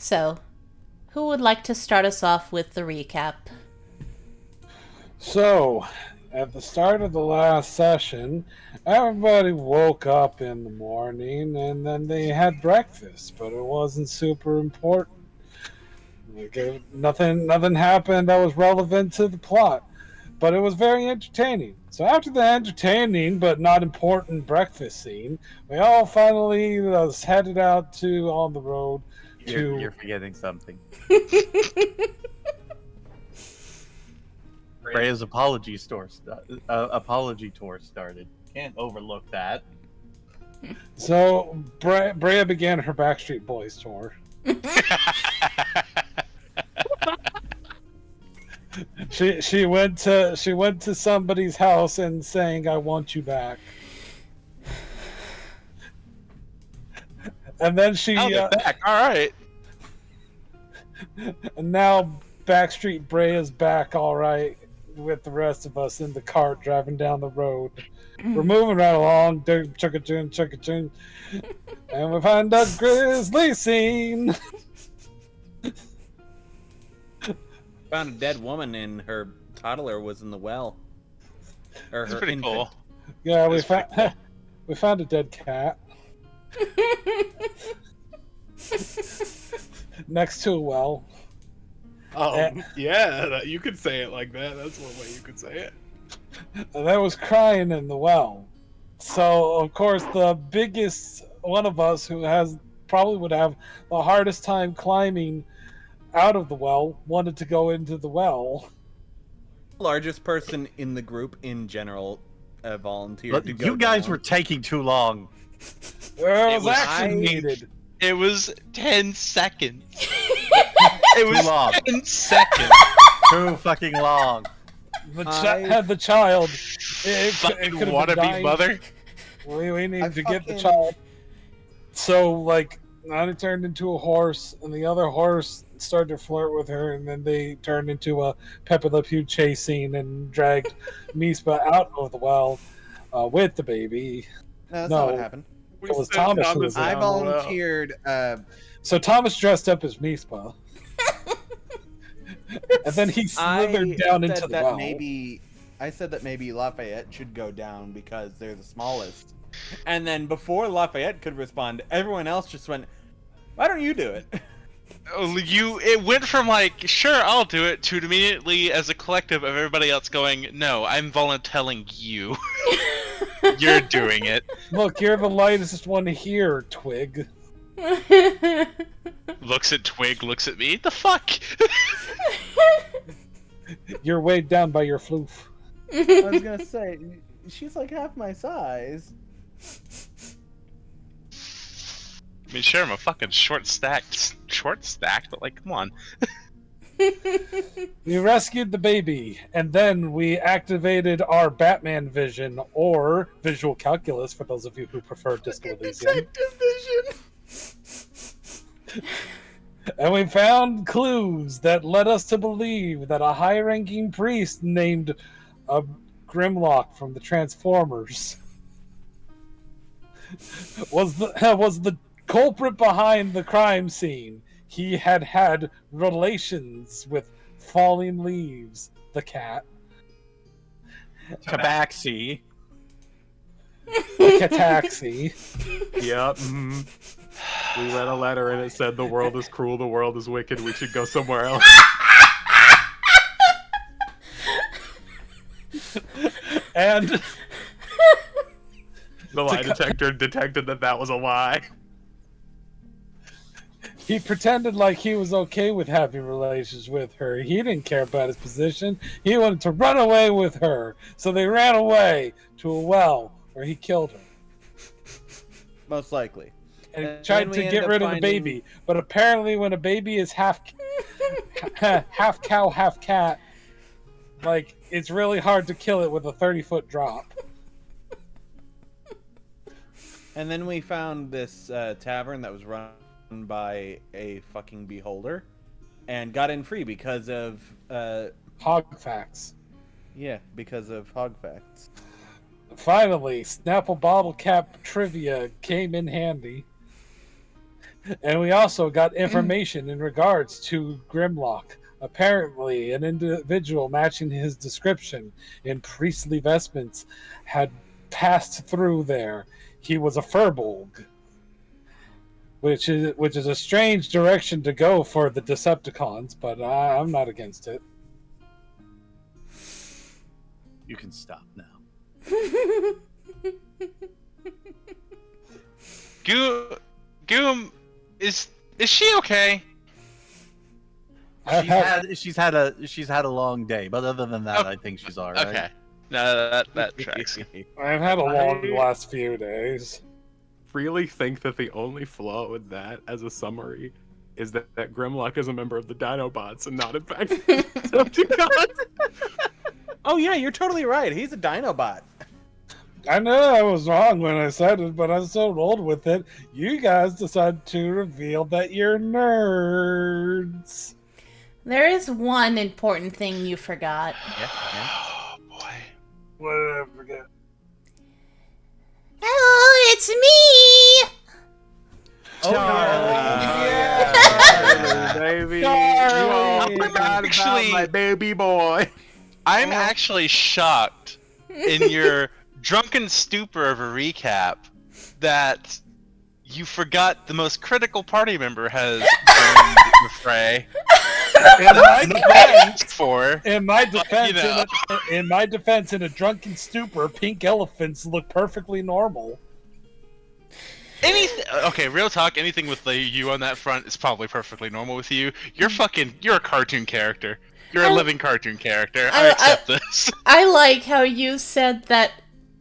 So, who would like to start us off with the recap? So, at the start of the last session, everybody woke up in the morning and then they had breakfast, but it wasn't super important. Nothing happened that was relevant to the plot, but it was very entertaining. So after the entertaining but not important breakfast scene, we all finally was headed out to on the road to. You're forgetting something. Breia's apology tour started. Can't overlook that. So Breia began her Backstreet Boys tour. She went to somebody's house and sang "I Want You Back," and then she back. All right. And now Backstreet Breia's back, all right, with the rest of us in the cart driving down the road. We're moving right along, chugga-chun, and we find a grisly scene. Found a dead woman and her toddler was in the well. Or That's her pretty infant. cool. Yeah, That's we found a dead cat next to a well. Oh, yeah, you could say it like that. That's one way you could say it. That was crying in the well. So, of course, the biggest one of us who probably would have the hardest time climbing out of the well wanted to go into the well. Largest person in the group in general volunteered to go You guys down. were taking too long. There It was was- action needed. It was 10 seconds. It Too was long. 10 seconds. Too fucking long. The child. It Fucking could have been wannabe dying. mother. We need I to get the fucking- child. So, like, Nani turned into a horse, and the other horse started to flirt with her, and then they turned into a Pepe Le Pew chase scene and dragged Mishpa out of the well with the baby. No, that's No. not what happened. It was Thomas who was I down volunteered. So Thomas dressed up as Mishpa. And then he slithered down into the that well. I said that maybe Lafayette should go down because they're the smallest. And then before Lafayette could respond, everyone else just went, "Why don't you do it?" It went from like, sure, I'll do it, to immediately as a collective of everybody else going, no, I'm volunteering you. You're doing it. Look, you're the lightest one here, Twig. Looks at Twig, looks at me. The fuck? You're weighed down by your floof. I was gonna say, she's like half my size. I mean, sure, I'm a fucking short stacked, but like, come on. We rescued the baby, and then we activated our Batman vision, or visual calculus, for those of you who prefer Disco Elysium. And we found clues that led us to believe that a high-ranking priest named Grimlock from the Transformers was the culprit behind the crime scene. He had relations with Falling Leaves, the cat. Tabaxi. The Cataxi. Yep. We read a letter and it said the world is cruel, the world is wicked, we should go somewhere else. And The lie detector detected that was a lie. he pretended like he was okay with having relations with her. He didn't care about his position. He wanted to run away with her. So they ran away to a well where he killed her. Most likely. And And tried then we to end get up rid of the finding- baby. But apparently when a baby is half half cow, half cat, like, it's really hard to kill it with a 30-foot drop. And then we found this tavern that was run by a fucking beholder, and got in free because of Hog facts. because of hog facts. Finally, Snapple bottle cap trivia came in handy. And we also got information in regards to Grimlock. Apparently, an individual matching his description in priestly vestments had passed through there. He was a Furbolg, which is a strange direction to go for the Decepticons, but I'm not against it. You can stop now. Goom, is she okay? She's had a long day, but other than that, I think she's all right. Okay, no, that tracks. I've had a long last few days. Really think that the only flaw with that, as a summary, is that Grimlock is a member of the Dinobots and not, in fact, Decepticons. Oh yeah, you're totally right. He's a Dinobot. I know I was wrong when I said it, but I'm so rolled with it. You guys decided to reveal that you're nerds. There is one important thing you forgot. Yeah. Oh boy. What did I forget? Hello, it's me! Charlie, baby. Charlie. You all forgot about my baby boy. I'm actually shocked in your drunken stupor of a recap that you forgot the most critical party member has joined the fray. In my defense, in a drunken stupor, pink elephants look perfectly normal. Okay, real talk. Anything with you on that front is probably perfectly normal with you. You're a cartoon character. You're a living cartoon character. I accept this. I like how you said that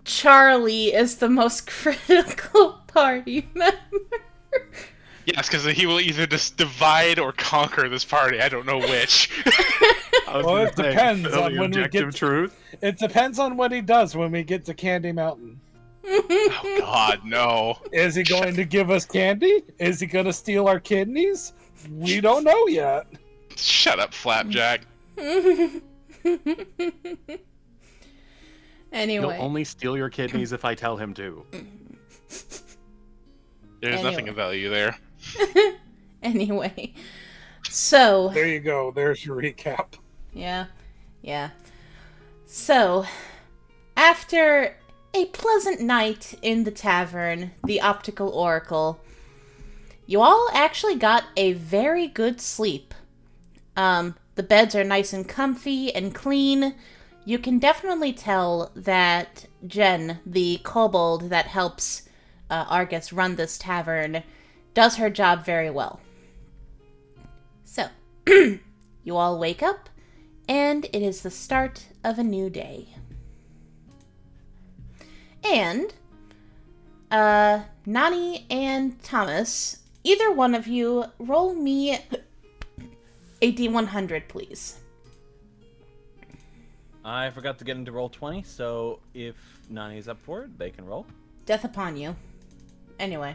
Charlie is the most critical party member. Yes, because he will either just divide or conquer this party. I don't know which. Well, it depends on when we get. Truth. It depends on what he does when we get to Candy Mountain. Oh God, no! Is he going to give us candy? Is he going to steal our kidneys? We don't know yet. Shut up, Flapjack. Anyway. He'll only steal your kidneys if I tell him to. There's nothing of value there. Anyway. So. There you go. There's your recap. Yeah. So, after a pleasant night in the tavern, the Optical Oracle, you all actually got a very good sleep. The beds are nice and comfy and clean. You can definitely tell that Jen, the kobold that helps Argus run this tavern, does her job very well. So, you all wake up, and it is the start of a new day. And, Nani and Tomas, either one of you, roll me a D100, please. I forgot to get into roll 20, so if Nani's up for it, they can roll. Death upon you. Anyway.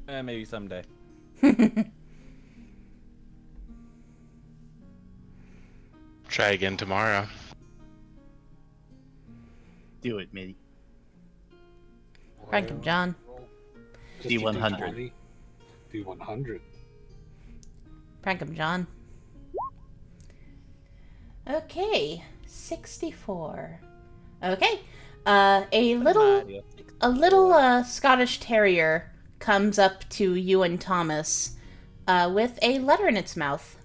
Maybe someday. Try again tomorrow. Do it, matey. Frank and John. D100. D100. Prank him, John. Okay, 64. Okay, a little Scottish Terrier comes up to you and Thomas with a letter in its mouth.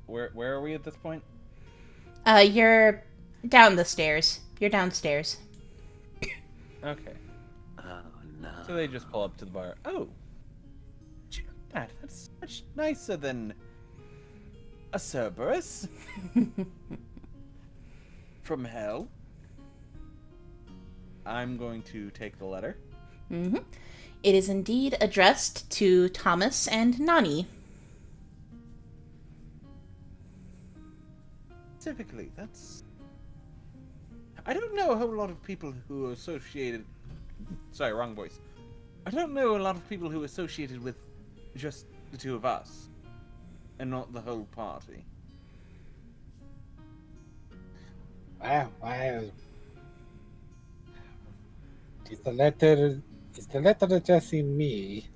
Where are we at this point? You're down the stairs. You're downstairs. Okay. Oh no. So they just pull up to the bar. Oh, that's much nicer than a Cerberus from hell. I'm going to take the letter. Mm-hmm. It is indeed addressed to Thomas and Nani. Specifically, that's... I don't know a whole lot of people who are associated... Sorry, wrong voice. I don't know a lot of people who are associated with just the two of us, and not the whole party. Well, is the letter addressing me?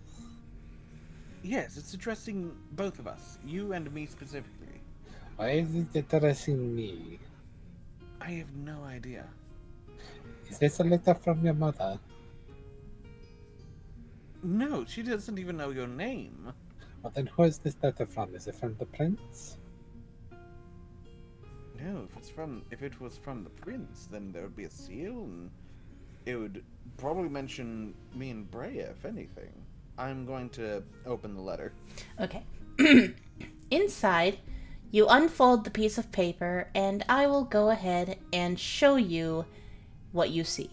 Yes, it's addressing both of us, you and me specifically. Why is it addressing me? I have no idea. Is this a letter from your mother? No, she doesn't even know your name. Well, then who is this letter from? Is it from the prince? No, if it was from the prince, then there would be a seal, and it would probably mention me and Breia, if anything. I'm going to open the letter. Okay. Inside, you unfold the piece of paper, and I will go ahead and show you what you see.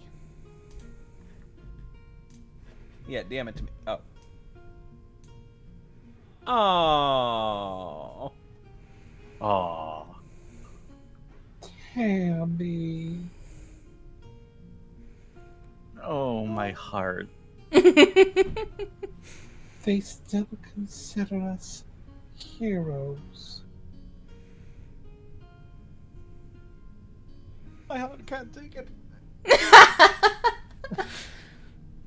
Yeah, DM it to me. Oh. Oh. Aww. Tammy. Oh, my heart. They still consider us heroes. My heart can't take it.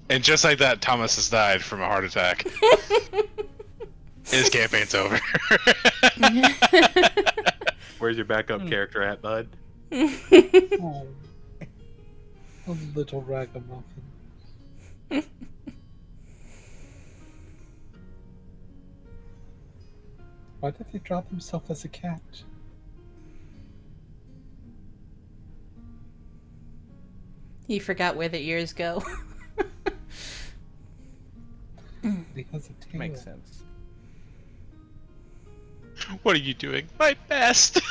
And just like that, Thomas has died from a heart attack. His campaign's over. Where's your backup character at, bud? Oh, a little ragamuffin. Why did they draw themselves as a cat? You forgot where the ears go. Because of tail. Makes sense. What are you doing? My best.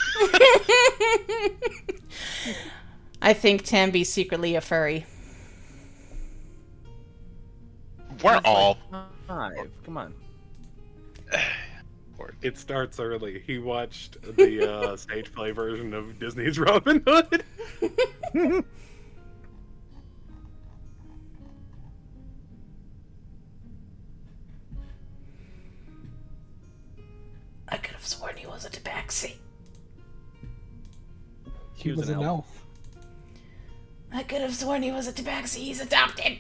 I think Tambi's secretly a furry. We're It's all. like 5. Come on. It starts early. He watched the stage play version of Disney's Robin Hood. I could have sworn he was a tabaxi. He was was an an elf. elf. I could have sworn he was a tabaxi. He's adopted.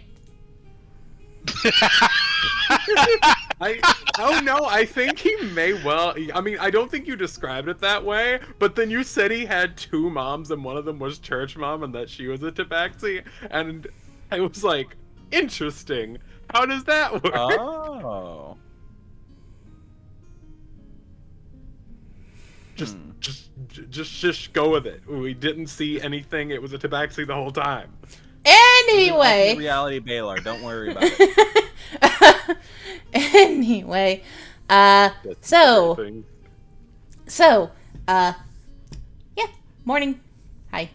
I think he may well. I mean, I don't think you described it that way, but then you said he had 2 moms and one of them was church mom and that she was a tabaxi, and I was like, interesting. How does that work? Oh. Just go with it. We didn't see anything. It was a tabaxi the whole time. Anyway. Reality Baylor. Don't worry about it. Anyway. That's So, everything. yeah, morning. Hi.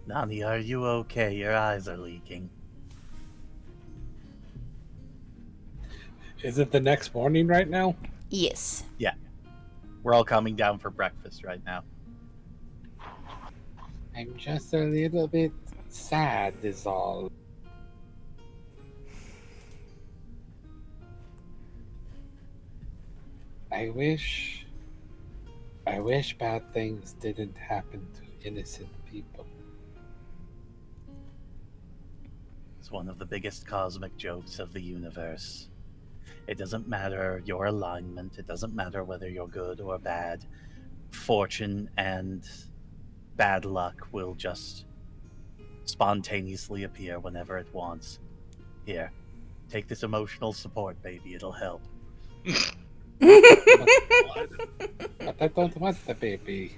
Nani, are you okay? Your eyes are leaking. Is it the next morning right now? Yes. We're all coming down for breakfast right now. I'm just a little bit sad is all. I wish bad things didn't happen to innocent people. It's one of the biggest cosmic jokes of the universe. It doesn't matter your alignment, it doesn't matter whether you're good or bad. Fortune and bad luck will just spontaneously appear whenever it wants. Here, take this emotional support, baby, it'll help. But I don't want the baby.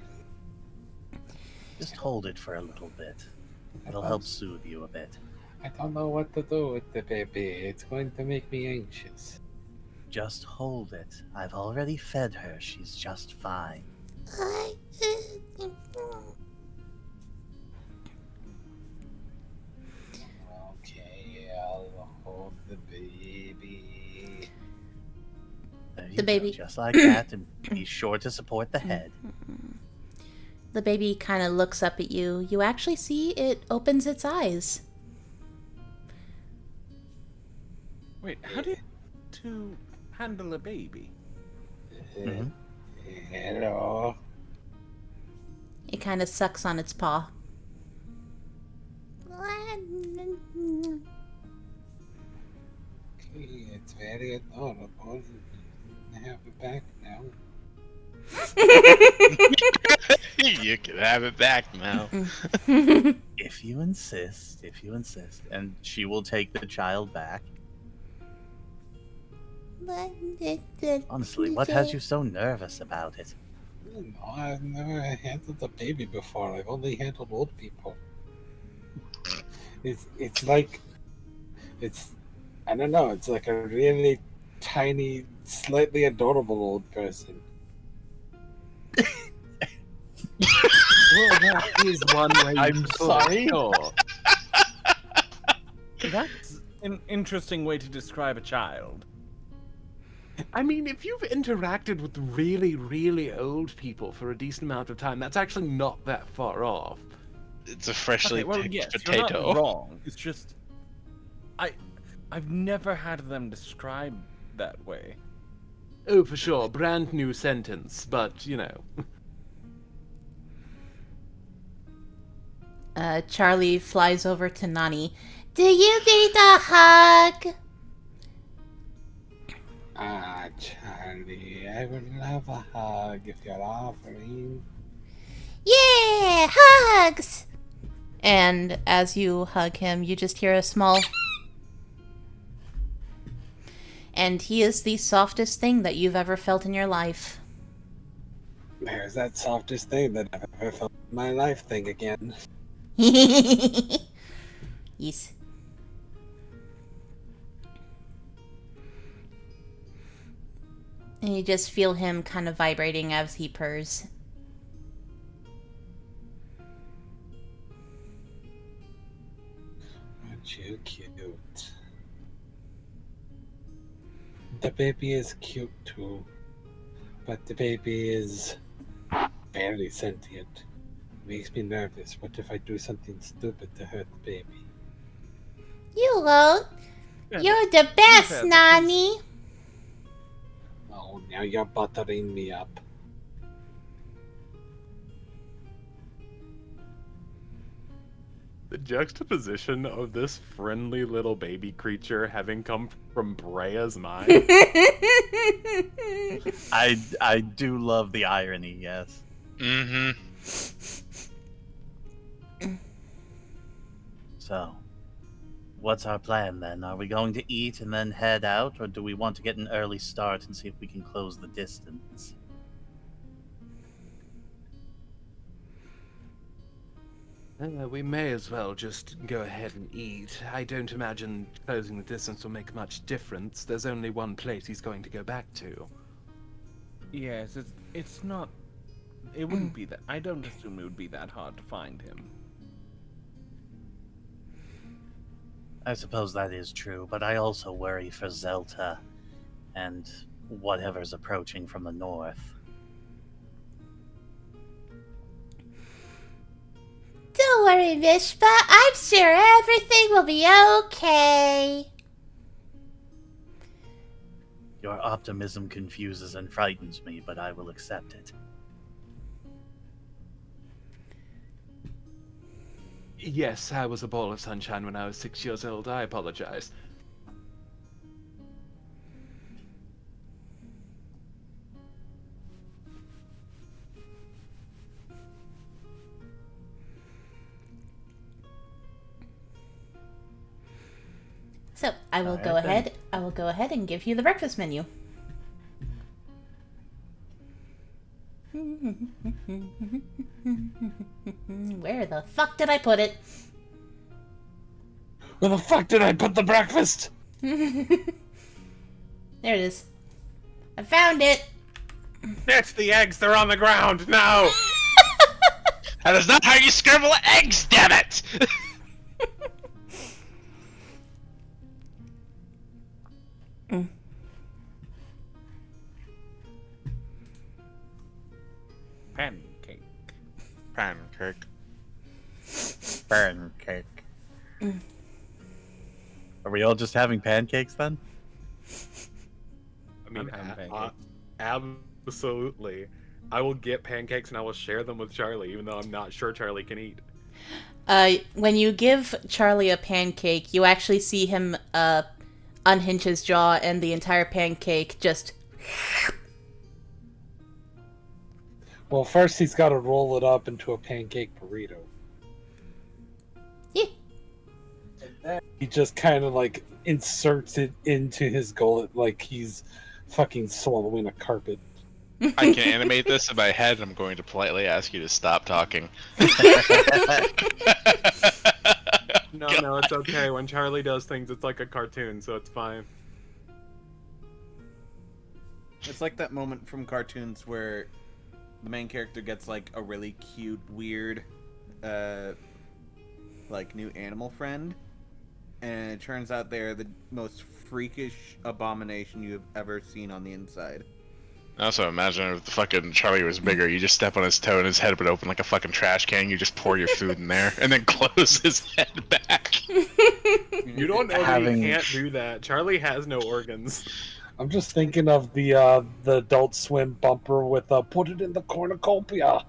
Just hold it for a little bit. It'll help soothe you a bit. I don't know what to do with the baby. It's going to make me anxious. Just hold it. I've already fed her. She's just fine. Okay, I'll hold the baby. There you The go, baby. just like that, and be sure to support the head. The baby kind of looks up at you. You actually see it opens its eyes. Wait, how did to handle a baby? Mhm. Hello. It kind of sucks on its paw. It's very adorable. I have it back now. You can have it back now. If you insist, and she will take the child back. Honestly, what has you so nervous about it? No, I've never handled a baby before. I've only handled old people. It's like I don't know. It's like a really tiny, slightly adorable old person. Well, that is one way. I'm sorry. Sure. That's an interesting way to describe a child. I mean, if you've interacted with really, really old people for a decent amount of time, that's actually not that far off. It's a freshly Okay, well, picked yes, potato. you're not wrong. It's just, I've never had them described that way. Oh, for sure, brand new sentence, but, you know. Charlie flies over to Nani. Do you need a hug? Ah, Charlie, I would love a hug if you're offering. Yeah, hugs! And as you hug him, you just hear a small... And he is the softest thing that you've ever felt in your life. There's that softest thing that I've ever felt in my life thing again. Yes. And you just feel him kind of vibrating as he purrs. Aren't you cute? The baby is cute too, but the baby is barely sentient. Makes me nervous. What if I do something stupid to hurt the baby? You won't. Yeah, You're the best, fair, Nani. Oh, now you're buttering me up. The juxtaposition of this friendly little baby creature having come from Breia's mind. I do love the irony, yes. Mm-hmm. So, what's our plan then? Are we going to eat and then head out, or do we want to get an early start and see if we can close the distance? We may as well just go ahead and eat. I don't imagine closing the distance will make much difference. There's only one place he's going to go back to. Yes, it's not. It wouldn't be that. I don't assume it would be that hard to find him. I suppose that is true, but I also worry for Zelta and whatever's approaching from the north. Don't worry, Mishpa. I'm sure everything will be okay. Your optimism confuses and frightens me, but I will accept it. Yes, I was a ball of sunshine when I was 6 years old. I apologize. So I will go ahead. I will go ahead and give you the breakfast menu. Where the fuck did I put it? Where the fuck did I put the breakfast? There it is. I found it. It's the eggs, they're on the ground now! That is not how you scramble eggs, damn it! Pancake. Pancake. Pancake. Are we all just having pancakes then? mean, I'm having pancakes. absolutely. I will get pancakes and I will share them with Charlie, even though I'm not sure Charlie can eat. When you give Charlie a pancake, you actually see him unhinge his jaw, and the entire pancake just. Well, first he's got to roll it up into a pancake burrito. Yeah. And then he just kind of like inserts it into his gullet like he's fucking swallowing a carpet. I can animate this in my head, and I'm going to politely ask you to stop talking. No, it's okay. When Charlie does things, it's like a cartoon, so it's fine. It's like that moment from cartoons where the main character gets like a really cute, weird, like new animal friend, and it turns out they're the most freakish abomination you have ever seen on the inside. I also imagine if the fucking Charlie was bigger, you just step on his toe and his head would open like a fucking trash can. You just pour your food in there and then close his head back. You don't know that Having- you can't do that. Charlie has no organs. I'm just thinking of the Adult Swim bumper with "Put it in the cornucopia."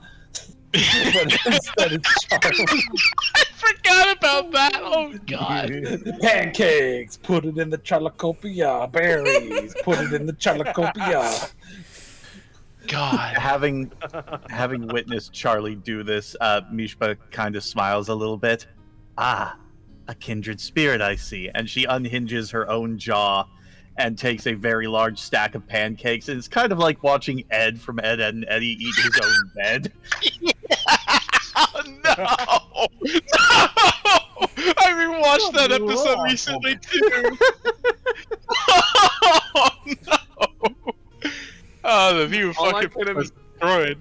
But instead it's Charlie. I forgot about that. Oh god. Pancakes, put it in the charlacopia. Berries, put it in the charlacopia. God. Having witnessed Charlie do this, Mishpa kind of smiles a little bit. Ah, a kindred spirit, I see. And she unhinges her own jaw and takes a very large stack of pancakes. And it's kind of like watching Ed from Ed, Ed and Eddie eat his own bed. Oh, no! No! I rewatched that episode recently too. Oh no! Oh, the view All I fucking could was have- destroyed.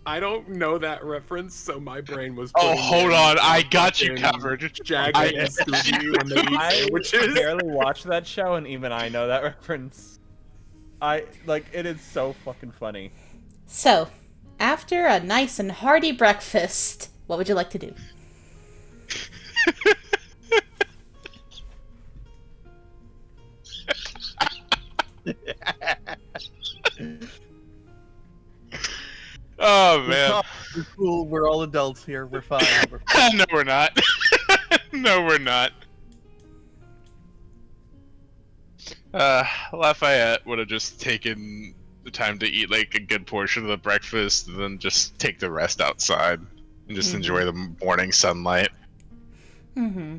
I don't know that reference, so my brain was. Oh, putting hold in on, I got you fucking covered. Jagged and Scooby when they eat I sandwiches. barely watched that show, and even I know that reference. It is so fucking funny. So, after a nice and hearty breakfast, what would you like to do? Oh man. We're cool. We're all adults here. We're fine. We're fine. No, we're not. No, we're not. Lafayette would have just taken the time to eat like a good portion of the breakfast, and then just take the rest outside and just enjoy the morning sunlight. Mm-hmm.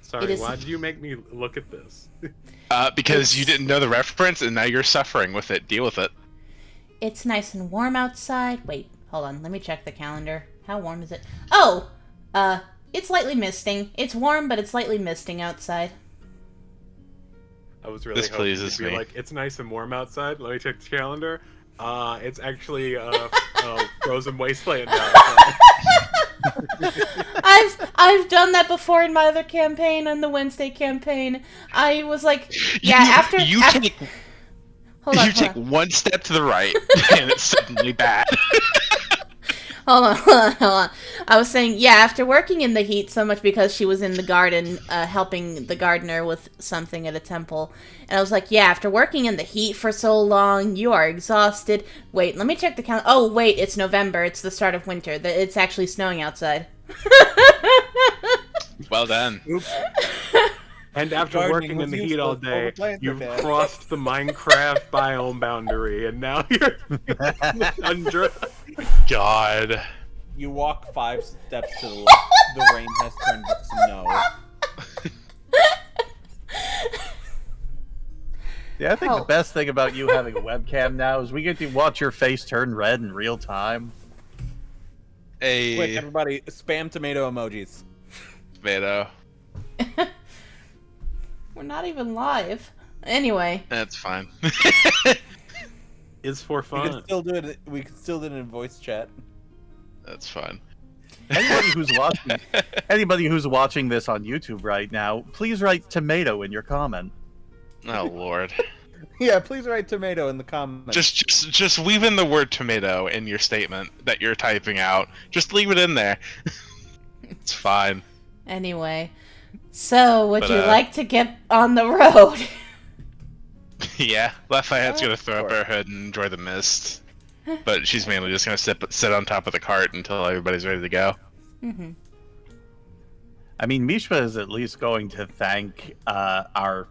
Sorry, It is- why did you make me look at this? Because you didn't know the reference, and now you're suffering with it. Deal with it. It's nice and warm outside. Wait, hold on. Let me check the calendar. How warm is it? Oh! It's lightly misting. It's warm, but it's lightly misting outside. I was really This hoping pleases you'd be me. like, it's nice and warm outside. Let me check the calendar. It's actually frozen wasteland outside. I've done that before in my other campaign, in the Wednesday campaign. I was like, yeah, after take hold on, you take one step to the right, and it's suddenly bad. hold on. I was saying, yeah, after working in the heat so much because she was in the garden, helping the gardener with something at a temple, and I was like, yeah, after working in the heat for so long, you are exhausted. Wait, let me check the calendar. Oh, wait, it's November. It's the start of winter. It's actually snowing outside. Well done. And after Gardening working in was the heat useful all for day, the plant you've repair. crossed the Minecraft biome boundary, and now you're in the tundra. God. You walk 5 steps to the left, the rain has turned to snow. Yeah, I think the Help. best thing about you having a webcam now is we get to watch your face turn red in real time. Hey, Quick, everybody, spam tomato emojis. Vado. We're not even live. Anyway. That's fine. Is for We fun. can still do it. We can still do it in voice chat. That's fine. Anybody who's watching this on YouTube right now, please write tomato in your comment. Oh lord. Yeah, please write tomato in the comments. Just weave in the word tomato in your statement that you're typing out. Just leave it in there. It's fine. Anyway. So, would But, you like to get on the road? Yeah, Lafayette's gonna Of throw up course. her hood and enjoy the mist. But she's mainly just gonna sit on top of the cart until everybody's ready to go. Mm-hmm. I mean, Mishpa is at least going to thank our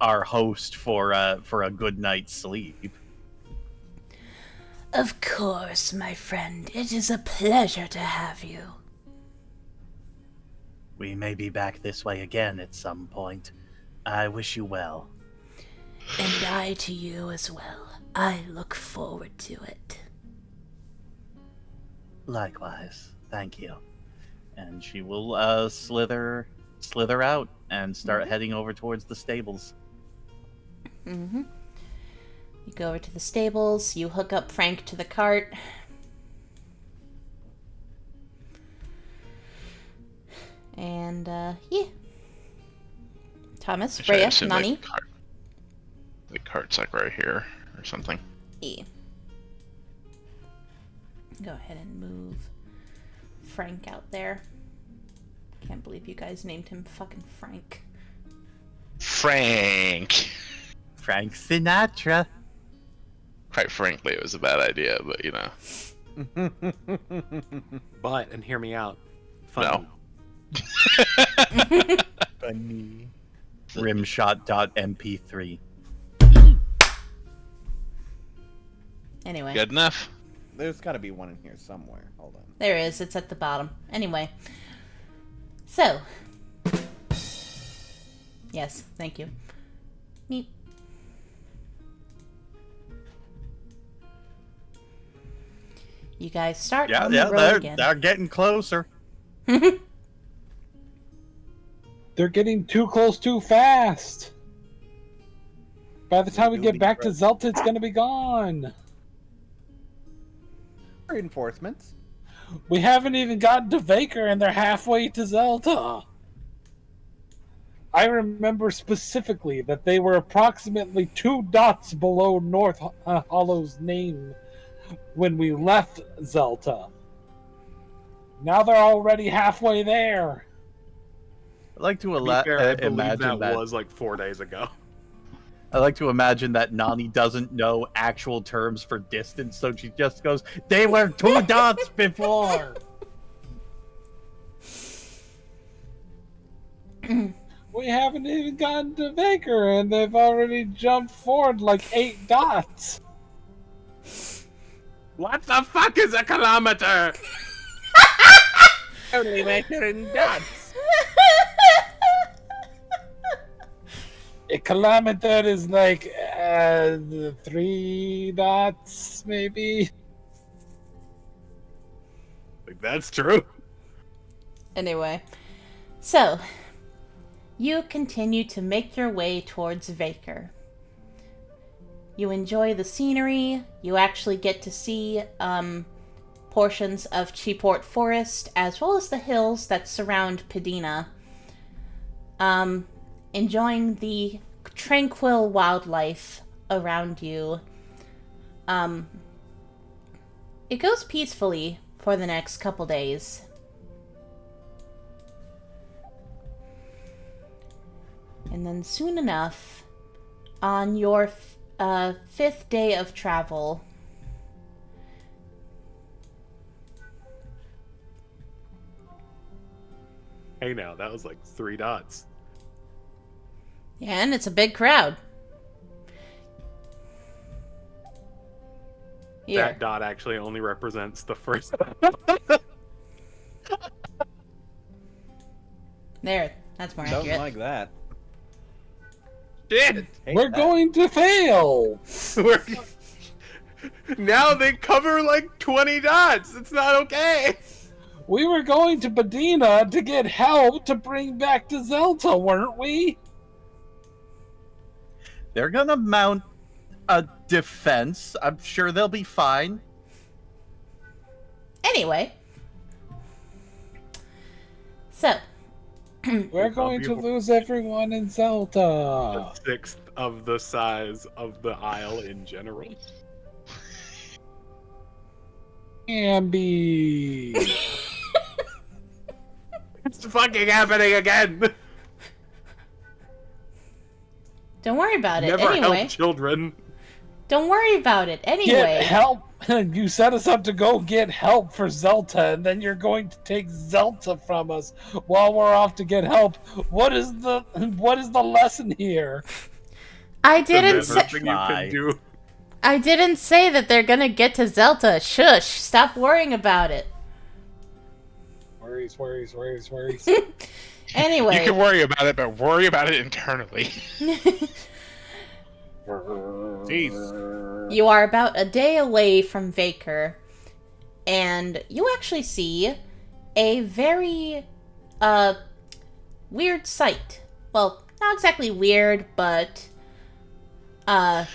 host for a good night's sleep. Of course, my friend. It is a pleasure to have you. We may be back this way again at some point. I wish you well. And I to you as well. I look forward to it. Likewise, thank you. And she will slither out and start heading over towards the stables. Mm-hmm. You go over to the stables, you hook up Frank to the cart. And, yeah. Thomas, Which I Breia, assume Nani. The cart's like right here or something. Yeah. Go ahead and move Frank out there. Can't believe you guys named him fucking Frank. Frank! Frank Sinatra. Quite frankly, it was a bad idea, but you know. But, and hear me out. No. Funny. Rimshot.mp3. Anyway. Good enough? There's got to be one in here somewhere. Hold on. There is. It's at the bottom. Anyway. So. Yes, thank you. Meep. You guys start on the road again. They're getting closer. They're getting too close too fast. By the time we get back to Zelta, it's gonna be gone. Reinforcements. We haven't even gotten to Vaker and they're halfway to Zelta. I remember specifically that they were approximately 2 dots below North Hollow's name when we left Zelta. Now they're already halfway there. I like to To be fair, I believe imagine that was like 4 days ago. I like to imagine that Nani doesn't know actual terms for distance, so she just goes, "They were 2 dots before." We haven't even gotten to Vaker and they've already jumped forward like 8 dots. What the fuck is a kilometer? Only measuring dots. A kilometer is like 3 dots, maybe. Like, that's true. Anyway. So. You continue to make your way towards Vaker. You enjoy the scenery. You actually get to see portions of Cheaport Forest, as well as the hills that surround Padina. Enjoying the tranquil wildlife around you. It goes peacefully for the next couple days. And then soon enough, on your 5th day of travel, Hey now, that was like 3 dots. yeah, and it's a big crowd. Here. That dot actually only represents the first. There, that's more Don't accurate. like that. Shit! Hate We're that. going to fail. Now they cover like 20 dots. It's not okay. We were going to Badina to get help to bring back to Zelta, weren't we? They're gonna mount a defense. I'm sure they'll be fine. Anyway. So. We're going to lose everyone in Zelta. 1/6 of the size of the isle in general. Ambi. It's fucking happening again. Don't worry about it. Never Anyway, help children. don't worry about it. Get Anyway, help! You set us up to go get help for Zelta, and then you're going to take Zelta from us while we're off to get help. What is the lesson here? I didn't There's say nothing you can do. I didn't say that they're gonna get to Zelta. Shush! Stop worrying about it. Worries. Anyway, You can worry about it, but worry about it internally. Jeez. you are about a day away from Vaker, and you actually see a very weird sight. Well, not exactly weird, but a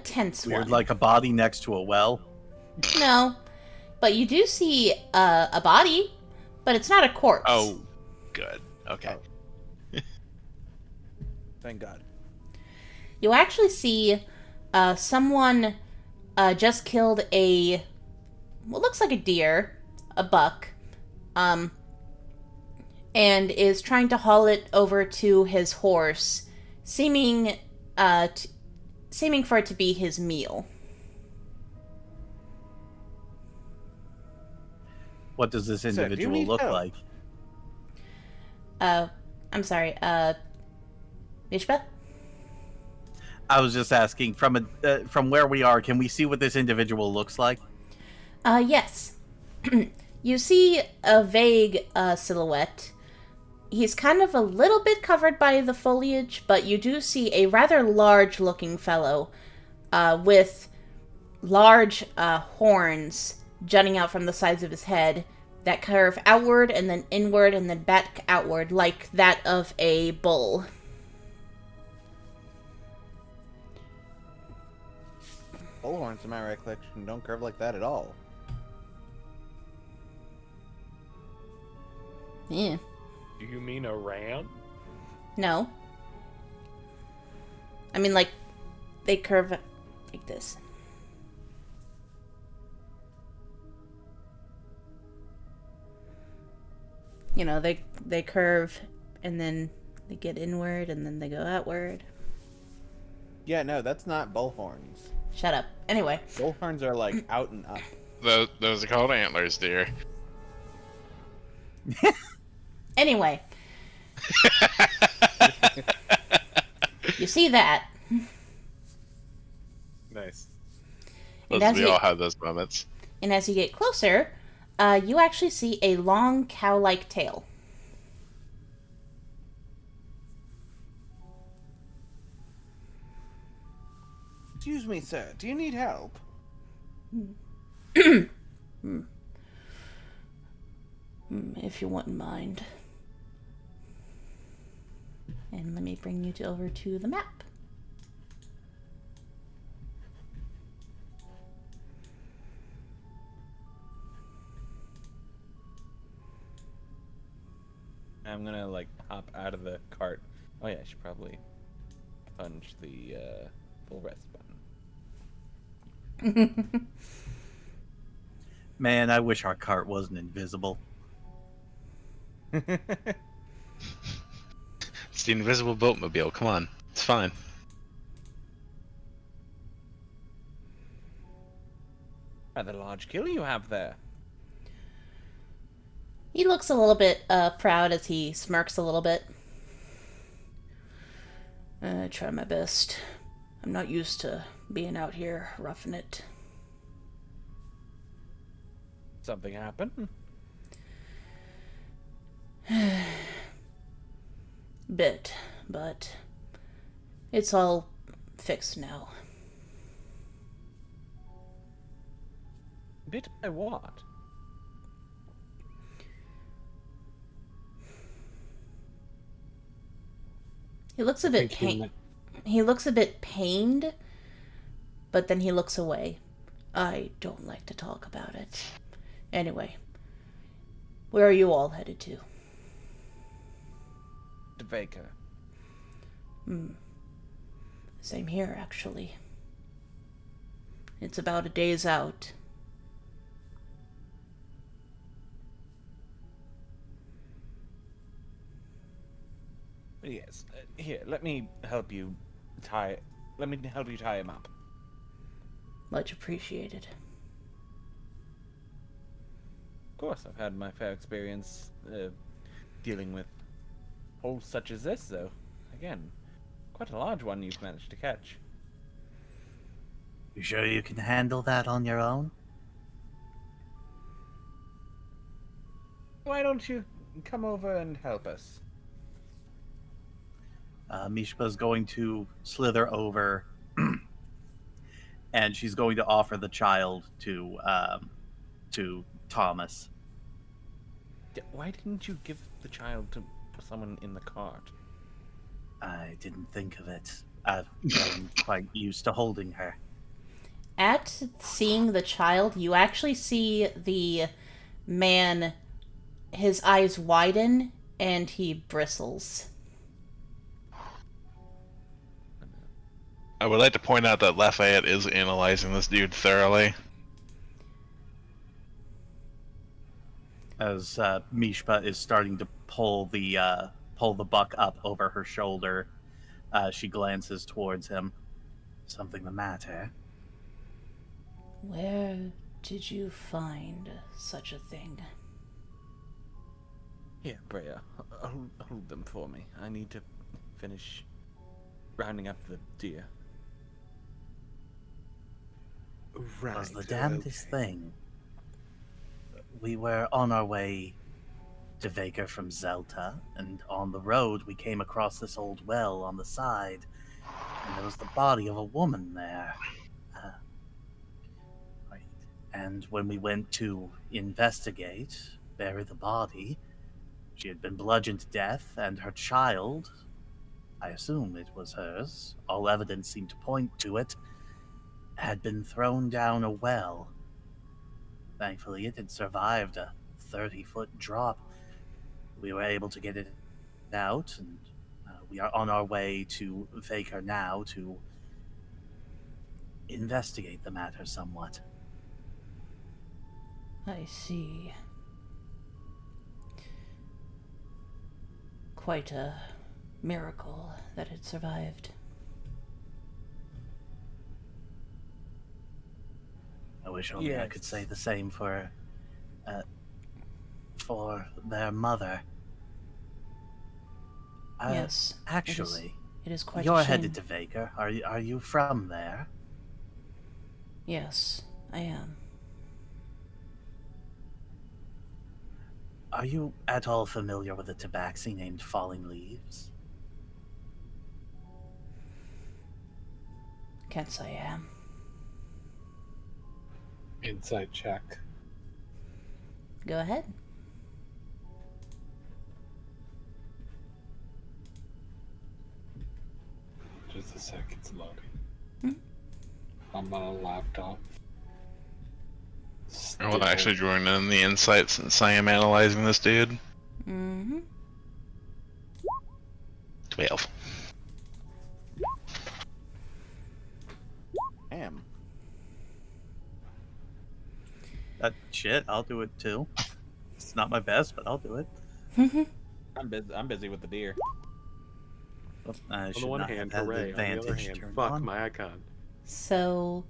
tense Weird, one. like a body next to a well. No, but you do see a body, but it's not a corpse. Oh, good. Okay. Thank God. You actually see someone just killed what looks like a deer, a buck, and is trying to haul it over to his horse, seeming for it to be his meal. What does this do you individual need look help? like? I'm sorry, Mishpa? I was just asking from where we are. Can we see what this individual looks like? Yes. You see a vague silhouette. He's kind of a little bit covered by the foliage, but you do see a rather large-looking fellow with large horns jutting out from the sides of his head that curve outward and then inward and then back outward like that of a bull. Bullhorns, in my recollection, don't curve like that at all. Yeah. Do you mean a ram? No. I mean, like, they curve like this. You know, they curve, and then they get inward, and then they go outward. Yeah, no, that's not bullhorns. Shut up. Anyway. Bullhorns are like out and up. Those are called antlers, dear. Anyway. You see that. Nice. And We as you- all have those moments. And as you get closer, you actually see a long cow-like tail. Excuse me, sir. Do you need help? If you wouldn't mind. And let me bring you over to the map. I'm gonna like hop out of the cart. Oh yeah, I should probably punch the full rest button. Man, I wish our cart wasn't invisible. It's the invisible boatmobile. Come on. It's fine. Rather large kill you have there. He looks a little bit proud as he smirks a little bit. I try my best. I'm not used to being out here roughing it. Something happened? Bit, but it's all fixed now. Bit by what? He looks a bit He looks a bit pained, but then he looks away. I don't like to talk about it. Anyway, where are you all headed to? To Baker. Same here, actually. It's about a day's out. Yes. Here, let me help you tie. Let me help you tie him up. Much appreciated. Of course, I've had my fair experience dealing with holes such as this, though. Again, quite a large one you've managed to catch. You sure you can handle that on your own? Why don't you come over and help us? Mishpa's going to slither over, and she's going to offer the child to Thomas. Why didn't you give the child to someone in the cart? I didn't think of it. I'm quite used to holding her. At seeing the child, you actually see the man, his eyes widen, and he bristles. I would like to point out that Lafayette is analyzing this dude thoroughly. As Mishpa is starting to pull the buck up over her shoulder, she glances towards him. Something the matter? Where did you find such a thing? Here, Breia, hold them for me. I need to finish rounding up the deer. Right. Was the damnedest thing. We were on our way to Vaker from Zelta, and on the road we came across this old well on the side, and there was the body of a woman there. Right. And when we went to investigate, bury the body, she had been bludgeoned to death, and her child, I assume it was hers, all evidence seemed to point to it, had been thrown down a well. Thankfully, it had survived a 30-foot drop. We were able to get it out, and we are on our way to Vaker now to investigate the matter somewhat. I see. Quite a miracle that it survived. I wish only I could Yes. say the same for their mother. Yes. Actually, It is quite you're a shame. headed to Vaker. Are you from there? Yes, I am. Are you at all familiar with a tabaxi named Falling Leaves? Can't say I am. Insight check. Go ahead. Just a sec, it's loading. Hmm? I'm on a laptop. I will actually join in the insight since I am analyzing this dude. Mm-hmm. 12. Damn. Shit, I'll do it too. It's not my best, but I'll do it. I'm busy with the deer. I On should the one not hand, have had hooray. On the other advantage hand, turned fuck on. my icon. So,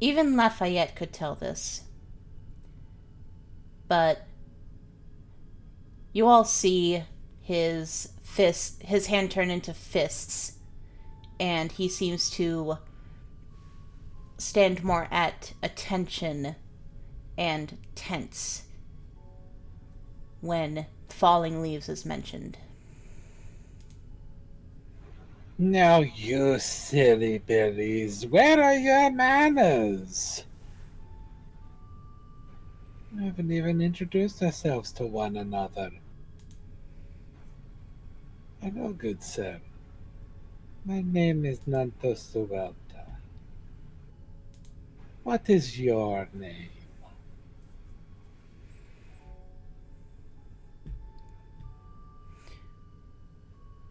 even Lafayette could tell this. But you all see his hand turn into fists, and he seems to stand more at attention and tense when Falling Leaves is mentioned. Now, you silly billies, where are your manners? We haven't even introduced ourselves to one another. Hello, good sir. My name is Nanto Suelta. What is your name?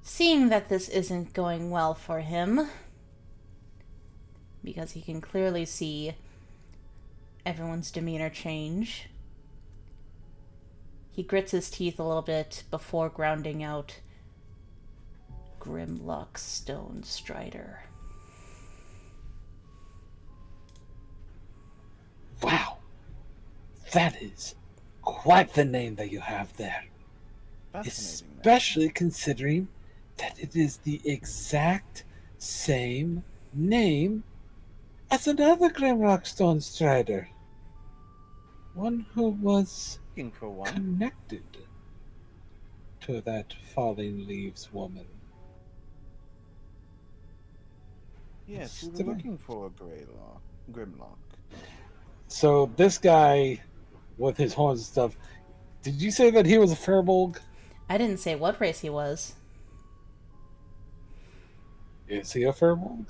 Seeing that this isn't going well for him, because he can clearly see everyone's demeanor change, He grits his teeth a little bit before grounding out Grimlock Stone Strider. Wow. That is quite the name that you have there. Fascinating. Especially considering that it is the exact same name as another Grimlock Stone Strider. One who was Looking for one. connected to that Falling Leaves woman. Yes, we were looking for a Grimlock. So this guy with his horns and stuff, did you say that he was a Firbolg? I didn't say what race he was. Is he a Firbolg?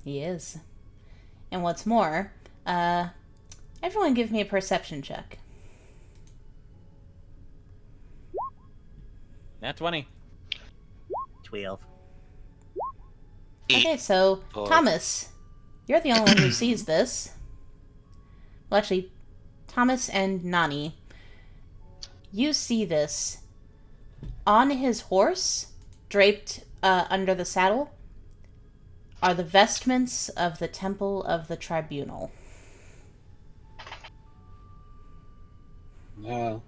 He is. And what's more, everyone give me a perception check. Nat 20. 12. Okay, so, Thomas, you're the only one who sees this. Well, actually, Thomas and Nani, you see this. On his horse, draped under the saddle, are the vestments of the Temple of the Tribunal. No.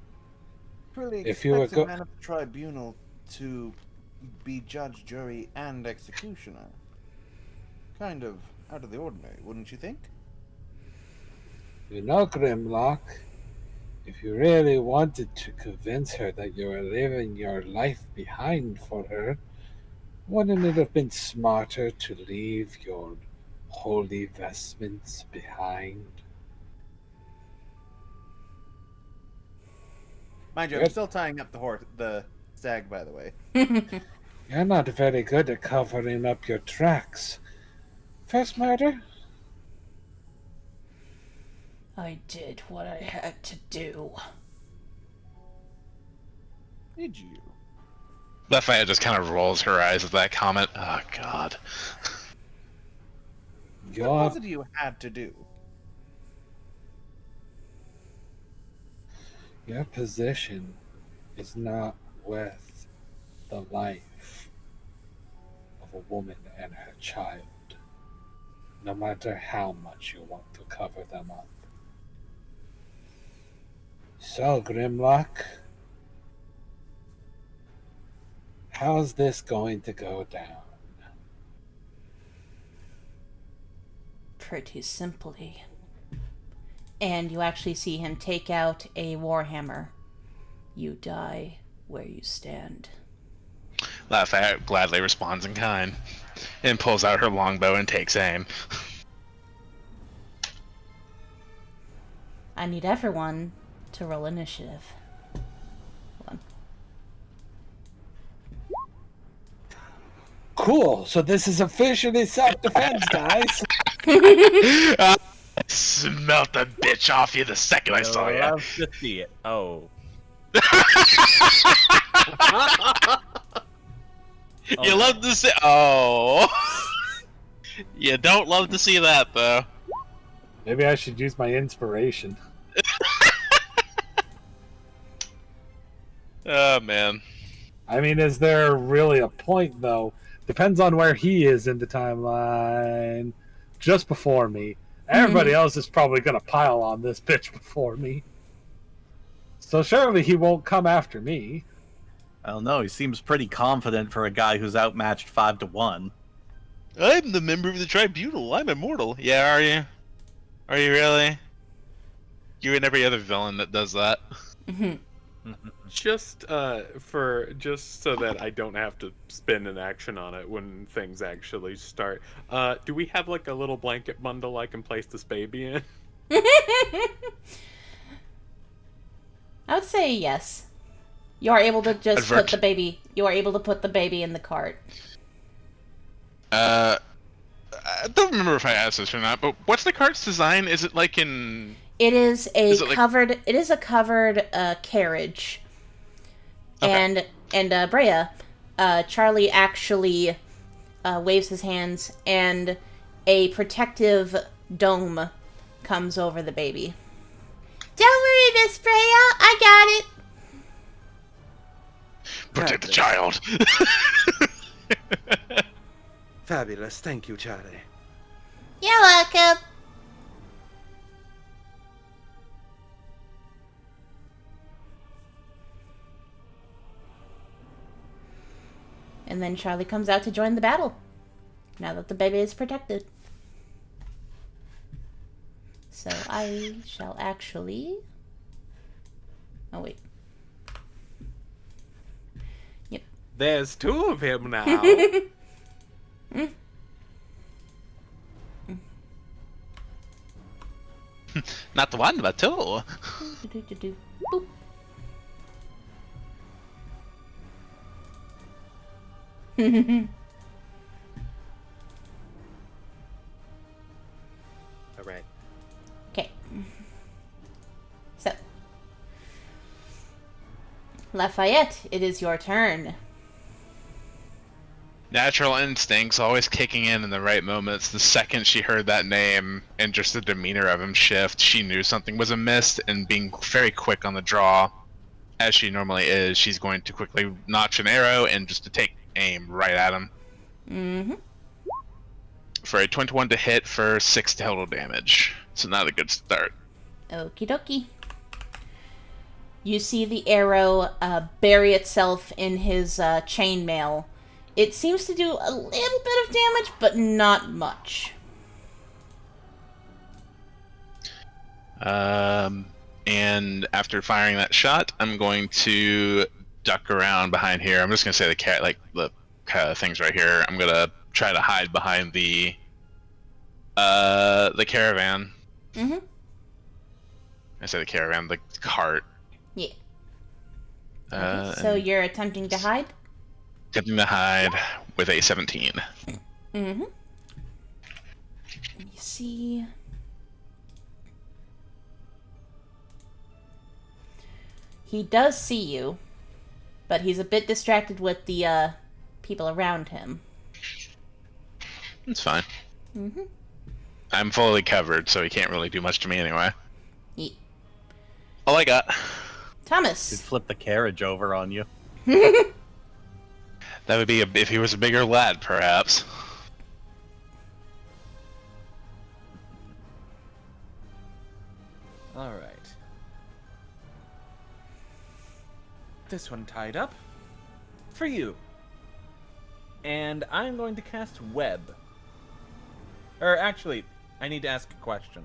Really If you were expect a man of the tribunal to be judge, jury, and executioner. Kind of out of the ordinary, wouldn't you think? You know, Grimlock, if you really wanted to convince her that you were leaving your life behind for her, wouldn't it have been smarter to leave your holy vestments behind? Mind you, I'm still tying up the stag, by the way. You're not very good at covering up your tracks. First murder? I did what I had to do. Did you? Lafayette just kind of rolls her eyes at that comment. Oh, God. What was it you had to do? Your position is not worth the life of a woman and her child, no matter how much you want to cover them up. So, Grimlock, how's this going to go down? Pretty simply. And you actually see him take out a warhammer. You die where you stand. Lafayette gladly responds in kind and pulls out her longbow and takes aim. I need everyone to roll initiative. Hold on. Cool, so this is officially self-defense, guys. I smelt the bitch off you the second I saw you. Love to see it. Oh. You love to see. Oh. You don't love to see that, though. Maybe I should use my inspiration. Oh, man. I mean, is there really a point, though? Depends on where he is in the timeline. Just before me. Everybody else is probably going to pile on this bitch before me. So surely he won't come after me. I don't know. He seems pretty confident for a guy who's outmatched 5-1. I'm the member of the tribunal. I'm immortal. Yeah, are you? Are you really? You and every other villain that does that. Just so that I don't have to spend an action on it when things actually start. Do we have like a little blanket bundle I can place this baby in? I would say yes. You are able to just put the baby. You are able to put the baby in the cart. I don't remember if I asked this or not, but what's the cart's design? Is it like in? It is a covered. It is a covered carriage. Okay. And Breia, Charlie actually waves his hands, and a protective dome comes over the baby. Don't worry, Miss Breia, I got it. Protect the child. Fabulous. Thank you, Charlie. You're welcome. And then Charlie comes out to join the battle. Now that the baby is protected. So I shall actually... Oh, wait. Yep. There's two of him now. Not the one, but two. Boop. All right. Okay. So. Lafayette, it is your turn. Natural instincts always kicking in the right moments. The second she heard that name and just the demeanor of him shift, she knew something was amiss, and being very quick on the draw, as she normally is, she's going to quickly notch an arrow and just to take aim right at him. Mm-hmm. For a 21 to hit for 6 total damage. So not a good start. Okie dokie. You see the arrow bury itself in his chainmail. It seems to do a little bit of damage, but not much. And after firing that shot, I'm going to duck around behind here. I'm just going to say the things right here. I'm going to try to hide behind the caravan. Mm-hmm. I say the caravan, the cart. Yeah. Okay, so you're attempting to hide? Attempting to hide with a 17. Mm-hmm. Let me see. He does see you, but he's a bit distracted with the people around him. It's fine. Mm-hmm. I'm fully covered, so he can't really do much to me anyway. Yeah. All I got. Could Thomas. flip the carriage over on you. That would be if he was a bigger lad, perhaps. All right. This one tied up. For you. And I'm going to cast Web. Or actually, I need to ask a question.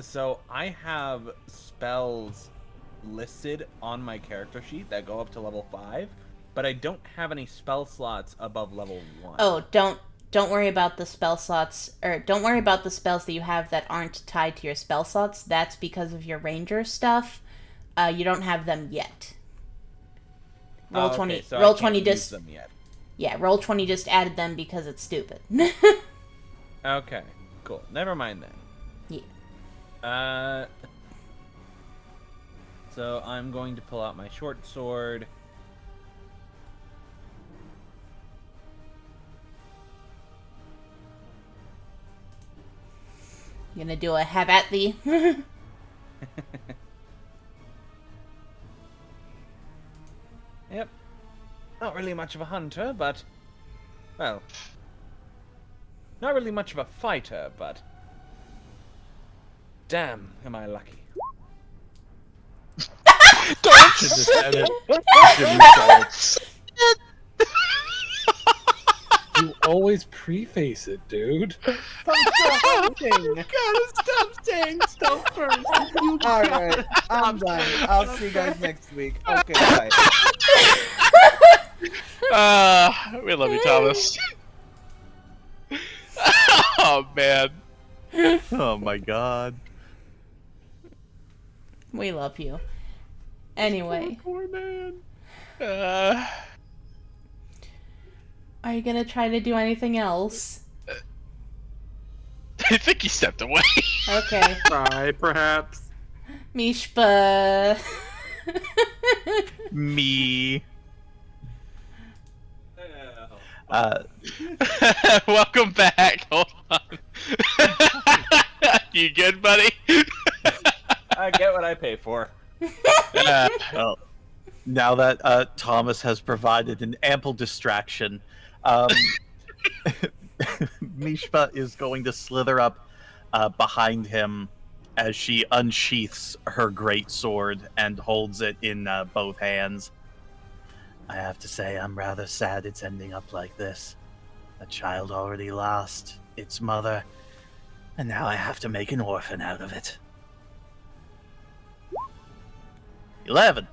So I have spells listed on my character sheet that go up to level 5, but I don't have any spell slots above level 1. Oh, don't worry about the spell slots, or don't worry about the spells that you have that aren't tied to your spell slots. That's because of your ranger stuff. You don't have them yet. Roll 20. So Roll I can't 20 use just. them yet. Yeah, Roll 20 just added them because it's stupid. Okay, cool. Never mind then. Yeah. So I'm going to pull out my short sword. You gonna do a have at thee? Yep. Not really much of a hunter, but... Well... Not really much of a fighter, but... Damn, am I lucky. Don't say it. You always preface it, dude. Stop saying stuff first. Alright, I'm done. I'll see you guys next week. Okay, bye. We love you, Thomas. Oh, man. Oh my god. We love you. Anyway. Poor man. Are you gonna try to do anything else? I think he stepped away. Okay. Try, perhaps. Mishpa. Me. Welcome back. Hold on. You good, buddy? I get what I pay for. Well, Now that Thomas has provided an ample distraction, Mishpa is going to slither up behind him as she unsheaths her great sword and holds it in both hands. I have to say, I'm rather sad it's ending up like this. A child already lost its mother, and now I have to make an orphan out of it. 11.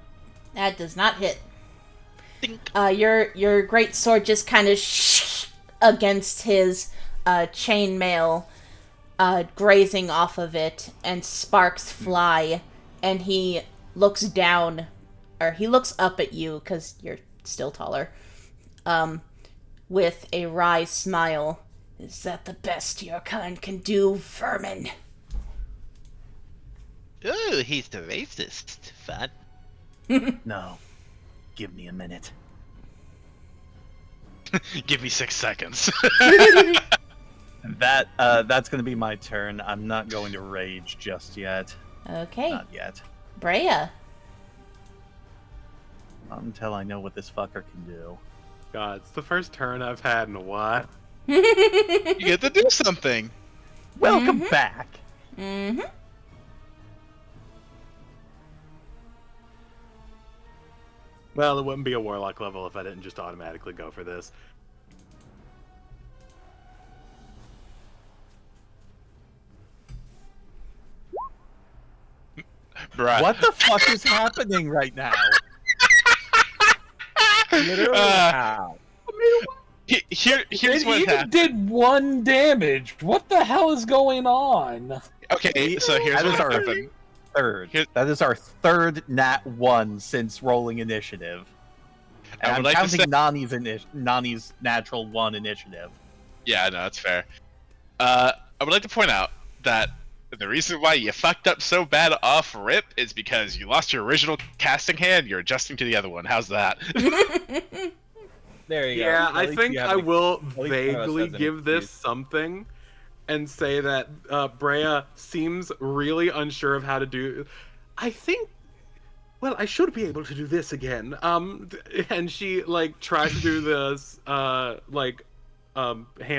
That does not hit. Your great sword just kind of against his chainmail, grazing off of it, and sparks fly, and he looks down, or he looks up at you, because you're still taller, with a wry smile. Is that the best your kind can do, vermin? Oh, he's the racist. Fun. No. Give me a minute. Give me 6 seconds. That's going to be my turn. I'm not going to rage just yet. Okay. Not yet. Breia. Not until I know what this fucker can do. God, it's the first turn I've had in a while. You get to do something. Welcome back. Mm-hmm. Well, it wouldn't be a warlock level if I didn't just automatically go for this. Bruh. What the fuck is happening right now? Literally, how? It Here's what even happened. did 1 damage. What the hell is going on? Okay, so here's That what is our happened. third. Here- That is our third nat 1 since rolling initiative. And I would I'm like to counting say- Nani's natural 1 initiative. Yeah, no, that's fair. I would like to point out that the reason why you fucked up so bad off rip is because you lost your original casting hand. You're adjusting to the other one. How's that? There you go. Yeah, At I least think you have I an- will least one of us vaguely has an give this excuse. something and say that Breia seems really unsure of how to do. I think. Well, I should be able to do this again. And she like tries to do this hand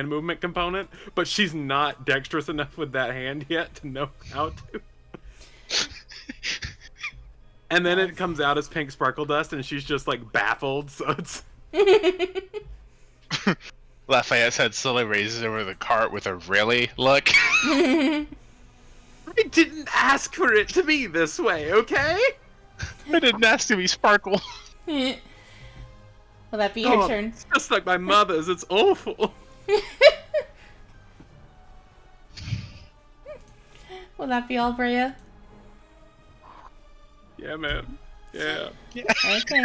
movement component, but she's not dexterous enough with that hand yet to know how to. And then it comes out as pink sparkle dust, and she's just like baffled. So it's. Lafayette's head slowly raises over the cart with a really look. I didn't ask for it to be this way, okay? I didn't ask to be sparkle. Will that be your Oh, turn? It's just like my mother's. It's awful. Will that be all, Breia? Yeah, man. Yeah. Okay.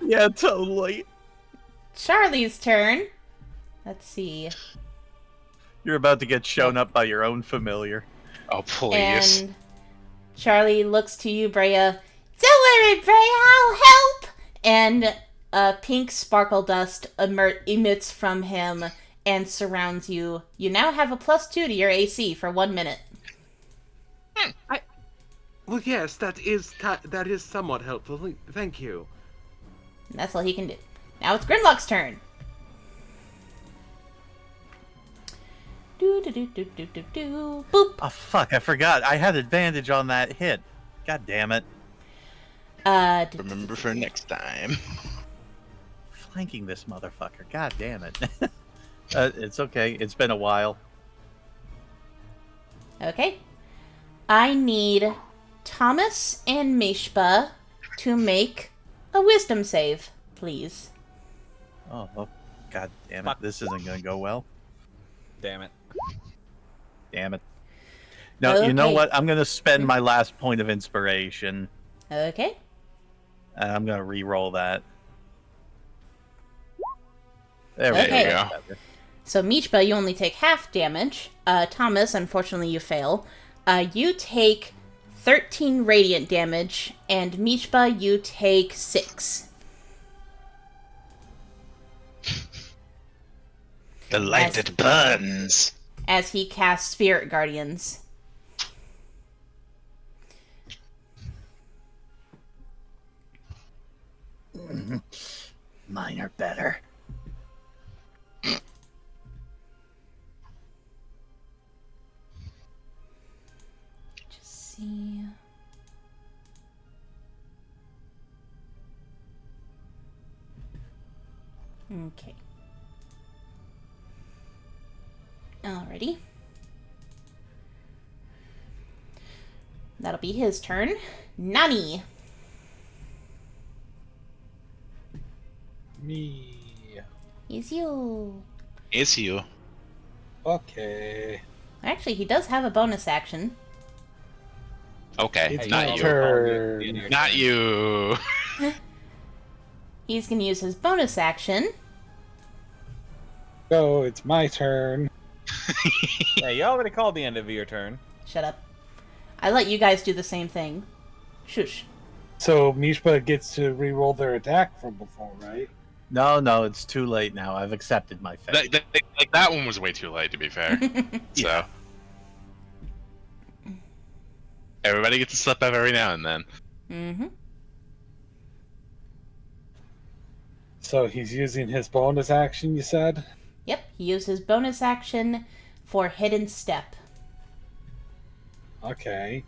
Yeah, totally. Charlie's turn. Let's see. You're about to get shown up by your own familiar. Oh, please. And Charlie looks to you, Breia. Don't worry, Breia, I'll help! And a pink sparkle dust emits from him and surrounds you. You now have a +2 to your AC for 1 minute. Well, yes, that is somewhat helpful. Thank you. And that's all he can do. Now it's Grimlock's turn. Do. Boop. Oh, fuck, I forgot. I had advantage on that hit. God damn it. Remember for next time. Flanking this motherfucker. God damn it. It's okay. It's been a while. Okay. I need Thomas and Mishpa to make a wisdom save, please. Oh, god damn it. Fuck. This isn't gonna go well. Damn it. Damn it. No, you know Okay. what? I'm gonna spend my last point of inspiration. Okay. And I'm gonna re-roll that. There we Okay. go. So Mishpa, you only take half damage. Thomas, unfortunately, you fail. You take 13 radiant damage, and Mishpa, you take 6. The light that burns. As he casts Spirit Guardians. Mine are better. Just see. Okay. Alrighty. That'll be his turn. Nani. Me. It's you. It's you. Okay. Actually, he does have a bonus action. Okay, It's not my you. turn. Not you. He's gonna use his bonus action. Go, it's my turn. Yeah, you already called the end of your turn. Shut up. I let you guys do the same thing. Shush. So Mishpa gets to re-roll their attack from before, right? No, it's too late now. I've accepted my fate. That one was way too late, to be fair. So everybody gets to slip up every now and then. Mm-hmm. So he's using his bonus action, you said? Yep, he used his bonus action for Hidden Step. Okay.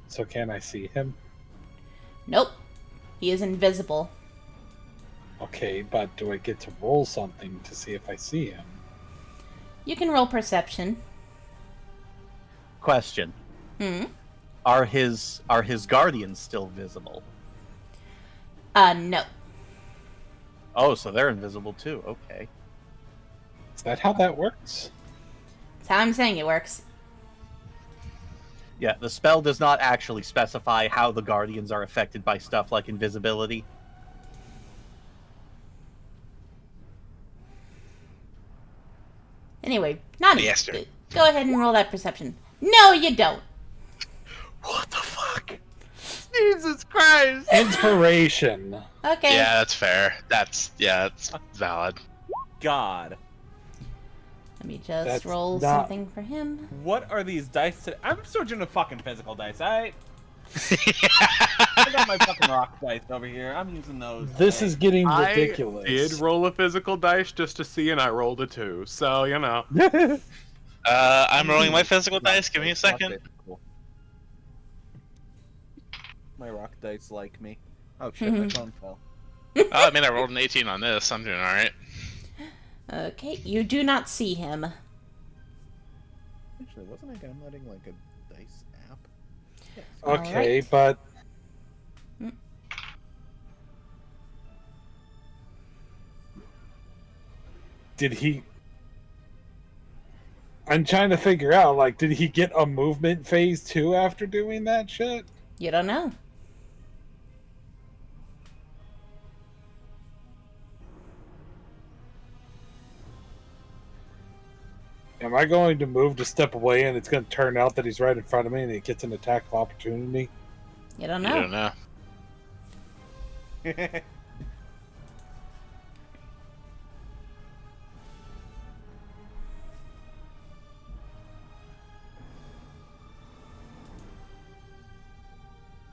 So can I see him? Nope. He is invisible. Okay, but do I get to roll something to see if I see him? You can roll perception. Question: Hmm? Are his guardians still visible? No. Oh, so they're invisible too. Okay. Is that how that works? That's how I'm saying it works. Yeah, the spell does not actually specify how the guardians are affected by stuff like invisibility. Anyway, Nani, Yes, sir. go ahead and roll that perception. No, you don't. What the fuck? Jesus Christ! Inspiration. Okay. Yeah, that's fair. That's valid. God. Let me just That's roll not- something for him. What are these dice today? I'm switching to fucking physical dice, alright? I got my fucking rock dice over here. I'm using those. This today. is getting I ridiculous. did roll a physical dice just to see, and I rolled a 2. So, you know. I'm rolling my physical dice. Give me a Rock second. dice are cool. My rock dice like me. Oh shit, my phone fell. Oh, I mean, I rolled an 18 on this. I'm doing all right. Okay, you do not see him. Actually, wasn't I downloading like a dice app? Yes. Okay, Alright. but did he... I'm trying to figure out, like, did he get a movement phase too after doing that shit? You don't know. Am I going to move to step away and it's going to turn out that he's right in front of me and he gets an attack of opportunity? You don't You know. don't know.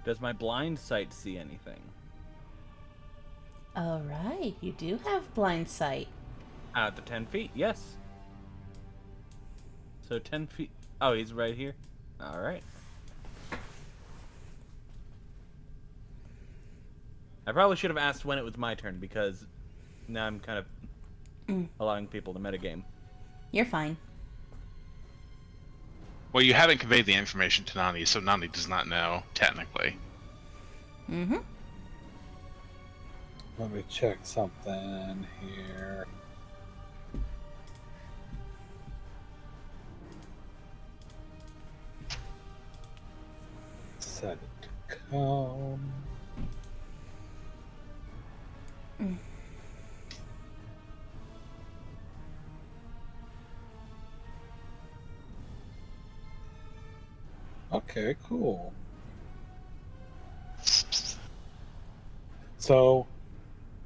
Does my blind sight see anything? Alright, you do have blind sight. Out to 10 feet, yes. So 10 feet. Oh, he's right here. Alright. I probably should have asked when it was my turn because now I'm kind of allowing people to metagame. You're fine. Well, you haven't conveyed the information to Nani, so Nani does not know, technically. Mm-hmm. Let me check something here. Set it to come. Okay, cool. So,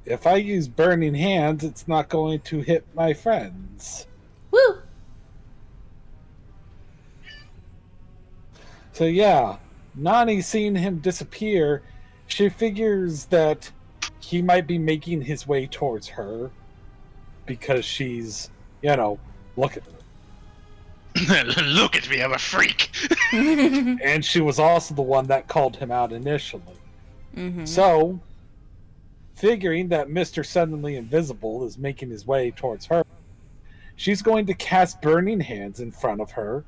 if I use Burning Hands, it's not going to hit my friends. Woo! So yeah, Nani seeing him disappear, she figures that he might be making his way towards her because she's, look at Look at me, I'm a freak. and she was also the one that called him out initially. Mm-hmm. So, figuring that Mr. Suddenly Invisible is making his way towards her, she's going to cast Burning Hands in front of her,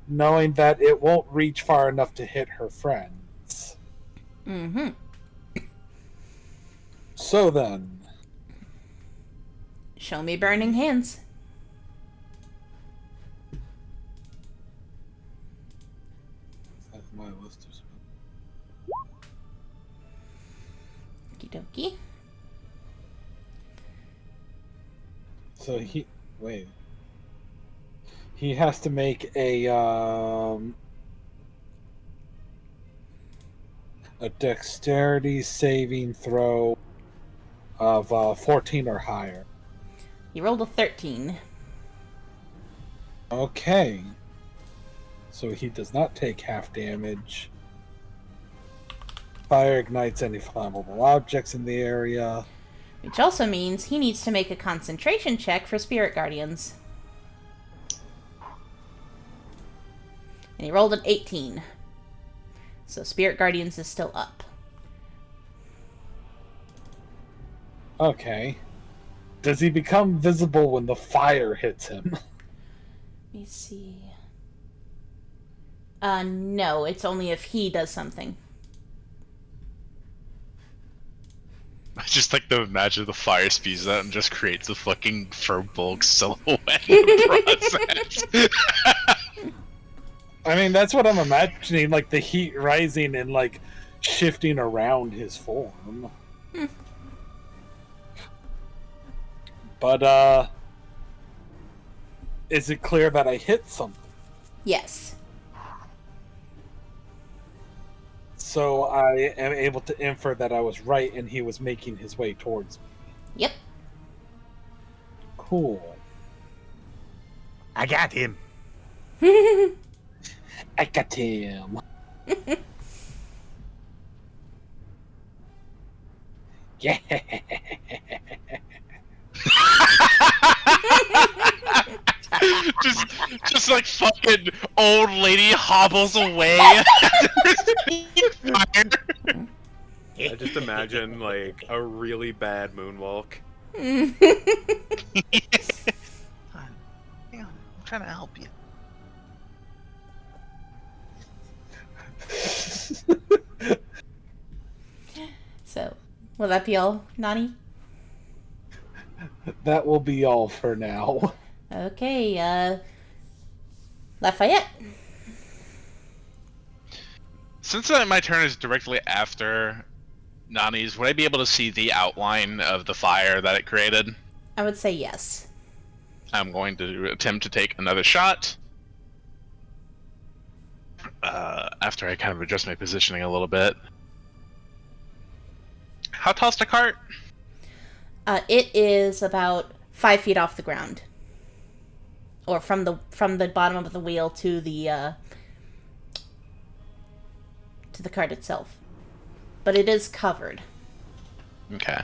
knowing that it won't reach far enough to hit her friends. Mm-hmm. So then... Show me Burning Hands. That's my list of spells. Okie dokie. So he has to make a dexterity saving throw of 14 or higher. He rolled a 13. Okay. So he does not take half damage. Fire ignites any flammable objects in the area. Which also means he needs to make a concentration check for Spirit Guardians. And he rolled an 18. So Spirit Guardians is still up. Okay. Does he become visible when the fire hits him? Let me see. No, it's only if he does something. I just like to imagine the fire speeds out and just creates a fucking fur-bulk silhouette in the process. I mean, that's what I'm imagining, like the heat rising and like shifting around his form. But, is it clear that I hit something? Yes. So I am able to infer that I was right and he was making his way towards me. Yep. Cool. I got him. I got him. Yeah. just like fucking old lady hobbles away. I just imagine like a really bad moonwalk. Hang on, I'm trying to help you. So, will that be all, Nani? That will be all for now. Okay, Lafayette. Since my turn is directly after Nani's, would I be able to see the outline of the fire that it created? I would say yes. I'm going to attempt to take another shot. After I kind of adjust my positioning a little bit. How tall's the cart? It is about 5 feet off the ground. Or from the bottom of the wheel to the cart itself. But it is covered. Okay.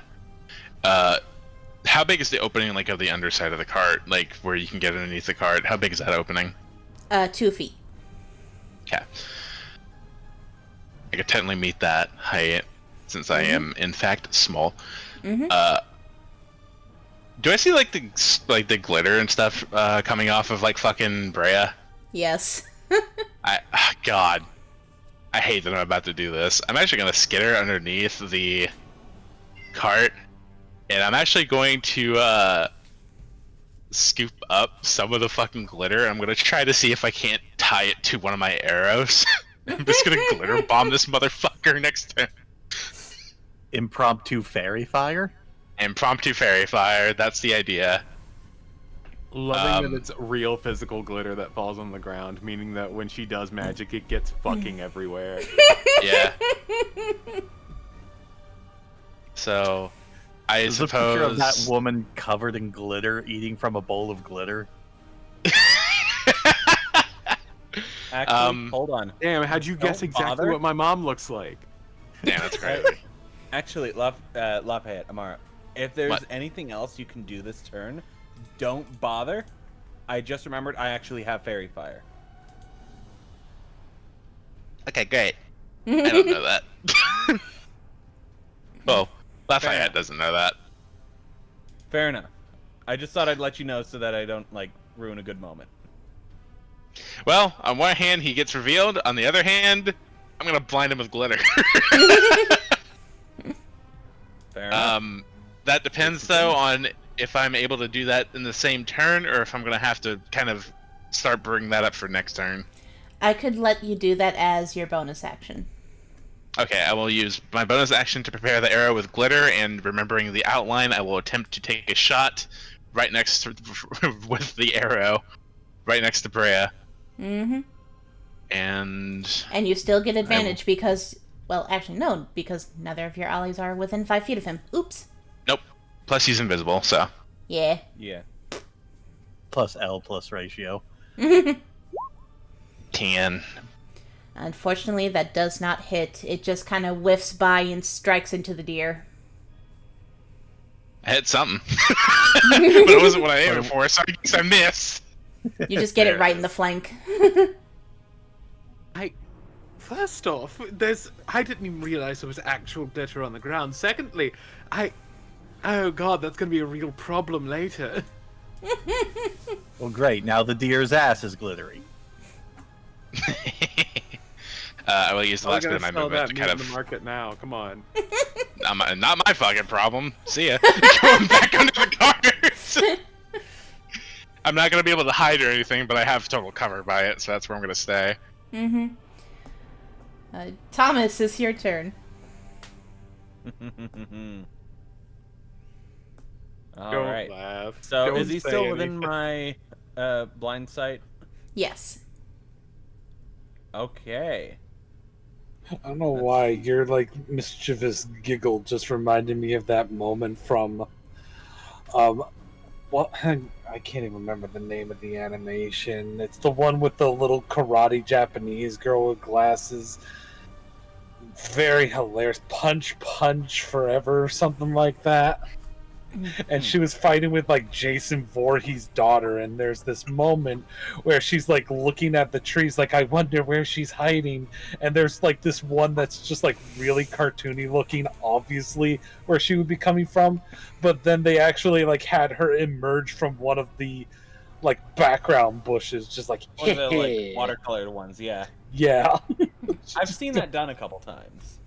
How big is the opening, like, of the underside of the cart? Like, where you can get underneath the cart? How big is that opening? 2 feet. Okay. I could technically meet that height, since I am, in fact, small. Mm-hmm. Do I see, like, the glitter and stuff coming off of, like, fucking Breia? Yes. God. I hate that I'm about to do this. I'm actually going to skitter underneath the cart, and I'm actually going to scoop up some of the fucking glitter. I'm going to try to see if I can't tie it to one of my arrows. I'm just going to glitter bomb this motherfucker next to him. Impromptu fairy fire? Impromptu fairy fire, that's the idea. Loving that it's real physical glitter that falls on the ground, meaning that when she does magic, it gets fucking everywhere. Yeah. So, I There's a picture of suppose... that woman covered in glitter eating from a bowl of glitter. Actually, hold on. Damn, how'd you guess Don't exactly bother. what my mom looks like? Damn, that's crazy. Actually, Lafayette, Amara, if there's What? anything else you can do this turn, don't bother. I just remembered I actually have Fairy Fire. Okay, great. I don't know that. Well, Lafayette enough. doesn't know that. Fair enough. I just thought I'd let you know so that I don't, like, ruin a good moment. Well, on one hand, he gets revealed. On the other hand, I'm gonna blind him with glitter. Fair enough. That depends, though, on if I'm able to do that in the same turn, or if I'm gonna have to kind of start bringing that up for next turn. I could let you do that as your bonus action. Okay, I will use my bonus action to prepare the arrow with glitter, and remembering the outline, I will attempt to take a shot right next to with the arrow, right next to Breia. Mm-hmm. And you still get advantage because, well, actually no, because neither of your allies are within 5 feet of him. Oops. nope. Plus he's invisible, so Yeah. Yeah. Plus L plus ratio. 10. Unfortunately, that does not hit. It just kind of whiffs by and strikes into the deer. I hit something, but it wasn't what I aimed for, so I guess I missed. You just get it right in the flank. First off, I didn't even realize there was actual glitter on the ground. Secondly, oh god, that's gonna be a real problem later. Well, great. Now the deer's ass is glittery. I will use the last bit of my sell movement that to kind in the of. market now. Come on. Not my fucking problem. See ya. Going back under the cards. I'm not gonna be able to hide or anything, but I have total cover by it, so that's where I'm gonna stay. Mm-hmm. Thomas, it's your turn. All Don't right. laugh. So Don't is he say still within anything. my blind sight? Yes. Okay. I don't know why your like mischievous giggle just reminded me of that moment from what I can't even remember the name of the animation. It's the one with the little karate Japanese girl with glasses. Very hilarious. Punch Punch Forever or something like that. And she was fighting with like Jason Voorhees' daughter, and there's this moment where she's like looking at the trees like, I wonder where she's hiding, and there's like this one that's just like really cartoony looking, obviously where she would be coming from, but then they actually like had her emerge from one of the like background bushes, just like One of the like watercolored ones, yeah. yeah. I've seen that done a couple times.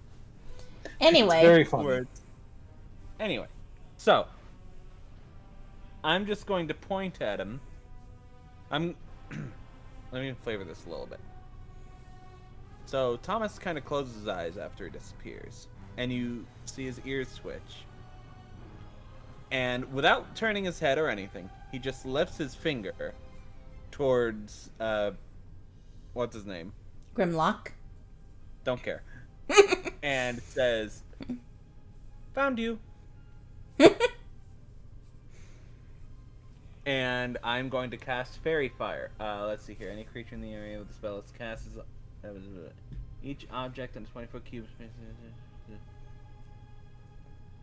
Anyway. It's very funny. Anyway, so I'm just going to point at him. Let me flavor this a little bit. So Thomas kind of closes his eyes after he disappears, and you see his ears switch. And without turning his head or anything, he just lifts his finger towards what's his name? Grimlock. Don't care. And says, "Found you." And I'm going to cast Fairy Fire. Let's see here. Any creature in the area with the spell is cast is each object in 20-foot cube space.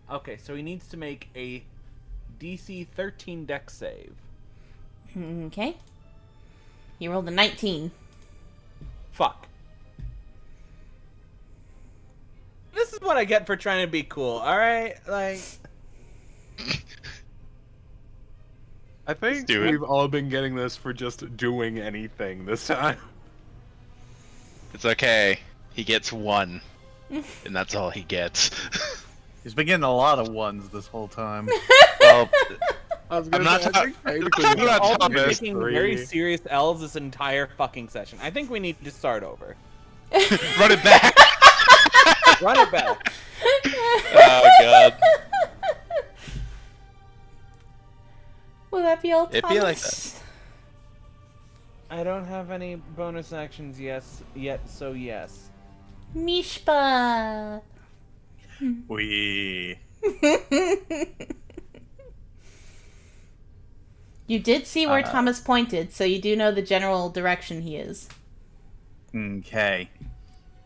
Okay, so he needs to make a DC 13 Dex save. Okay. He rolled a 19. Fuck. This is what I get for trying to be cool, alright? Like... I think do it. we've all been getting this for just doing anything this time. It's okay. He gets 1, and that's all he gets. He's been getting a lot of ones this whole time. Well, I was I'm gonna not say, I ta- think technically I'm we've not all all been been Thomas. making three. very serious L's this entire fucking session. I think we need to start over. Run it back. Run it back. Oh god. Will that be all, Thomas? It'd be like that. I don't have any bonus actions yet, so yes. Mishpa. We. You did see where Thomas pointed, so you do know the general direction he is. Okay.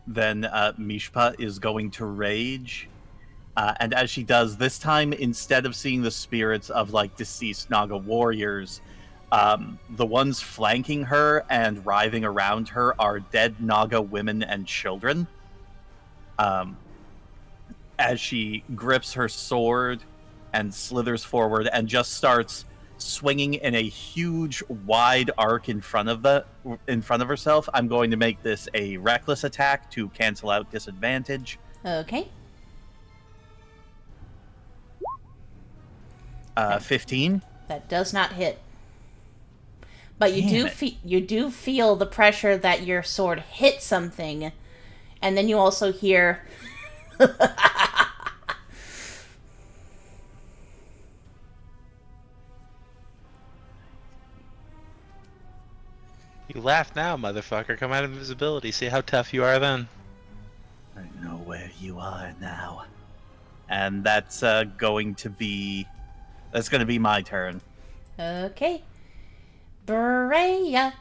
Then Mishpa is going to rage And as she does, this time, instead of seeing the spirits of, like, deceased Naga warriors, the ones flanking her and writhing around her are dead Naga women and children. As she grips her sword and slithers forward and just starts swinging in a huge, wide arc in front of herself, I'm going to make this a reckless attack to cancel out disadvantage. Okay. 15. That does not hit. But you do feel the pressure that your sword hit something, and then you also hear. You laugh now, motherfucker. Come out of invisibility. See how tough you are then. I know where you are now. And that's going to be my turn. Okay. Breia.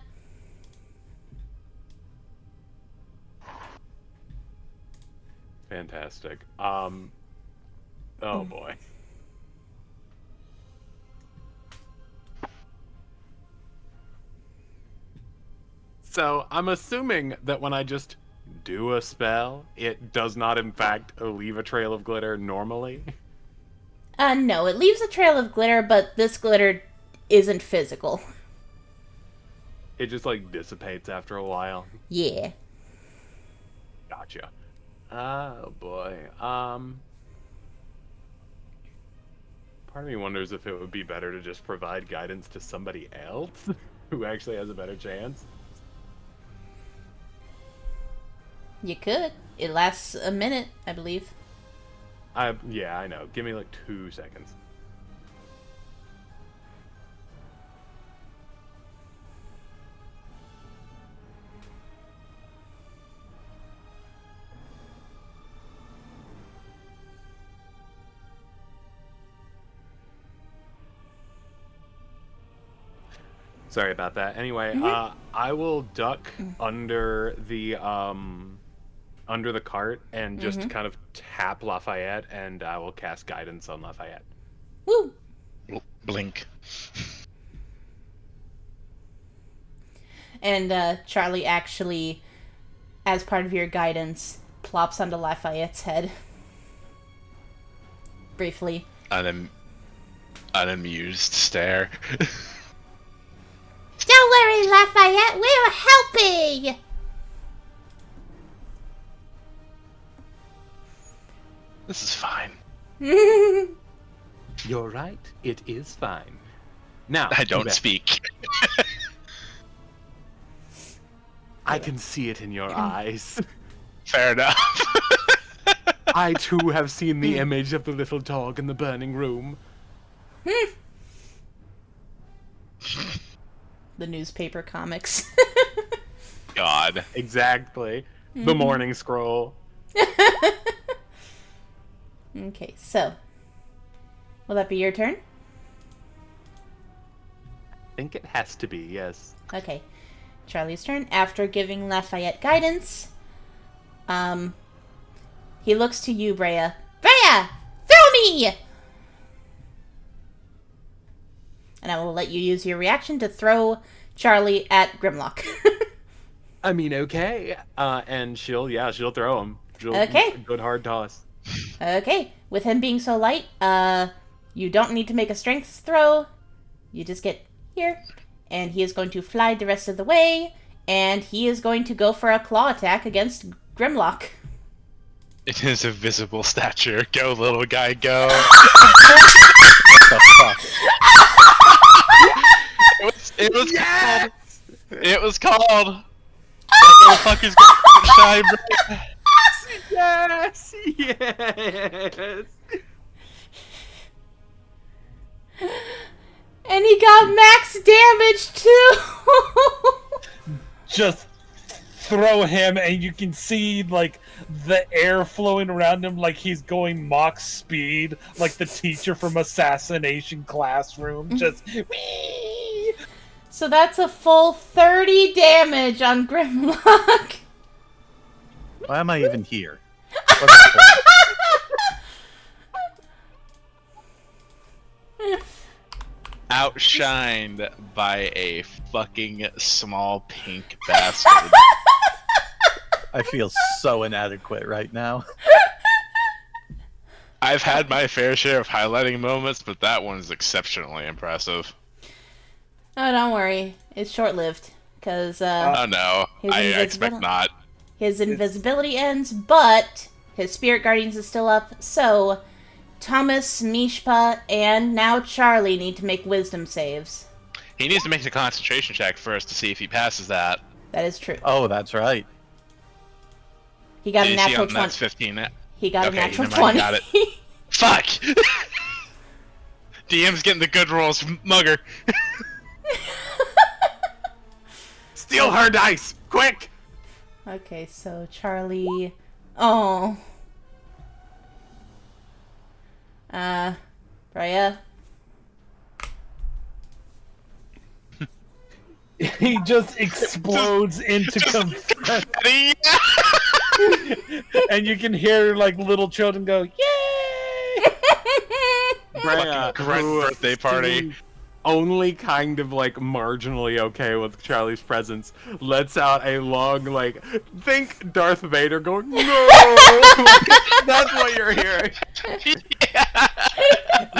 Fantastic. Oh boy. So I'm assuming that when I just do a spell, it does not in fact leave a trail of glitter normally. No, it leaves a trail of glitter, but this glitter isn't physical. It just like dissipates after a while. Yeah. Gotcha. Oh boy. Part of me wonders if it would be better to just provide guidance to somebody else who actually has a better chance. You could. It lasts a minute, I believe. Yeah, I know. Give me like 2 seconds. Sorry about that. Anyway, I will duck under the cart and just kind of tap Lafayette, and I will cast guidance on Lafayette. Woo! Blink. And Charlie actually, as part of your guidance, plops onto Lafayette's head. Briefly. Unamused stare. Don't worry, Lafayette, we're helping! This is fine. You're right. It is fine. Now, I don't speak. I can see it in your eyes. Fair enough. I too have seen the image of the little dog in the burning room. The newspaper comics. God. Exactly. The morning scroll. Okay, so. Will that be your turn? I think it has to be, yes. Okay. Charlie's turn. After giving Lafayette guidance, he looks to you, Breia. Breia! Throw me! And I will let you use your reaction to throw Charlie at Grimlock. I mean, okay. And she'll throw him. Okay. Good hard toss. Okay. With him being so light, you don't need to make a strength throw. You just get here. And he is going to fly the rest of the way. And he is going to go for a claw attack against Grimlock. It is a visible stature. Go, little guy, go. What the fuck? It was Yes! called. It was called. That motherfucker's gonna shine. Yes! Yes! And he got max damage too! Just throw him, and you can see like the air flowing around him, like he's going Mach speed, like the teacher from Assassination Classroom. Just whee! So that's a full 30 damage on Grimlock. Why am I even here? What's the point? outshined by a fucking small pink bastard. I feel so inadequate right now. I've had my fair share of highlighting moments, but that one is exceptionally impressive. Oh, don't worry. It's short-lived. Because, Oh no, I expect not. His invisibility ends, but his Spirit Guardians is still up, so Tomas, Mishpa, and now Charlie need to make wisdom saves. He needs to make a concentration check first to see if he passes that. That is true. Oh, that's right. He got a Did you see natural on 20. that's 15. He got Okay, a natural never mind, 20. got it. Fuck! DM's getting the good rolls, mugger. Steal her dice! Quick! Okay, so Charlie... Oh. Breia? He just explodes into confetti. And you can hear like little children go, "Yay!" Breia, Grunt who birthday party. seemed only kind of like marginally okay with Charlie's presence, lets out a long like, think Darth Vader going, "No!" That's what you're hearing.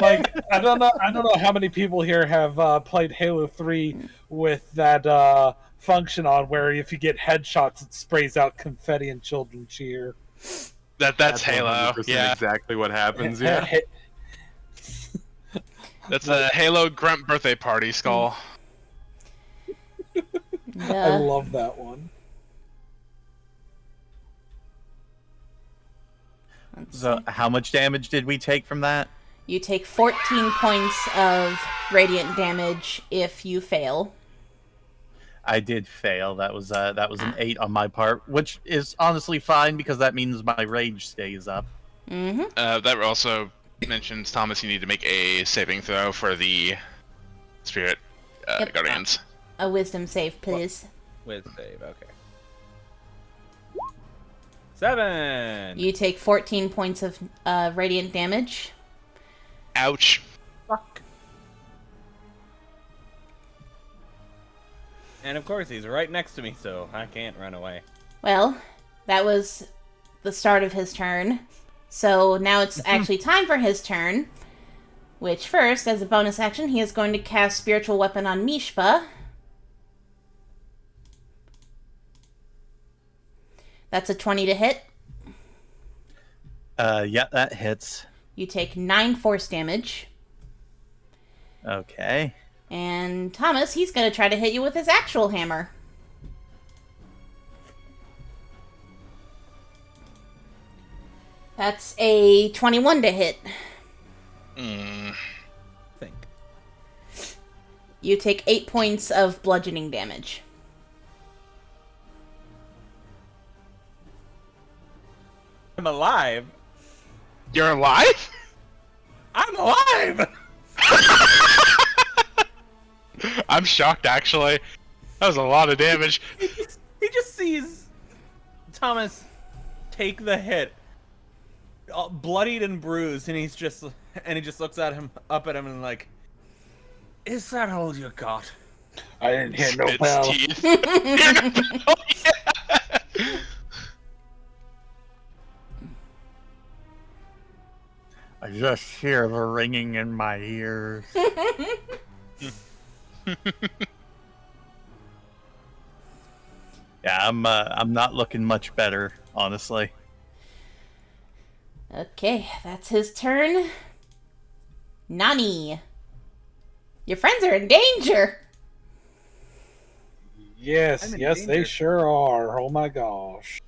Like I don't know how many people here have played Halo 3 with that function on where if you get headshots it sprays out confetti and children cheer. That's Halo. 100% Yeah, exactly what happens. Yeah. that's a Halo grunt birthday party skull. I love that one. So, how much damage did we take from that? You take 14 points of radiant damage if you fail. I did fail. That was an 8 on my part, which is honestly fine because that means my rage stays up. Mm-hmm. That also mentions, Thomas, you need to make a saving throw for the Spirit Yep. Guardians. A wisdom save, please. With save, okay. 7! You take 14 points of radiant damage. Ouch. Fuck. And of course, he's right next to me, so I can't run away. Well, that was the start of his turn. So now it's actually time for his turn. Which first, as a bonus action, he is going to cast Spiritual Weapon on Mishpa. That's a 20 to hit. Yeah, that hits. You take 9 force damage. Okay. And Thomas, he's going to try to hit you with his actual hammer. That's a 21 to hit. I think. You take 8 points of bludgeoning damage. I'm alive! You're alive? I'm alive! I'm shocked, actually. That was a lot of damage. He just sees Thomas take the hit, all bloodied and bruised, and he just looks at him, up at him, and like, "Is that all you got?" I didn't hear no Its bell. teeth. Hear no bell, yeah. I just hear the ringing in my ears. Yeah, I'm not looking much better, honestly. Okay, that's his turn. Nani. Your friends are in danger. Yes, I'm in yes, they danger. sure are. Oh my gosh.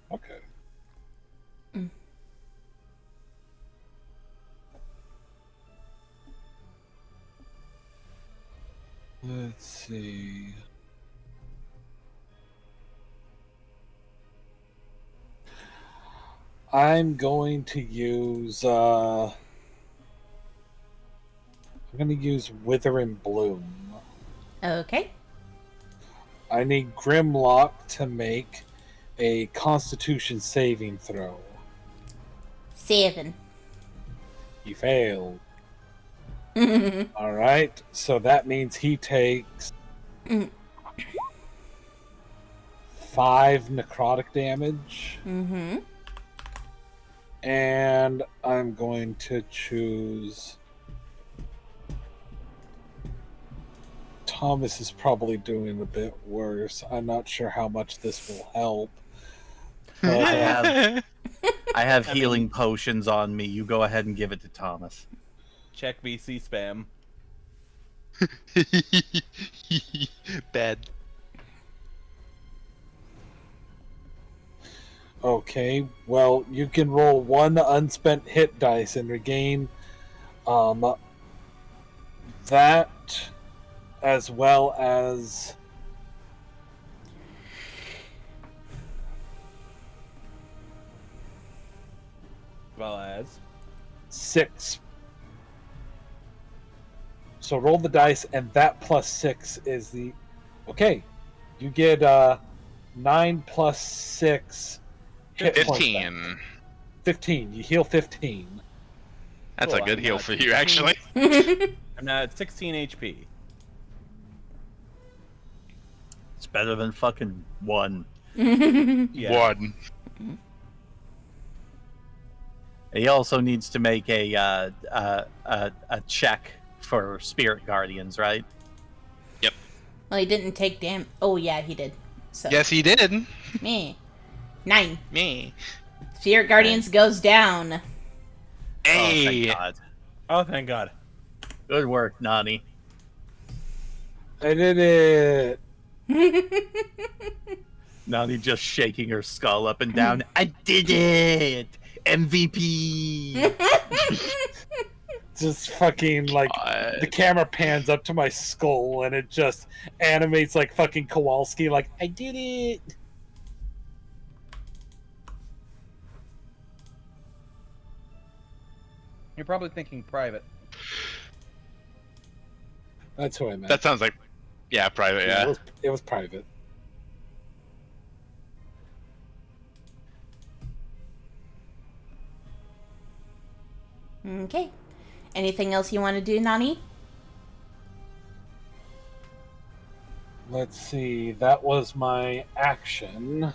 Okay. Let's see. I'm going to use Wither and Bloom. Okay. I need Grimlock to make a Constitution saving throw. 7. He failed. Alright, so that means he takes 5 necrotic damage. Mm-hmm. And I'm going to choose... Thomas is probably doing a bit worse. I'm not sure how much this will help. But, I have healing potions on me. You go ahead and give it to Thomas. Check VC spam. Bad. okay, well, you can roll 1 unspent hit dice and regain that, as well as Well as 6. So roll the dice, and that plus 6 is the... Okay, you get 9 plus 6 hit points back. 15. 15. You heal 15. That's Cool, a good I'm heal not for you, actually. I'm now at 16 HP. It's better than fucking 1. Yeah. 1. He also needs to make a check for Spirit Guardians, right? Well, he didn't take Oh, yeah, he did. So Yes, he did. Me. 9. Me. Spirit Guardians goes down. Oh, Hey. thank God. Oh, thank God. Good work, Nani. I did it! Nani just shaking her skull up and down. I did it! MVP! Just fucking, like, God. the camera pans up to my skull, and it just animates like fucking Kowalski, like, I did it! You're probably thinking private. That's who I meant. That sounds like, yeah, private, yeah. It was private. Okay. Anything else you want to do, Nani? Let's see, that was my action.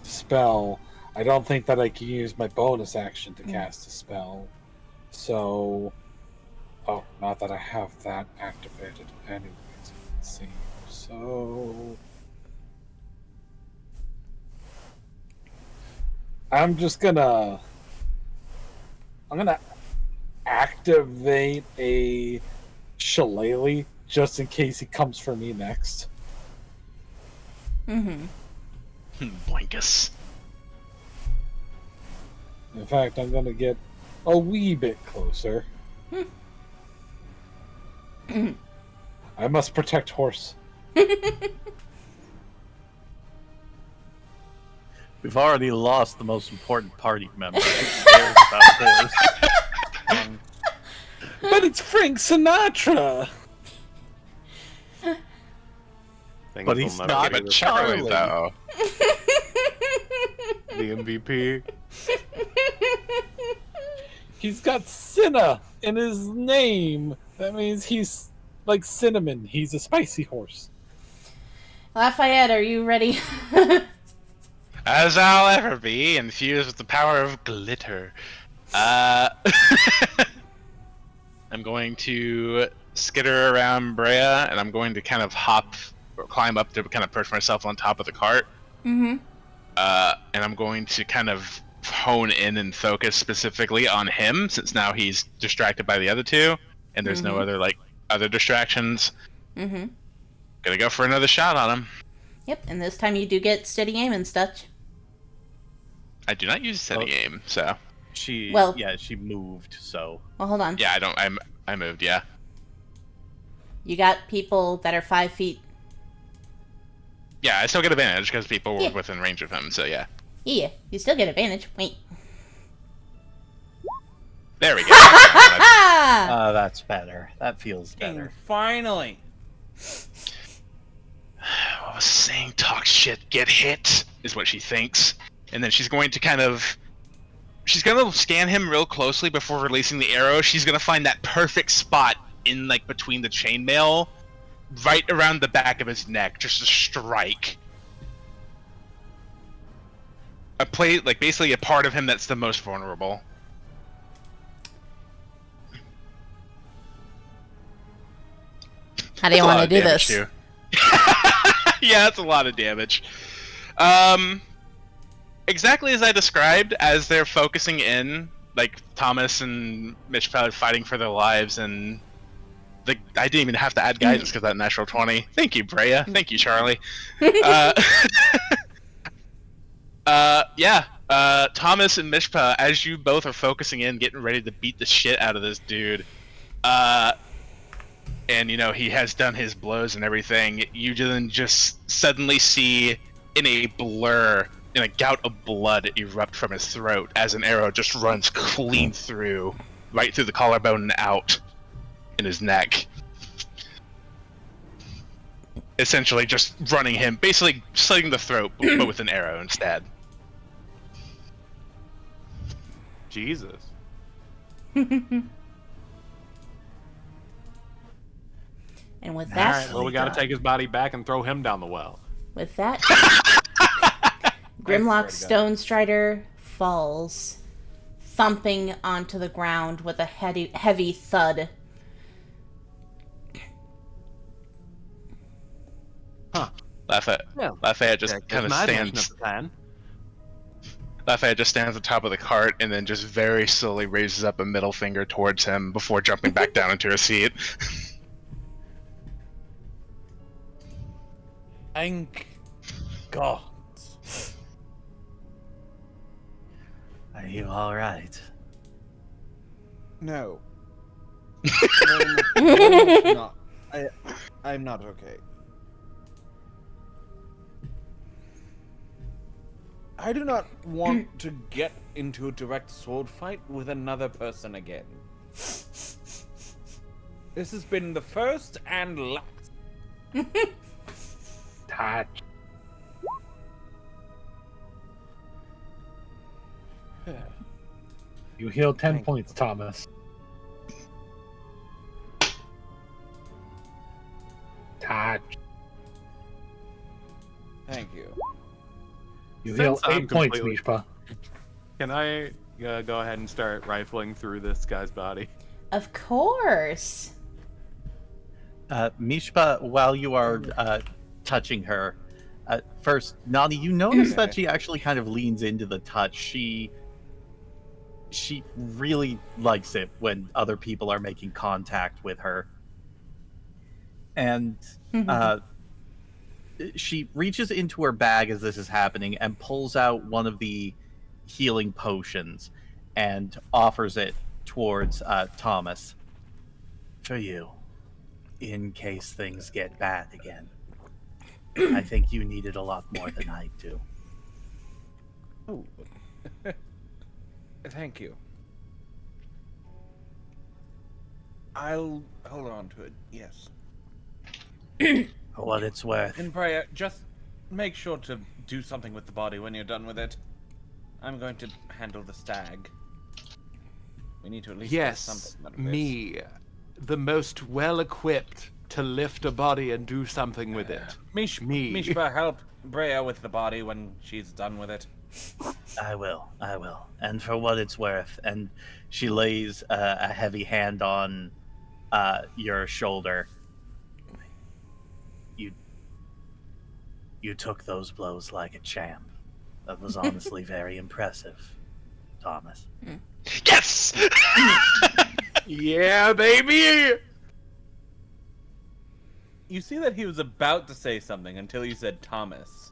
Spell. I don't think that I can use my bonus action to cast a spell. So... Oh, not that I have that activated anyways. Let's see. So... I'm gonna activate a Shillelagh just in case he comes for me next. Mm-hmm. Blankus. In fact, I'm gonna get a wee bit closer. I must protect horse. We've already lost the most important party member. Who cares about horse? But it's Frank Sinatra! Things But will he's never not be But the Charlie, Charlie. though. MVP. He's got Cinna in his name. That means he's like cinnamon. He's a spicy horse. Lafayette, are you ready? As I'll ever be, infused with the power of glitter. I'm going to skitter around Breia, and I'm going to kind of climb up to kind of perch myself on top of the cart. Mm-hmm. And I'm going to kind of hone in and focus specifically on him, since now he's distracted by the other two, and there's no other distractions. Mm-hmm. Gonna go for another shot on him. Yep, and this time you do get steady aim and such. I do not use steady aim, so She moved, so Well, hold on. yeah, I moved, yeah. You got people that are 5 feet. Yeah, I still get advantage because people were Yeah. within range of him. So yeah, Yeah, you still get advantage. Wait. there we go. Ah! That's better. That feels better. Finally. What was saying? Talk shit, get hit is what she thinks, and then she's going to she's gonna scan him real closely before releasing the arrow. She's gonna find that perfect spot in like between the chainmail, right around the back of his neck, just a strike. Basically a part of him that's the most vulnerable. How do you want to do this? Too. Yeah, that's a lot of damage. Exactly as I described, as they're focusing in, like Tomas and Mishpa fighting for their lives, and I didn't even have to add guidance because that natural 20. Thank you, Breia. Thank you, Charlie. Tomas and Mishpa, as you both are focusing in, getting ready to beat the shit out of this dude, and you know he has done his blows and everything, you then just suddenly see in a blur, in a gout of blood erupt from his throat as an arrow just runs clean through, right through the collarbone and out in his neck. Essentially just running him, basically slitting the throat, but with an arrow instead. Jesus. And with All that, right, well, we got to take his body back and throw him down the well. with that, Grimlock Stone Strider falls, thumping onto the ground with a heavy thud. Huh. Lafayette just kind of stands. Lafayette just stands at the top of the cart and then just very slowly raises up a middle finger towards him before jumping back down into her seat. Thank God. Are you all right? No. Very much not. I'm not okay. I do not want to get into a direct sword fight with another person again. This has been the first and last. Touch. You heal 10 points, Thomas. Touch. Thank you. You heal Since I'm 8 points, completely- Mishpa. Can I go ahead and start rifling through this guy's body? Of course. Mishpa, while you are touching her, first, Nani, you notice that she actually kind of leans into the touch. She really likes it when other people are making contact with her. And she reaches into her bag as this is happening and pulls out one of the healing potions and offers it towards Thomas. For you, in case things get bad again. I think you need it a lot more than I do. Oh. Thank you. I'll hold on to it, yes. For what it's worth. And Breia, just make sure to do something with the body when you're done with it. I'm going to handle the stag. We need to at least get something out of this. Me, the most well-equipped to lift a body and do something with it. Me. Mishpa, help Breia with the body when she's done with it. I will. And for what it's worth. And she lays a heavy hand on your shoulder. You took those blows like a champ. That was honestly very impressive, Thomas. Yes! Yeah, baby! You see that he was about to say something until you said Thomas.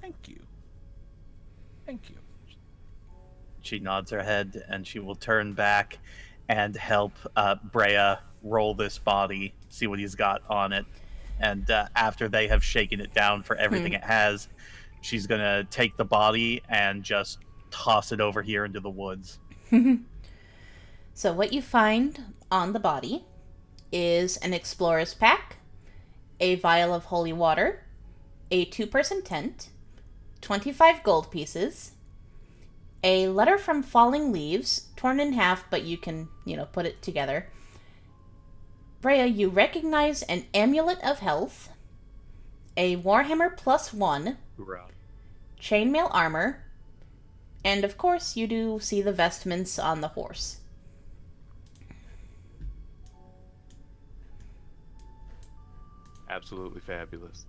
Thank you. Thank you. She nods her head and she will turn back and help Breia roll this body, see what he's got on it. And after they have shaken it down for everything it has, she's going to take the body and just toss it over here into the woods. So what you find on the body is an explorer's pack, a vial of holy water, a 2-person tent, 25 gold pieces, a letter from Falling Leaves, torn in half, but you can, put it together. Breia, you recognize an amulet of health, a Warhammer +1, chainmail armor, and of course you do see the vestments on the horse. Absolutely fabulous.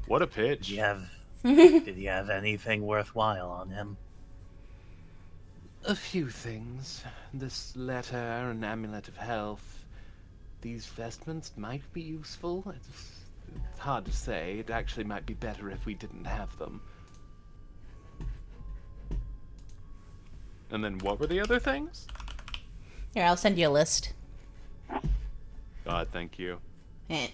What a pitch. Did he have anything worthwhile on him? A few things. This letter, an amulet of health. These vestments might be useful. It's hard to say. It actually might be better if we didn't have them. And then what were the other things? Here, I'll send you a list. God, thank you. Eh.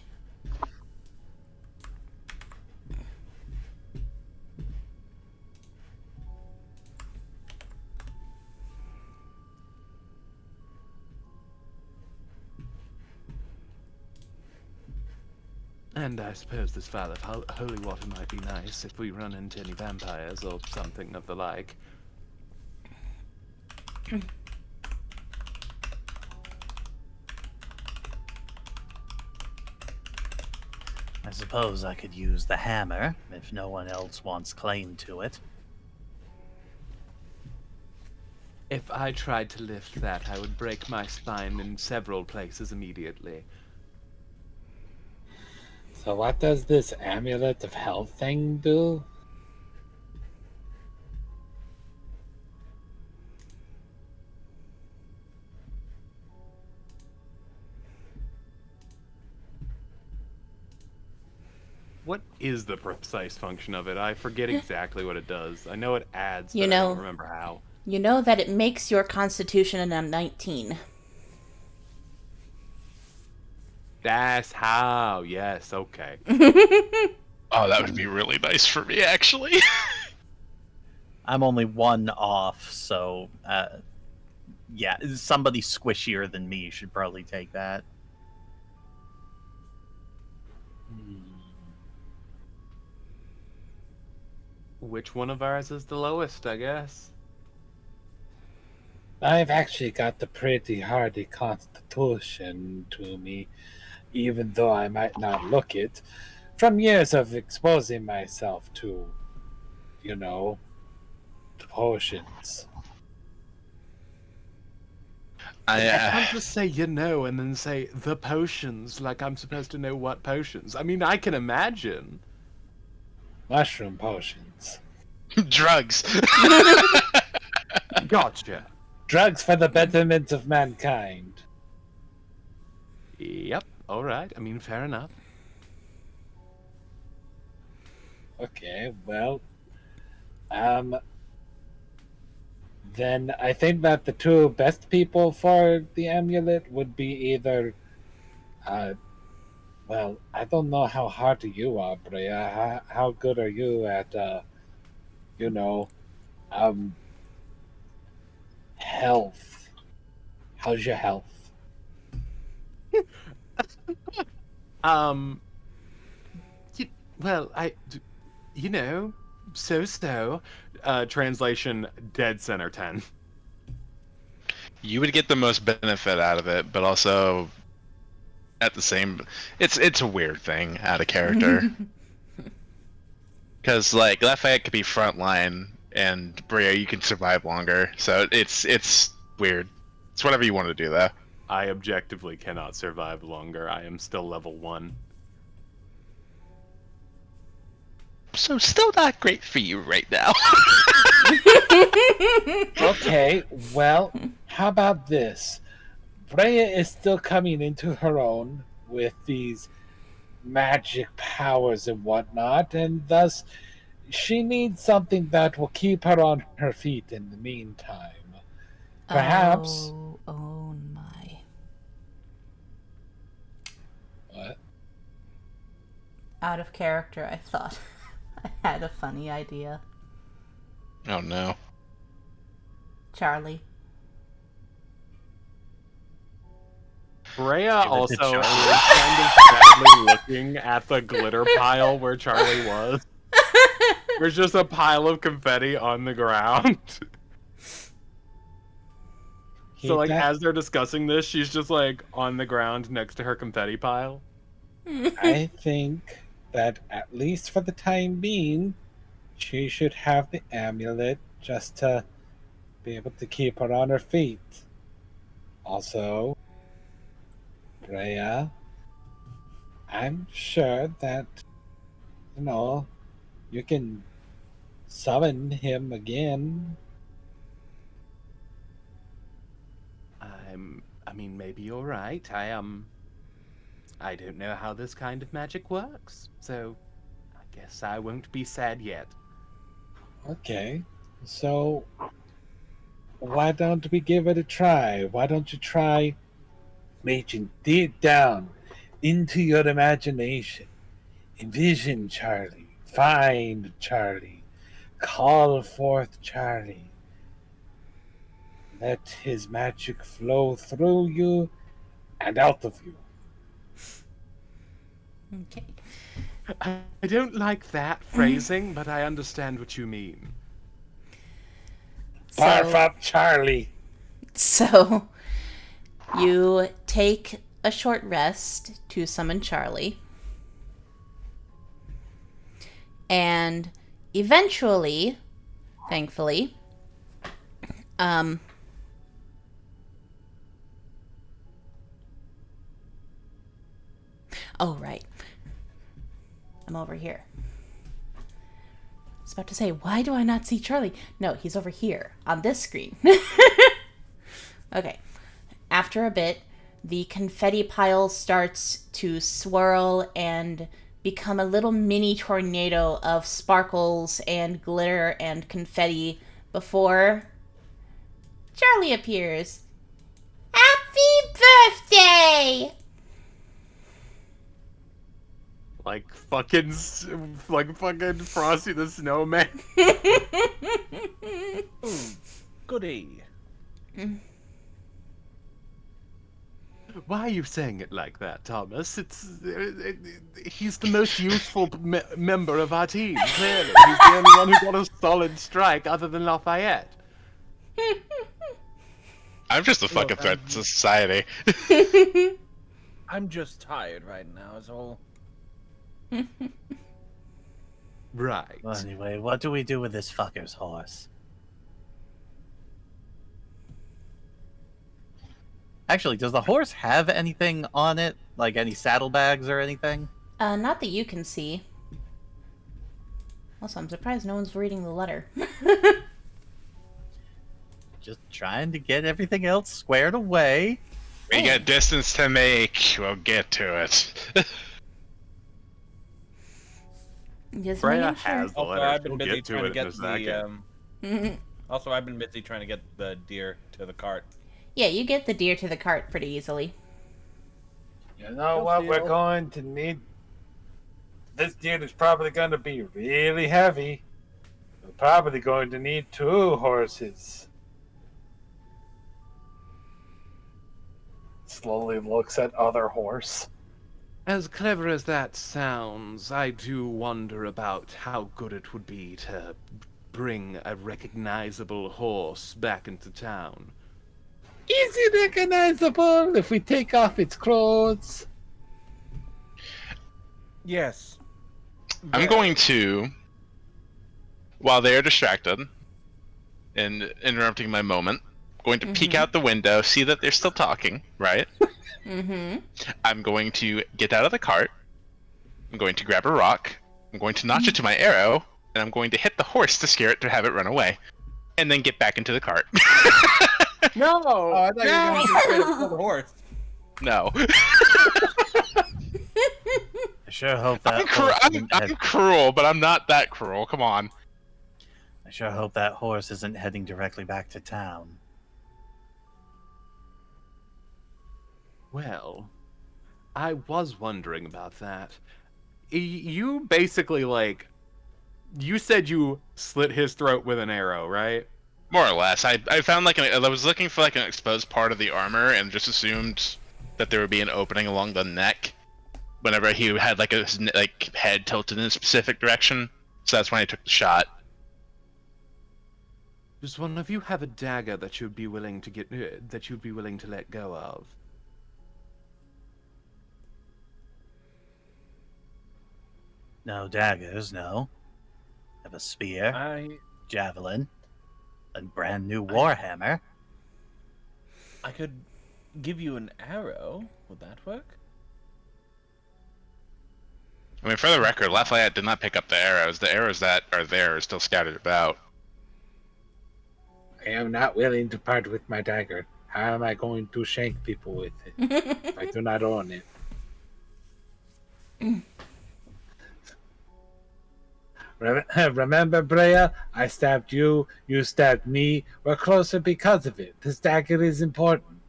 And I suppose this vial of holy water might be nice if we run into any vampires or something of the like. I suppose I could use the hammer if no one else wants claim to it. If I tried to lift that, I would break my spine in several places immediately. So what does this amulet of health thing do? What is the precise function of it? I forget exactly what it does. I know it adds, You but I know- don't remember how. You know that it makes your constitution a 19. That's how. Yes, okay. Oh, that would be really nice for me, actually. I'm only one off, so yeah, somebody squishier than me should probably take that. Which one of ours is the lowest, I guess? I've actually got the pretty hardy constitution to me, even though I might not look it, from years of exposing myself to, potions. I can't just say and then say the potions like I'm supposed to know what potions. I mean, I can imagine. Mushroom potions. Drugs. Gotcha. Drugs for the betterment of mankind. Yep. All right. I mean, fair enough. Okay, well, then I think that the two best people for the amulet would be either, well, I don't know how hardy you are, Breia. How good are you at, health? How's your health? Well, so. Translation: dead center 10. You would get the most benefit out of it, but also at the same, it's a weird thing out of character. Because like Lafayette could be frontline, and Breia you can survive longer. So it's weird. It's whatever you want to do though. I objectively cannot survive longer. I am still level 1. So still not great for you right now. Okay, well, how about this? Breia is still coming into her own with these magic powers and whatnot, and thus she needs something that will keep her on her feet in the meantime. Perhaps Oh my. Out of character, I thought I had a funny idea. Oh no. Charlie. Breia Give it to also is Charlie. kind of sadly looking at the glitter pile where Charlie was. There's just a pile of confetti on the ground. So, like, as they're discussing this, she's just, like, on the ground next to her confetti pile. I think that, at least for the time being, she should have the amulet just to be able to keep her on her feet. Also, Breia, I'm sure that, you can summon him again. I mean, maybe you're right. I don't know how this kind of magic works, so I guess I won't be sad yet. Okay, so why don't we give it a try? Why don't you try reaching deep down into your imagination? Envision Charlie, find Charlie, call forth Charlie. Let his magic flow through you and out of you. Okay. I don't like that phrasing, but I understand what you mean. Barf up Charlie. So, you take a short rest to summon Charlie. And eventually, thankfully, oh, right. I'm over here. I was about to say, why do I not see Charlie? No, he's over here on this screen. Okay. After a bit, the confetti pile starts to swirl and become a little mini tornado of sparkles and glitter and confetti before Charlie appears. Happy birthday! Like fucking Frosty the Snowman. Goody. Why are you saying it like that, Thomas? He's the most useful member of our team, clearly. He's the only one who got a solid strike other than Lafayette. I'm just a fucking threat to society. I'm just tired right now, is all. Right. Well, anyway, what do we do with this fucker's horse? Actually, does the horse have anything on it? Like any saddlebags or anything? Not that you can see. Also, I'm surprised no one's reading the letter. Just trying to get everything else squared away. We got distance to make. We'll get to it. Just Breia making sure. has the Also, letter. I've been We'll busy get to trying to it in a get second. the. Also, I've been busy trying to get the deer to the cart. Yeah, you get the deer to the cart pretty easily. You know what we're going to need? This deer is probably going to be really heavy. We're probably going to need 2 horses. Slowly looks at other horse. As clever as that sounds, I do wonder about how good it would be to bring a recognizable horse back into town. Is it recognizable if we take off its clothes? Yes. I'm going to, while they are distracted and interrupting my moment, going to peek out the window, see that they're still talking, right? Mm-hmm. I'm going to get out of the cart. I'm going to grab a rock. I'm going to notch it to my arrow, and I'm going to hit the horse to scare it to have it run away, and then get back into the cart. No! Oh, I thought you were going to straight up kill the horse. No. I sure hope that I'm, horse isn't I'm cruel, but I'm not that cruel. Come on. I sure hope that horse isn't heading directly back to town. Well, I was wondering about that. you basically like, you said you slit his throat with an arrow, right? More or less. I found like I was looking for like an exposed part of the armor and just assumed that there would be an opening along the neck whenever he had like his like head tilted in a specific direction. So that's when I took the shot. Does one of you have a dagger that you'd be willing to let go of? No daggers, no. I have a spear, javelin, a brand new warhammer. I could give you an arrow. Would that work? I mean, for the record, Lafayette did not pick up the arrows. The arrows that are there are still scattered about. I am not willing to part with my dagger. How am I going to shank people with it if I do not own it? Remember, Breia? I stabbed you, you stabbed me. We're closer because of it. This dagger is important.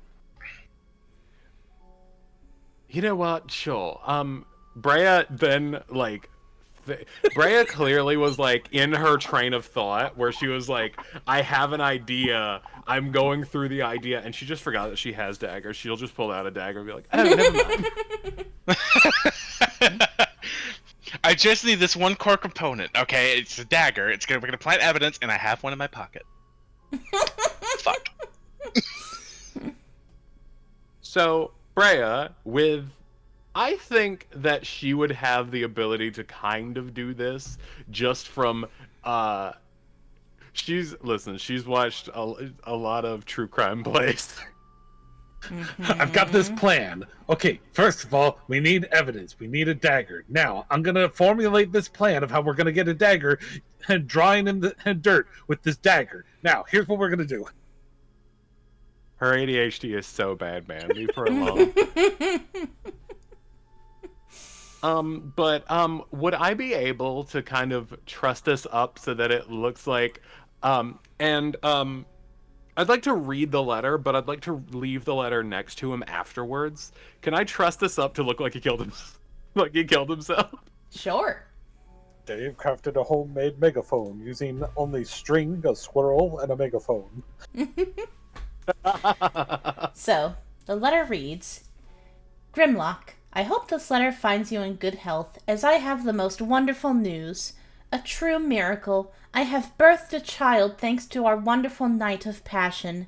You know what? Sure. Breia then, like, Breia clearly was, like, in her train of thought, where she was like, I have an idea, I'm going through the idea, and she just forgot that she has daggers. She'll just pull out a dagger and be like, oh, never mind. I just need this one core component, okay? It's a dagger, we're gonna plant evidence, and I have one in my pocket. Fuck. So, Breia, I think that she would have the ability to kind of do this just from, she's watched a lot of true crime plays. I've got this plan. Okay, first of all, we need evidence. We need a dagger. Now, I'm going to formulate this plan of how we're going to get a dagger and drawing in the dirt with this dagger. Now, here's what we're going to do. Her ADHD is so bad, man. Leave her alone. Would I be able to kind of truss this up so that it looks like, I'd like to read the letter, but I'd like to leave the letter next to him afterwards. Can I truss this up to look like he killed himself? Sure. Dave crafted a homemade megaphone using only string, a squirrel, and a megaphone. So, the letter reads, Grimlock, I hope this letter finds you in good health, as I have the most wonderful news. A true miracle. I have birthed a child thanks to our wonderful night of passion.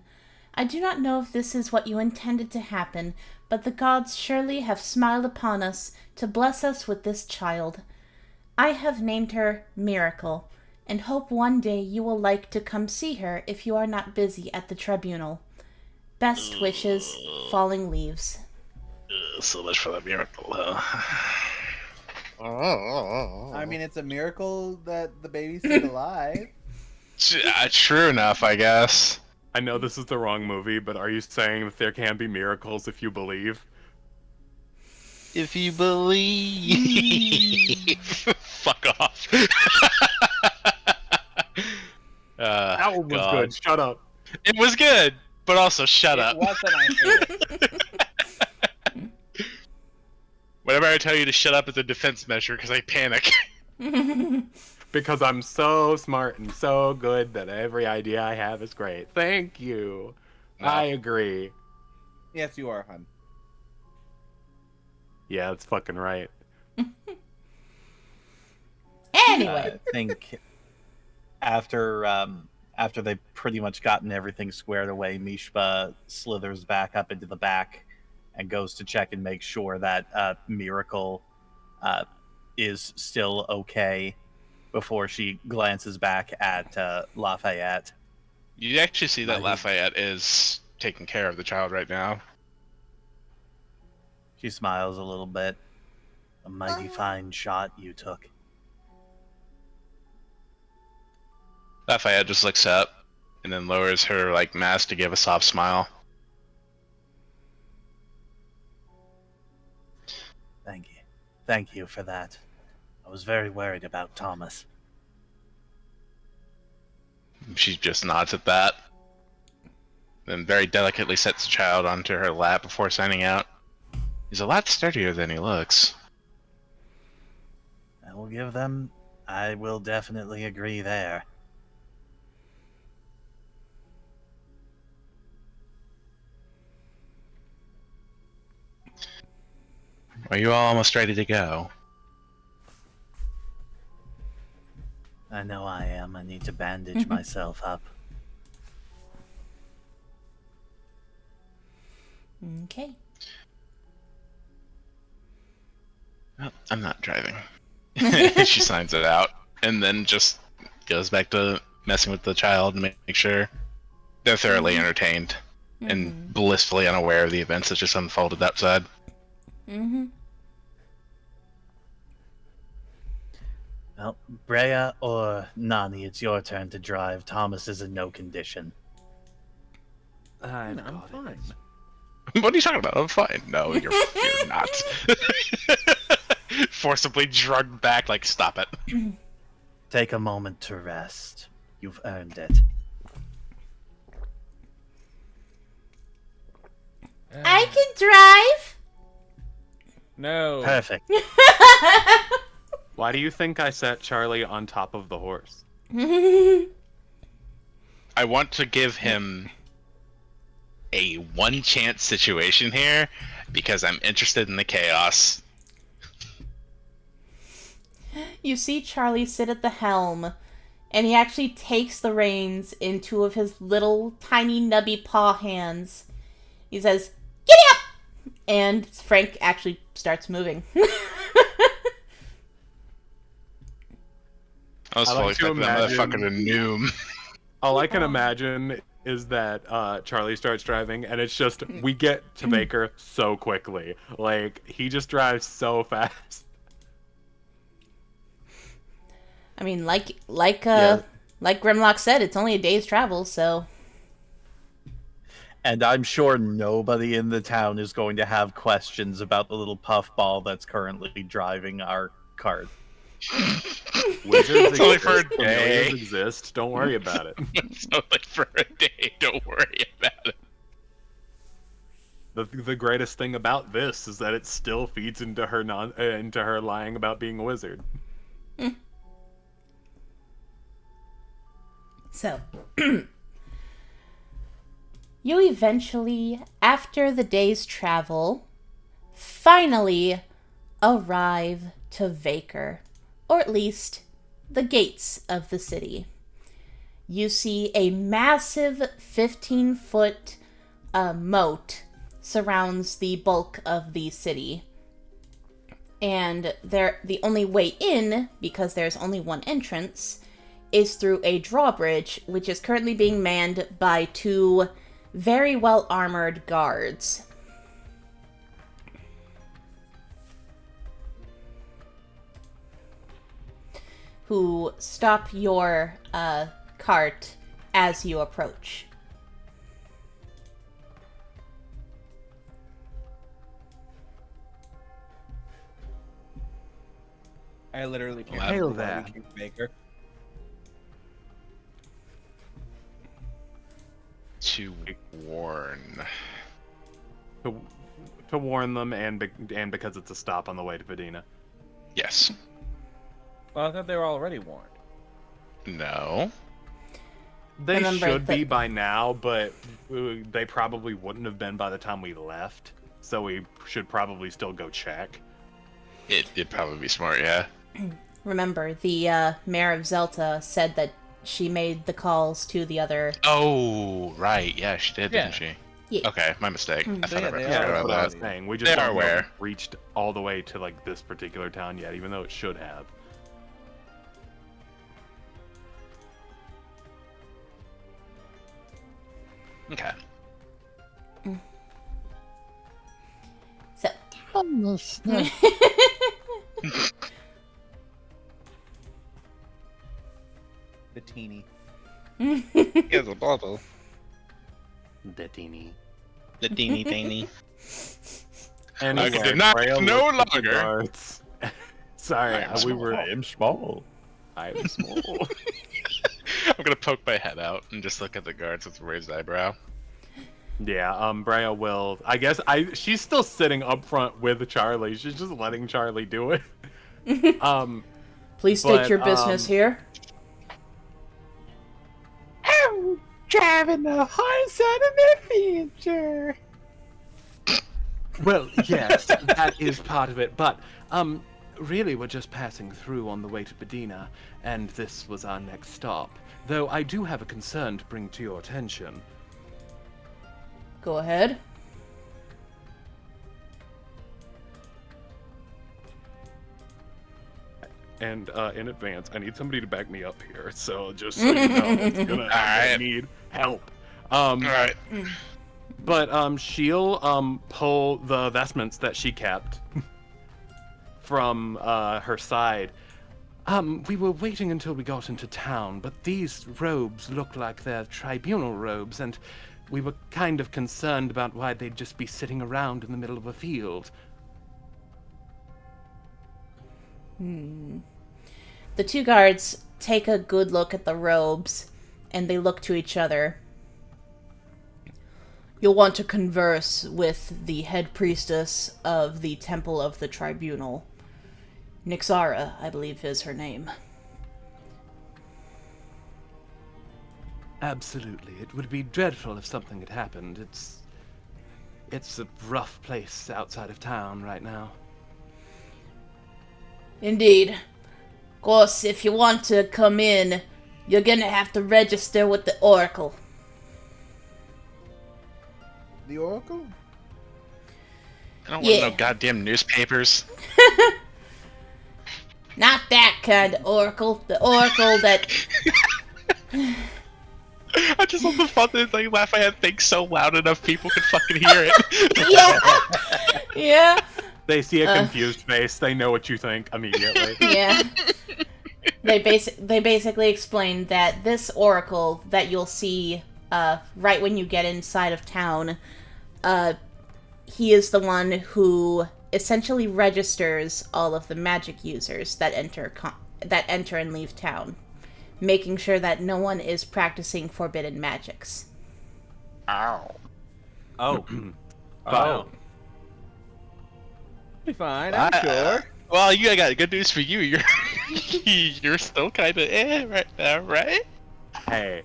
I do not know if this is what you intended to happen, but the gods surely have smiled upon us to bless us with this child. I have named her Miracle, and hope one day you will like to come see her if you are not busy at the tribunal. Best wishes, Falling Leaves. So much for that miracle, huh? I mean, it's a miracle that the baby's still alive. True enough, I guess. I know this is the wrong movie, but are you saying that there can be miracles if you believe? If you believe. Fuck off. That one was good. Shut up. It was good, but also shut up. It wasn't, I think. Whenever I tell you to shut up, it's a defense measure because I panic. Because I'm so smart and so good that every idea I have is great. Thank you. No. I agree. Yes, you are, hun. Yeah, that's fucking right. Anyway. I think after they've pretty much gotten everything squared away, Mishpa slithers back up into the back and goes to check and make sure that Miracle is still okay before she glances back at Lafayette. You actually see that Lafayette is taking care of the child right now. She smiles a little bit. A mighty fine shot you took. Lafayette just looks up and then lowers her mask to give a soft smile. Thank you for that. I was very worried about Tomas. She just nods at that, then very delicately sets the child onto her lap before signing out. He's a lot sturdier than he looks. I will definitely agree there. Are you all almost ready to go? I know I am. I need to bandage myself up. Okay. Well, I'm not driving. She signs it out and then just goes back to messing with the child and make sure they're thoroughly entertained and blissfully unaware of the events that just unfolded outside. Well, Breia or Nani, it's your turn to drive. Thomas is in no condition. I'm fine. What are you talking about? I'm fine. No, you're not. Forcibly drugged back, like, stop it. Take a moment to rest. You've earned it. I can drive. No. Perfect. Why do you think I set Charlie on top of the horse? I want to give him a one-chance situation here because I'm interested in the chaos. You see Charlie sit at the helm, and he actually takes the reins in two of his little tiny nubby paw hands. He says, "Giddy up!" And Frank actually starts moving. I was I fully like to expecting that imagine- motherfucker to noom. All I can imagine is that Charlie starts driving, and it's just we get to Baker so quickly. Like he just drives so fast. I mean, like Grimlock said, it's only a day's travel, so... And I'm sure nobody in the town is going to have questions about the little puffball that's currently driving our cart. Wizards It's only for a exist, day. familiars exist. Don't worry about it. It's only for a day. Don't worry about it. The greatest thing about this is that it still feeds into her into her lying about being a wizard. So, you eventually, after the day's travel, finally arrive to Vaker, or at least the gates of the city. You see a massive 15-foot moat surrounds the bulk of the city. And the only way in, because there's only one entrance, is through a drawbridge, which is currently being manned by two very well-armored guards. Who stop your cart as you approach. I literally can't Hail remember why there. we came to Baker. To warn. To warn them, and because it's a stop on the way to Vidina. Yes. Well, I thought they were already warned. No. They Remember should be that- by now, but they probably wouldn't have been by the time we left. So we should probably still go check. It'd probably be smart, yeah. Remember, the mayor of Zelta said that she made the calls to the other... Oh, right. Yeah, she did, didn't she? Yeah. Okay, my mistake. I So thought yeah, I they forgot are That's about what I that. was saying. We just They are don't know if aware. it reached all the way to like this particular town yet, even though it should have. Okay. So, The teeny. Yeah, the bubble. Bettini. The teeny tiny. And I did not no longer. Sorry, we were. I am small. I am small. I'm gonna poke my head out and just look at the guards with raised eyebrow. Yeah, Breia will. I guess she's still sitting up front with Charlie. She's just letting Charlie do it. Please state But, your business here. I'm driving a horse on an adventure. Well, yes, that is part of it, but, really we're just passing through on the way to Medina, and this was our next stop. Though I do have a concern to bring to your attention. Go ahead. And in advance, I need somebody to back me up here, so just so you know, I need help. Alright. But she'll pull the vestments that she kept from her side. We were waiting until we got into town, but these robes look like they're tribunal robes, and we were kind of concerned about why they'd just be sitting around in the middle of a field. The two guards take a good look at the robes, and they look to each other. You'll want to converse with the head priestess of the Temple of the Tribunal. Nixara, I believe, is her name. Absolutely. It would be dreadful if something had happened. It's a rough place outside of town right now. Indeed. Of course, if you want to come in, you're gonna have to register with the Oracle. The Oracle? I don't want no goddamn newspapers. Not that kind of Oracle. The Oracle that... I just love the fun that like Lafayette thinks so loud enough people can fucking hear it. Yeah! Yeah. They see a confused face, they know what you think immediately. Yeah. They basically explain that this Oracle that you'll see right when you get inside of town, he is the one who essentially registers all of the magic users that enter and leave town, making sure that no one is practicing forbidden magics. Ow. Oh. Wow. Be fine, I'm sure. Well, I got good news for you. You're still kind of right now, right? Hey,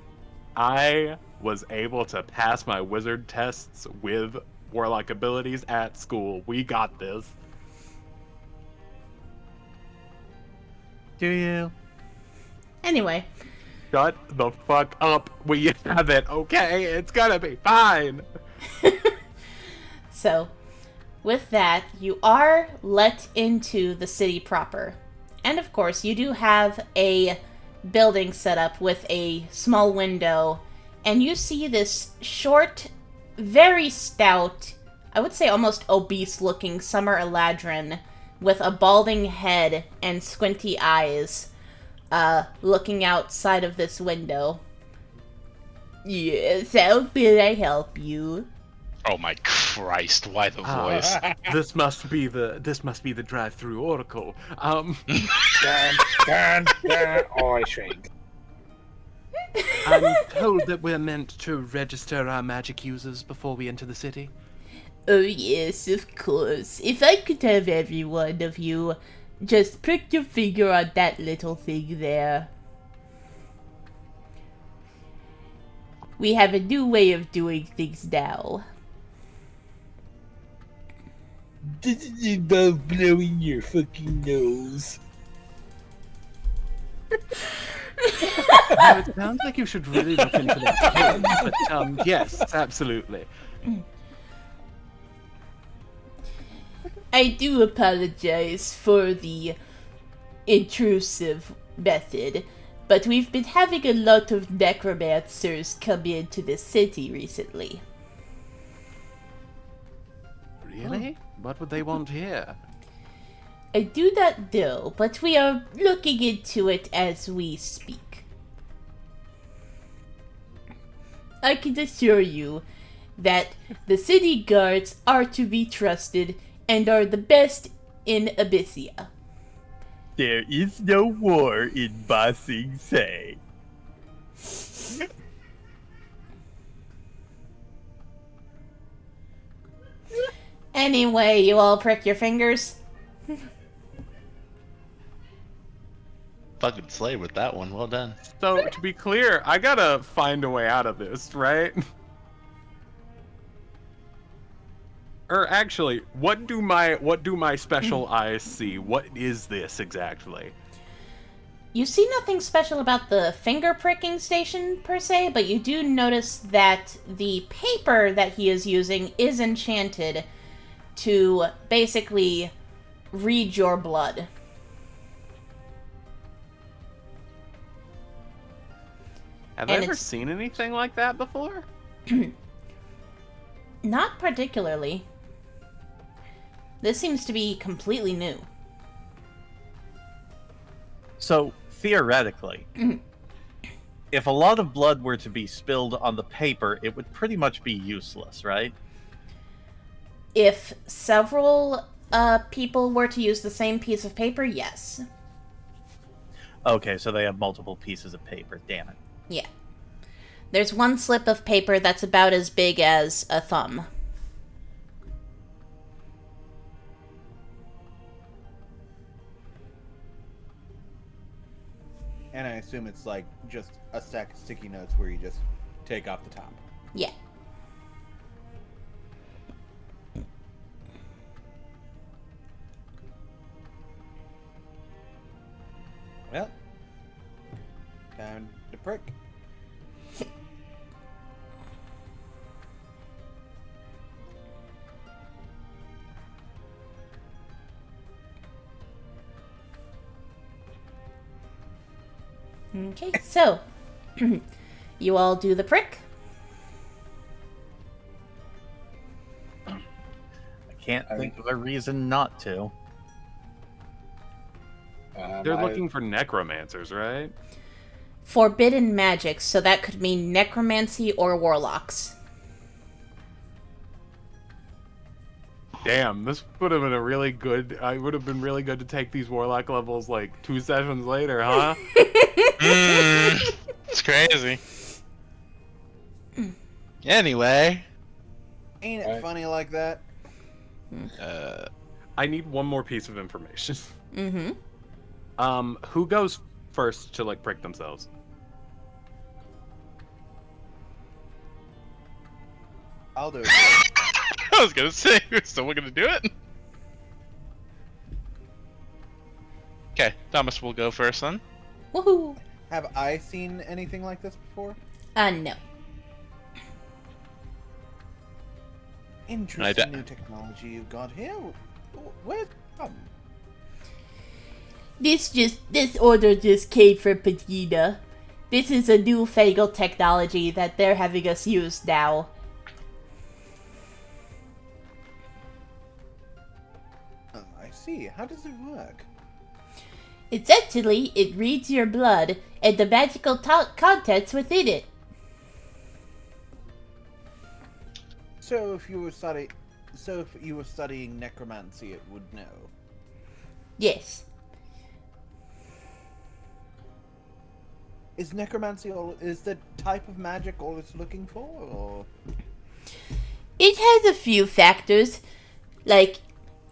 I was able to pass my wizard tests with warlock abilities at school. We got this. Do you? Anyway, Shut the fuck up. We have it, okay? It's gonna be fine. so with that, you are let into the city proper. And of course, you do have a building set up with a small window, and you see this short, very stout, I would say almost obese-looking Summer Eladrin with a balding head and squinty eyes, looking outside of this window. Yes, how can I help you? Oh my Christ! Why the voice? This must be the drive-through oracle. Oh, I shrink. I'm told that we're meant to register our magic users before we enter the city. Oh yes, of course. If I could have every one of you, just prick your finger on that little thing there. We have a new way of doing things now. This is involve blowing your fucking nose. Now, it sounds like you should really look into that. But yes, absolutely. I do apologize for the intrusive method, but we've been having a lot of necromancers come into the city recently. Really? What would they want here? I do not know, but we are looking into it as we speak. I can assure you that the city guards are to be trusted and are the best in Abyssia. There is no war in Ba Sing Se. Anyway, you all prick your fingers. fucking slayed with that one. Well done. So to be clear, I gotta find a way out of this, right? Or actually, what do my special eyes see? What is this exactly? You see nothing special about the finger pricking station, per se, but you do notice that the paper that he is using is enchanted to basically read your blood. Have I And ever it's- seen anything like that before? Not particularly. This seems to be completely new. So, theoretically, if a lot of blood were to be spilled on the paper, it would pretty much be useless, right? If several people were to use the same piece of paper, yes. Okay, so they have multiple pieces of paper. Damn it. Yeah. There's one slip of paper that's about as big as a thumb. And I assume it's like just a stack of sticky notes where you just take off the top. Yeah. Well, time to prick. Okay, so you all do the prick. I can't think of a reason not to. They're looking for necromancers, right? Forbidden magic, so that could mean necromancy or warlocks. Damn, this would have been a really good. I would have been really good to take these warlock levels like 2 sessions later, huh? It's crazy. Anyway, Ain't it funny like that? I need one more piece of information. Mm-hmm. Who goes first to like prick themselves? I'll do it. I was gonna say, is someone gonna do it? Okay, Thomas will go first then. Woohoo! Have I seen anything like this before? No. Interesting new technology you've got here. Where's it from? This order just came from Patina. This is a newfangled technology that they're having us use now. Oh, I see. How does it work? Essentially, it reads your blood and the magical contents within it. So if you were studying necromancy, it would know. Yes. Is necromancy is the type of magic all it's looking for, or? It has a few factors, like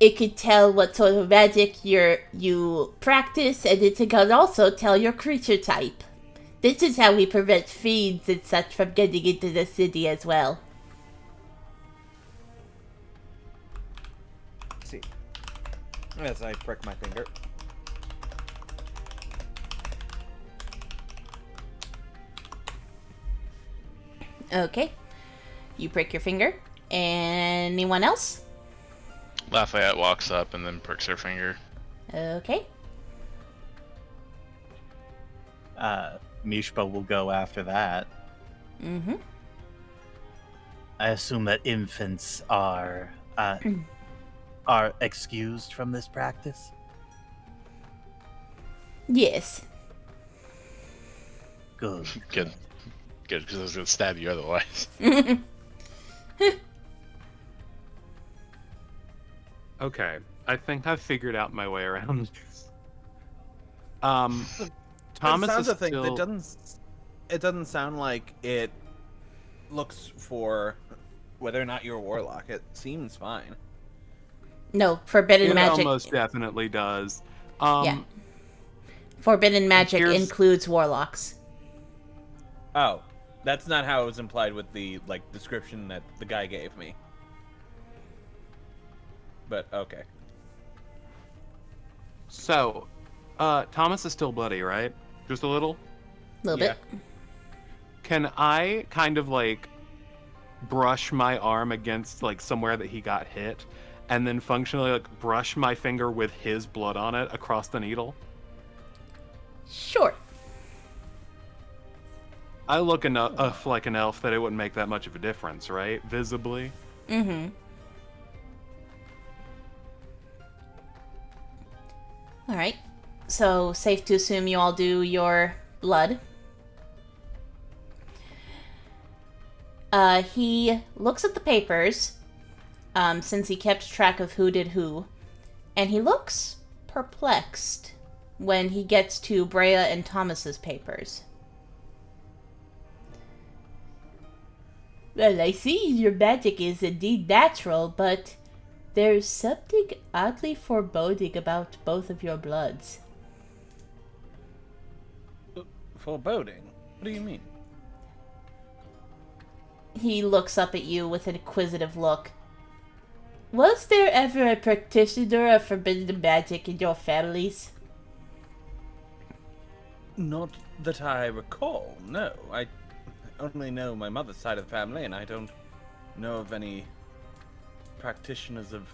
it could tell what sort of magic you practice, and it can also tell your creature type. This is how we prevent fiends and such from getting into the city as well. Let's see. As I prick my finger. Okay. You prick your finger. Anyone else? Lafayette walks up and then pricks her finger. Okay. Mishpa will go after that. Mm-hmm. I assume that infants are excused from this practice. Yes. Good. Good. Good, because I was gonna stab you otherwise. Okay, I think I've figured out my way around this. Thomas sounds is a thing. still... It doesn't sound like it looks for whether or not you're a warlock. It seems fine. No, forbidden It magic. almost definitely does. Yeah. Forbidden magic here's- includes warlocks. Oh, that's not how it was implied with the description that the guy gave me. But okay. So, Thomas is still bloody, right? Just a little? A little Yeah. bit. Can I kind of brush my arm against somewhere that he got hit, and then functionally brush my finger with his blood on it across the needle? Sure. I look enough like an elf that it wouldn't make that much of a difference, right? Visibly. Mm-hmm. Alright. So, safe to assume you all do your blood. He looks at the papers, since he kept track of who did who, and he looks perplexed when he gets to Breia and Thomas's papers. Well, I see your magic is indeed natural, but there's something oddly foreboding about both of your bloods. Foreboding? What do you mean? He looks up at you with an inquisitive look. Was there ever a practitioner of forbidden magic in your families? Not that I recall, no. I only know my mother's side of the family, and I don't know of any practitioners of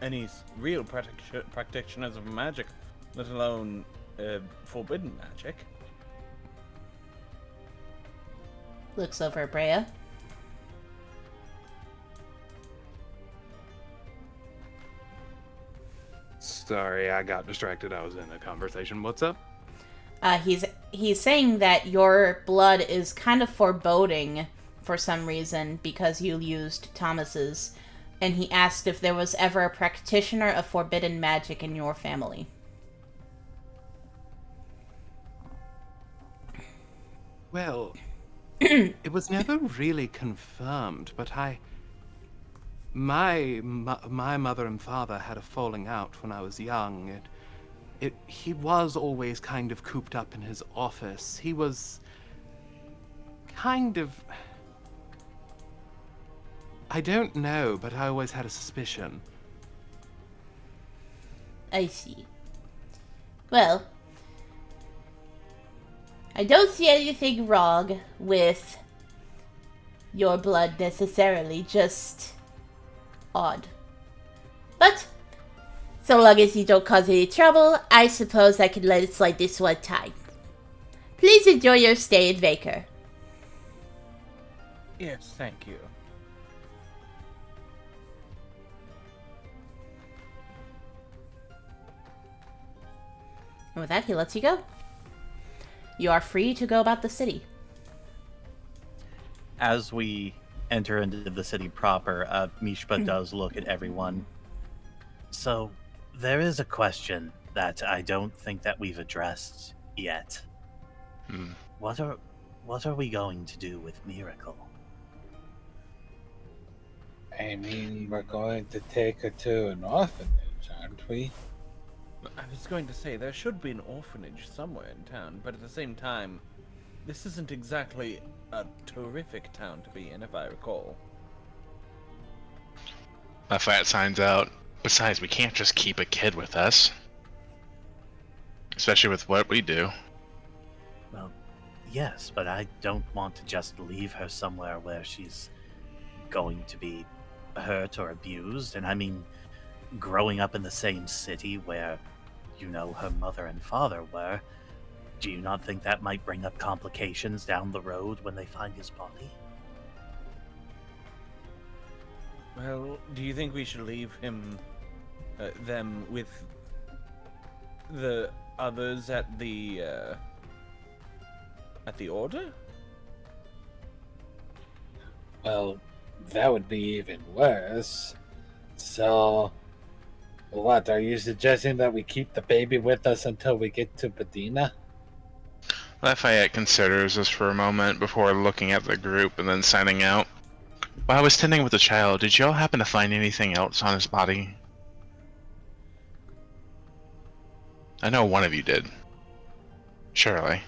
any real practitioners of magic, let alone forbidden magic. Looks over at Breia. Sorry, I got distracted. I was in a conversation. What's up? He's saying that your blood is kind of foreboding for some reason because you used Thomas's, and he asked if there was ever a practitioner of forbidden magic in your family. Well, it was never really confirmed, but my mother and father had a falling out when I was young. He was always kind of cooped up in his office. He was kind of... I don't know, but I always had a suspicion. I see. Well, I don't see anything wrong with your blood necessarily, just odd. But, so long as you don't cause any trouble, I suppose I can let it slide this one time. Please enjoy your stay in Vaker. Yes, thank you. And with that, he lets you go. You are free to go about the city. As we enter into the city proper, Mishpa does look at everyone. So, there is a question that I don't think that we've addressed yet. What are we going to do with Miracle? I mean, we're going to take her to an orphanage, aren't we? I was going to say, there should be an orphanage somewhere in town, but at the same time, this isn't exactly a terrific town to be in, if I recall. Lafayette signs out. Besides, we can't just keep a kid with us. Especially with what we do. Well, yes, but I don't want to just leave her somewhere where she's going to be hurt or abused. And I mean, growing up in the same city where, her mother and father were, do you not think that might bring up complications down the road when they find his body? Well, do you think we should leave them with the others at the order? Well, that would be even worse. So, what, are you suggesting that we keep the baby with us until we get to Bedina? Lafayette considers this for a moment before looking at the group and then signing out. While I was tending with the child, did y'all happen to find anything else on his body? I know one of you did. Surely.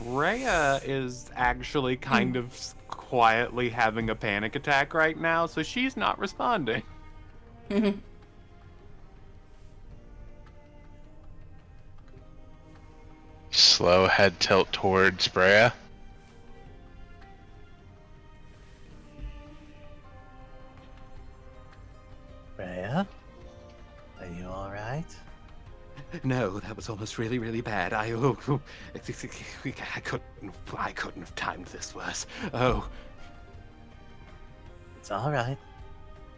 Breia is actually kind of quietly having a panic attack right now, so she's not responding. Slow head tilt towards Breia. Breia? Are you alright? No, that was almost really, really bad. I couldn't have timed this worse. Oh, It's alright.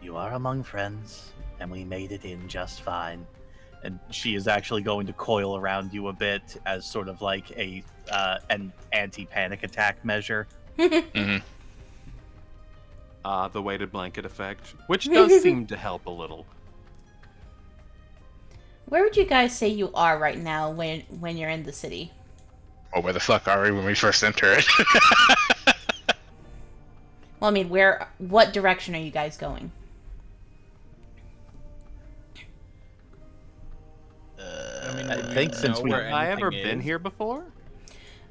You are among friends, and we made it in just fine. And she is actually going to coil around you a bit as sort of like an anti-panic attack measure. Mm-hmm. The weighted blanket effect, which does seem to help a little. Where would you guys say you are right now when you're in the city? Oh, where the fuck are we when we first enter it? Well, I mean, what direction are you guys going? I think since we... Have I ever been here before?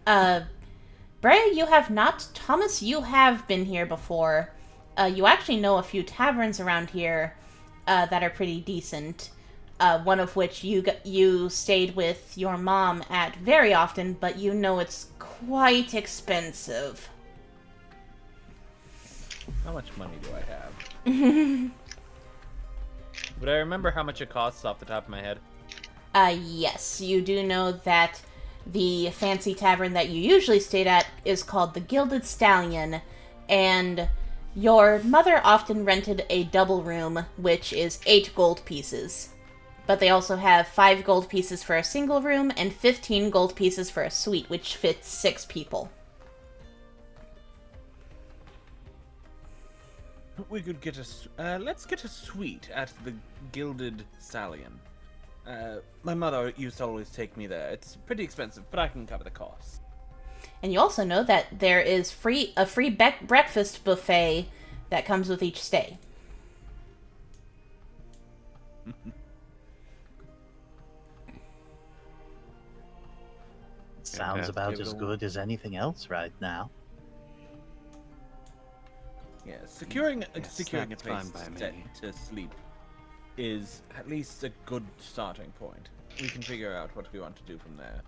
Breia, you have not. Thomas, you have been here before. You actually know a few taverns around here that are pretty decent. One of which you stayed with your mom at very often, but you know it's quite expensive. How much money do I have? Would I remember how much it costs off the top of my head? Yes, you do know that the fancy tavern that you usually stayed at is called the Gilded Stallion, and your mother often rented a double room, which is 8 gold pieces. But they also have 5 gold pieces for a single room and 15 gold pieces for a suite, which fits 6 people. We could get let's get a suite at the Gilded Stallion. My mother used to always take me there. It's pretty expensive, but I can cover the cost. And you also know that there is a free breakfast buffet that comes with each stay. Sounds about as good as anything else right now. Yeah, securing a that's place fine by me. to sleep is at least a good starting point. We can figure out what we want to do from there.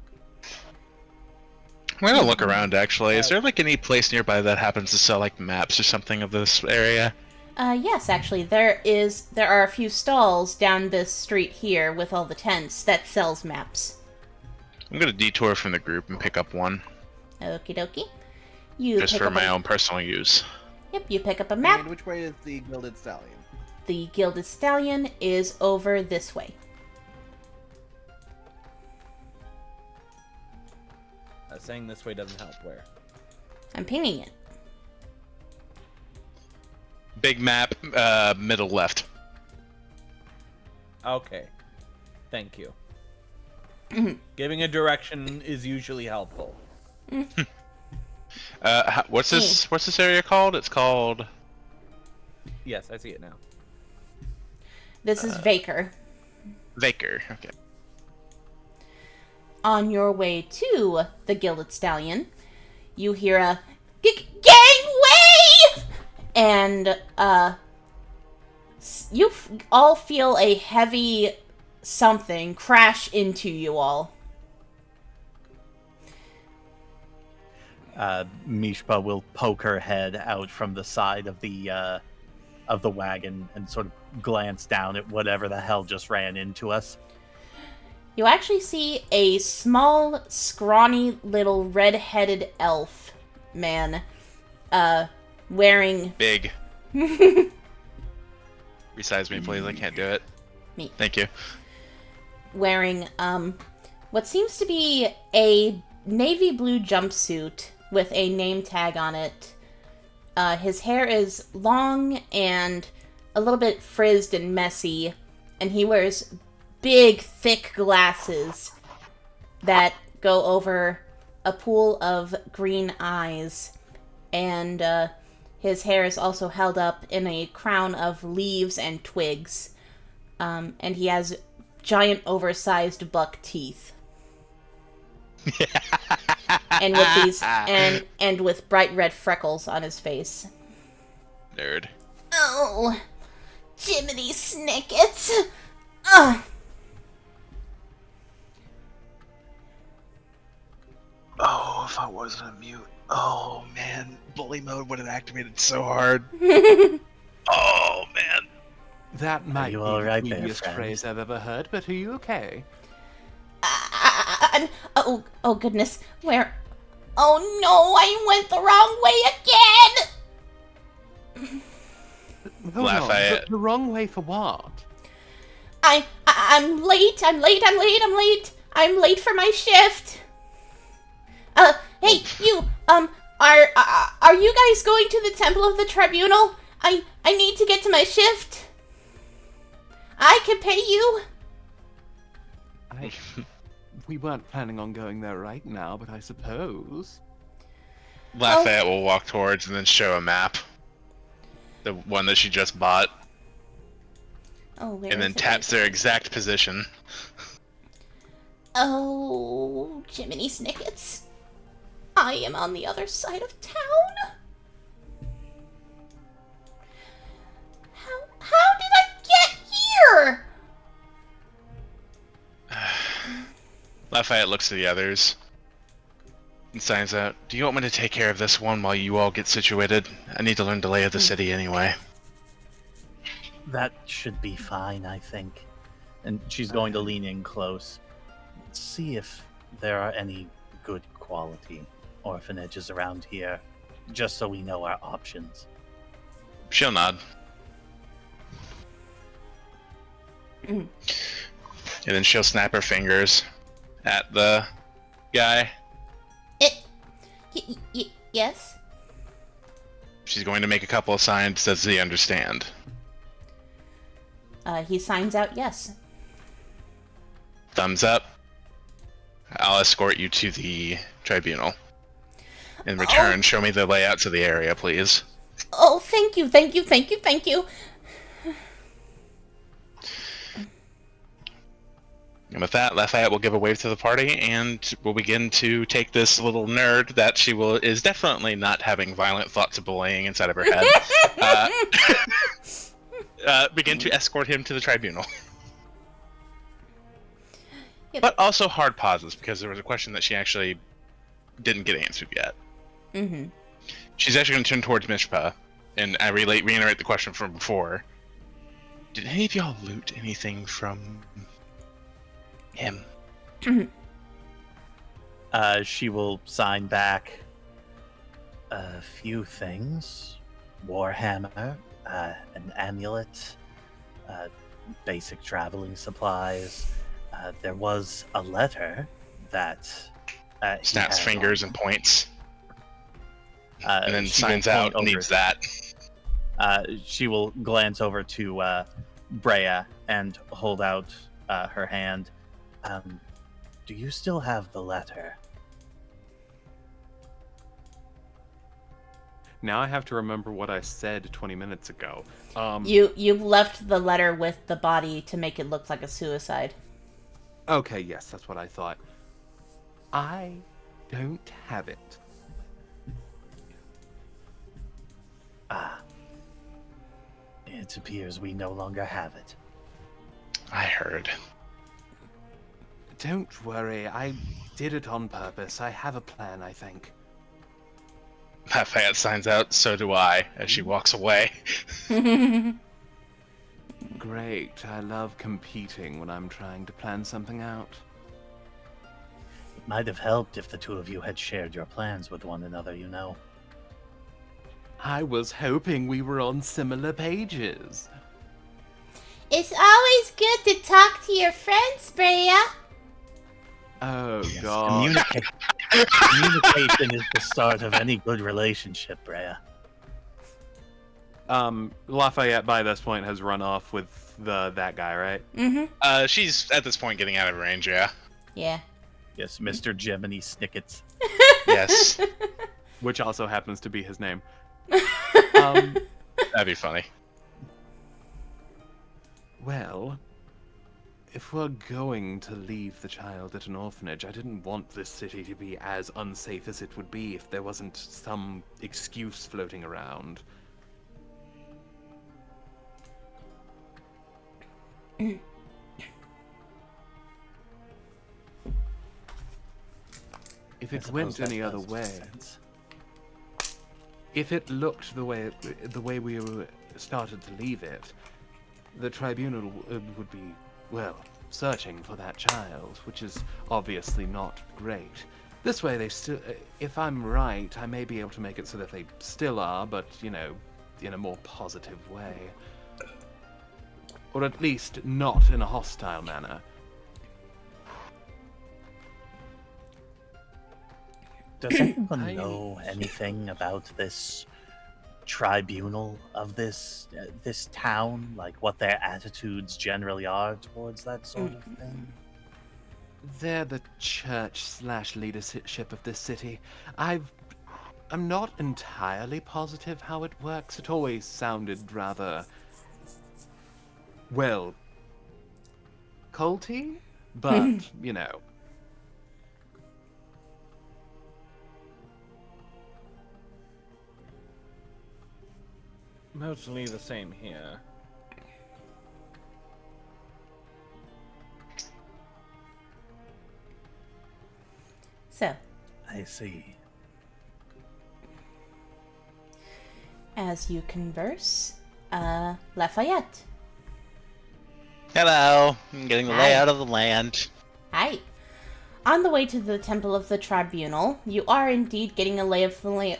I'm gonna look around, actually. Is there, like, any place nearby that happens to sell, like, maps or something of this area? Yes, actually, there are a few stalls down this street here with all the tents that sells maps. I'm gonna detour from the group and pick up one. Okie dokie. Just for my own personal use. Yep, you pick up a map. And which way is the Gilded Stallion? The Gilded Stallion is over this way. Saying this way doesn't help. Where? I'm pinging it. Big map, middle left. Okay. Thank you. Giving a direction is usually helpful. What's this area called? It's called... Yes, I see it now. This is Vaker. Vaker, okay. On your way to the Gilded Stallion, you hear a gangway! And, you all feel a heavy something crash into you all. Mishpa will poke her head out from the side of the wagon and sort of glance down at whatever the hell just ran into us. You actually see a small, scrawny little red-headed elf man, wearing... Big. Resize me, please. I can't do it. Me. Thank you. Wearing, what seems to be a navy blue jumpsuit with a name tag on it. His hair is long and a little bit frizzed and messy, and he wears big, thick glasses that go over a pool of green eyes, and his hair is also held up in a crown of leaves and twigs, and he has giant, oversized buck teeth. and with these and with bright red freckles on his face. Nerd. Oh, Jiminy Snickets! Ugh. Oh, if I wasn't a mute. Oh man, bully mode would have activated so hard. Oh man. That might you be all the right there, creepiest friend? phrase I've ever heard, but are you okay? Oh goodness, where? Oh no, I went the wrong way again! Hold on, Lafayette. the wrong way for what? I'm late, I'm late for my shift. Hey, you, are you guys going to the Temple of the Tribunal? I need to get to my shift. I can pay you. We weren't planning on going there right now, but I suppose. Lafayette will walk towards and then show a map. The one that she just bought. Oh, where And then is it? taps their exact position. Oh, Jiminy Snickets. I am on the other side of town. How did I get here? Lafayette looks to the others and signs out. Do you want me to take care of this one while you all get situated? I need to learn the lay of the city anyway. That should be fine, I think. And she's going to lean in close. See if there are any good quality orphanages around here, just so we know our options. She'll nod. And then she'll snap her fingers at the guy. Yes? She's going to make a couple of signs. Does he understand? He signs out yes. Thumbs up. I'll escort you to the tribunal. In return, show me the layouts of the area, please. Oh, thank you. And with that, Lafayette will give a wave to the party, and will begin to take this little nerd that she is definitely not having violent thoughts of bullying inside of her head. Begin to escort him to the tribunal. Yep. But also hard pauses, because there was a question that she actually didn't get answered yet. Mm-hmm. She's actually going to turn towards Mishpa, and I reiterate the question from before. Did any of y'all loot anything from him? She will sign back a few things. Warhammer, an amulet, basic traveling supplies. There was a letter that he Snaps had fingers on. and points. And then She will signs point out, over- needs that. She will glance over to Breia and hold out her hand. Do you still have the letter? Now I have to remember what I said 20 minutes ago. You left the letter with the body to make it look like a suicide. Okay, yes, that's what I thought. I don't have it. It appears we no longer have it. I heard. Don't worry, I did it on purpose. I have a plan, I think. Lafayette signs out, so do I, as she walks away. Great. I love competing when I'm trying to plan something out. It might have helped if the two of you had shared your plans with one another, you know. I was hoping we were on similar pages. It's always good to talk to your friends, Breia. Oh, Yes, God. Communication is the start of any good relationship, Breia. Lafayette by this point has run off with that guy, right? Mm-hmm. She's at this point getting out of range, yeah. Yeah. Yes, Mr. Jiminy Snickets. Yes. Which also happens to be his name. That'd be funny. Well, if we're going to leave the child at an orphanage, I didn't want this city to be as unsafe as it would be if there wasn't some excuse floating around. If it went any other way, if it looked the way we started to leave it, the tribunal would be, well, searching for that child, which is obviously not great. This way they still, if I'm right, I may be able to make it so that they still are, but, you know, in a more positive way. Or at least not in a hostile manner. Does anyone know anything about this tribunal of this town? Like what their attitudes generally are towards that sort of thing? They're the church/leadership of this city. I'm not entirely positive how it works. It always sounded rather, well, culty, but, you know. Mostly the same here. So, I see. as you converse, Lafayette. Hello. I'm getting the Hi. layout of the land. Hi. On the way to the Temple of the Tribunal, you are indeed getting a lay of the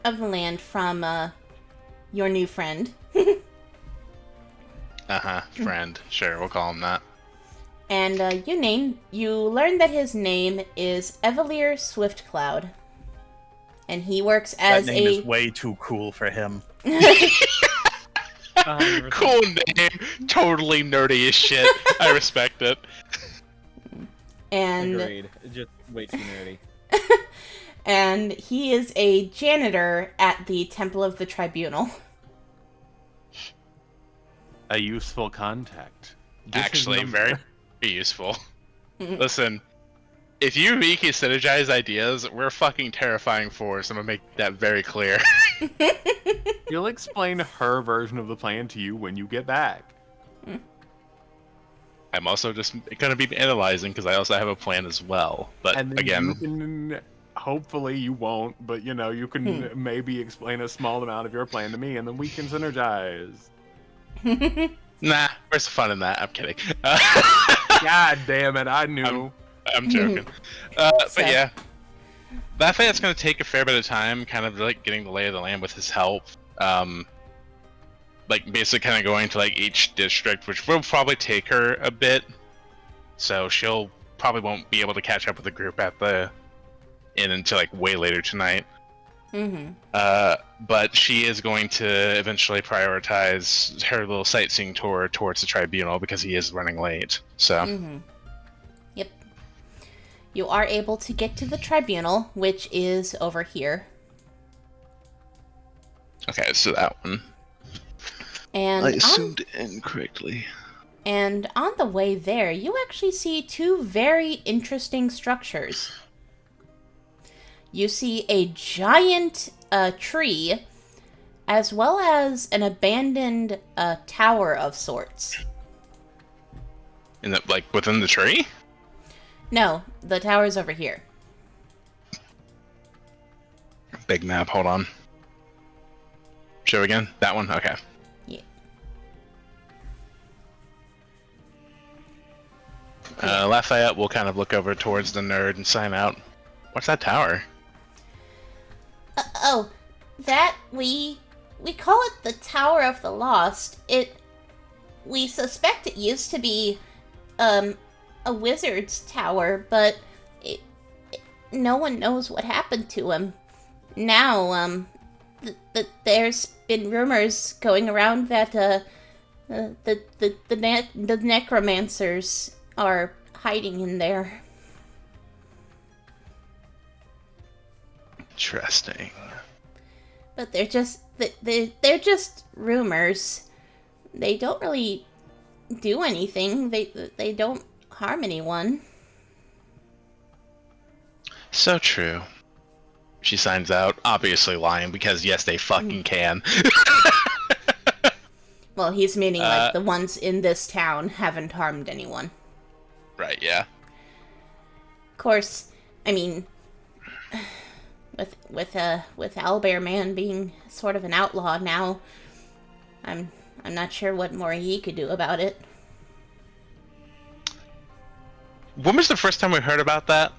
land from your new friend. Friend. Sure, we'll call him that. And you learn that his name is Evelier Swiftcloud. And he works as that name is way too cool for him. Cool name. Totally nerdy as shit. I respect it. And Agreed. Just way too nerdy. and he is a janitor at the Temple of the Tribunal. A useful contact. Get his Actually, number. very useful. Listen, if you Miki synergize ideas, we're a fucking terrifying force. I'm gonna make that very clear. You'll explain her version of the plan to you when you get back. I'm also just gonna be analyzing because I also have a plan as well. But And then again, you can, hopefully you won't, but you know, you can maybe explain a small amount of your plan to me and then we can synergize. nah, where's the fun in that? I'm kidding. God damn it, I knew. I'm joking. But yeah, Lafayette's gonna take a fair bit of time, kind of like getting the lay of the land with his help. Like basically kind of going to like each district, which will probably take her a bit. So she'll probably won't be able to catch up with the group at the inn until like way later tonight. But she is going to eventually prioritize her little sightseeing tour towards the tribunal because he is running late. So. Yep. You are able to get to the tribunal, which is over here. Okay, so that one. And I assumed incorrectly. And on the way there, you actually see two very interesting structures. You see a giant tree, as well as an abandoned tower of sorts. In the, like within the tree? No, the tower's over here. Big map, hold on. Show again? That one? Okay. Yeah. Lafayette will kind of look over towards the nerd and sign out. What's that tower? That we call it the Tower of the Lost. We suspect it used to be a wizard's tower, but no one knows what happened to him. Now, there's been rumors going around that the necromancers are hiding in there. Interesting. But they're just rumors. They don't really do anything. They don't harm anyone. So true. She signs out, obviously lying, because yes, they fucking can. Well, he's meaning like the ones in this town haven't harmed anyone. Right, yeah. Of course, I mean, with Owlbear Man being sort of an outlaw now, I'm not sure what more he could do about it. When was the first time we heard about that?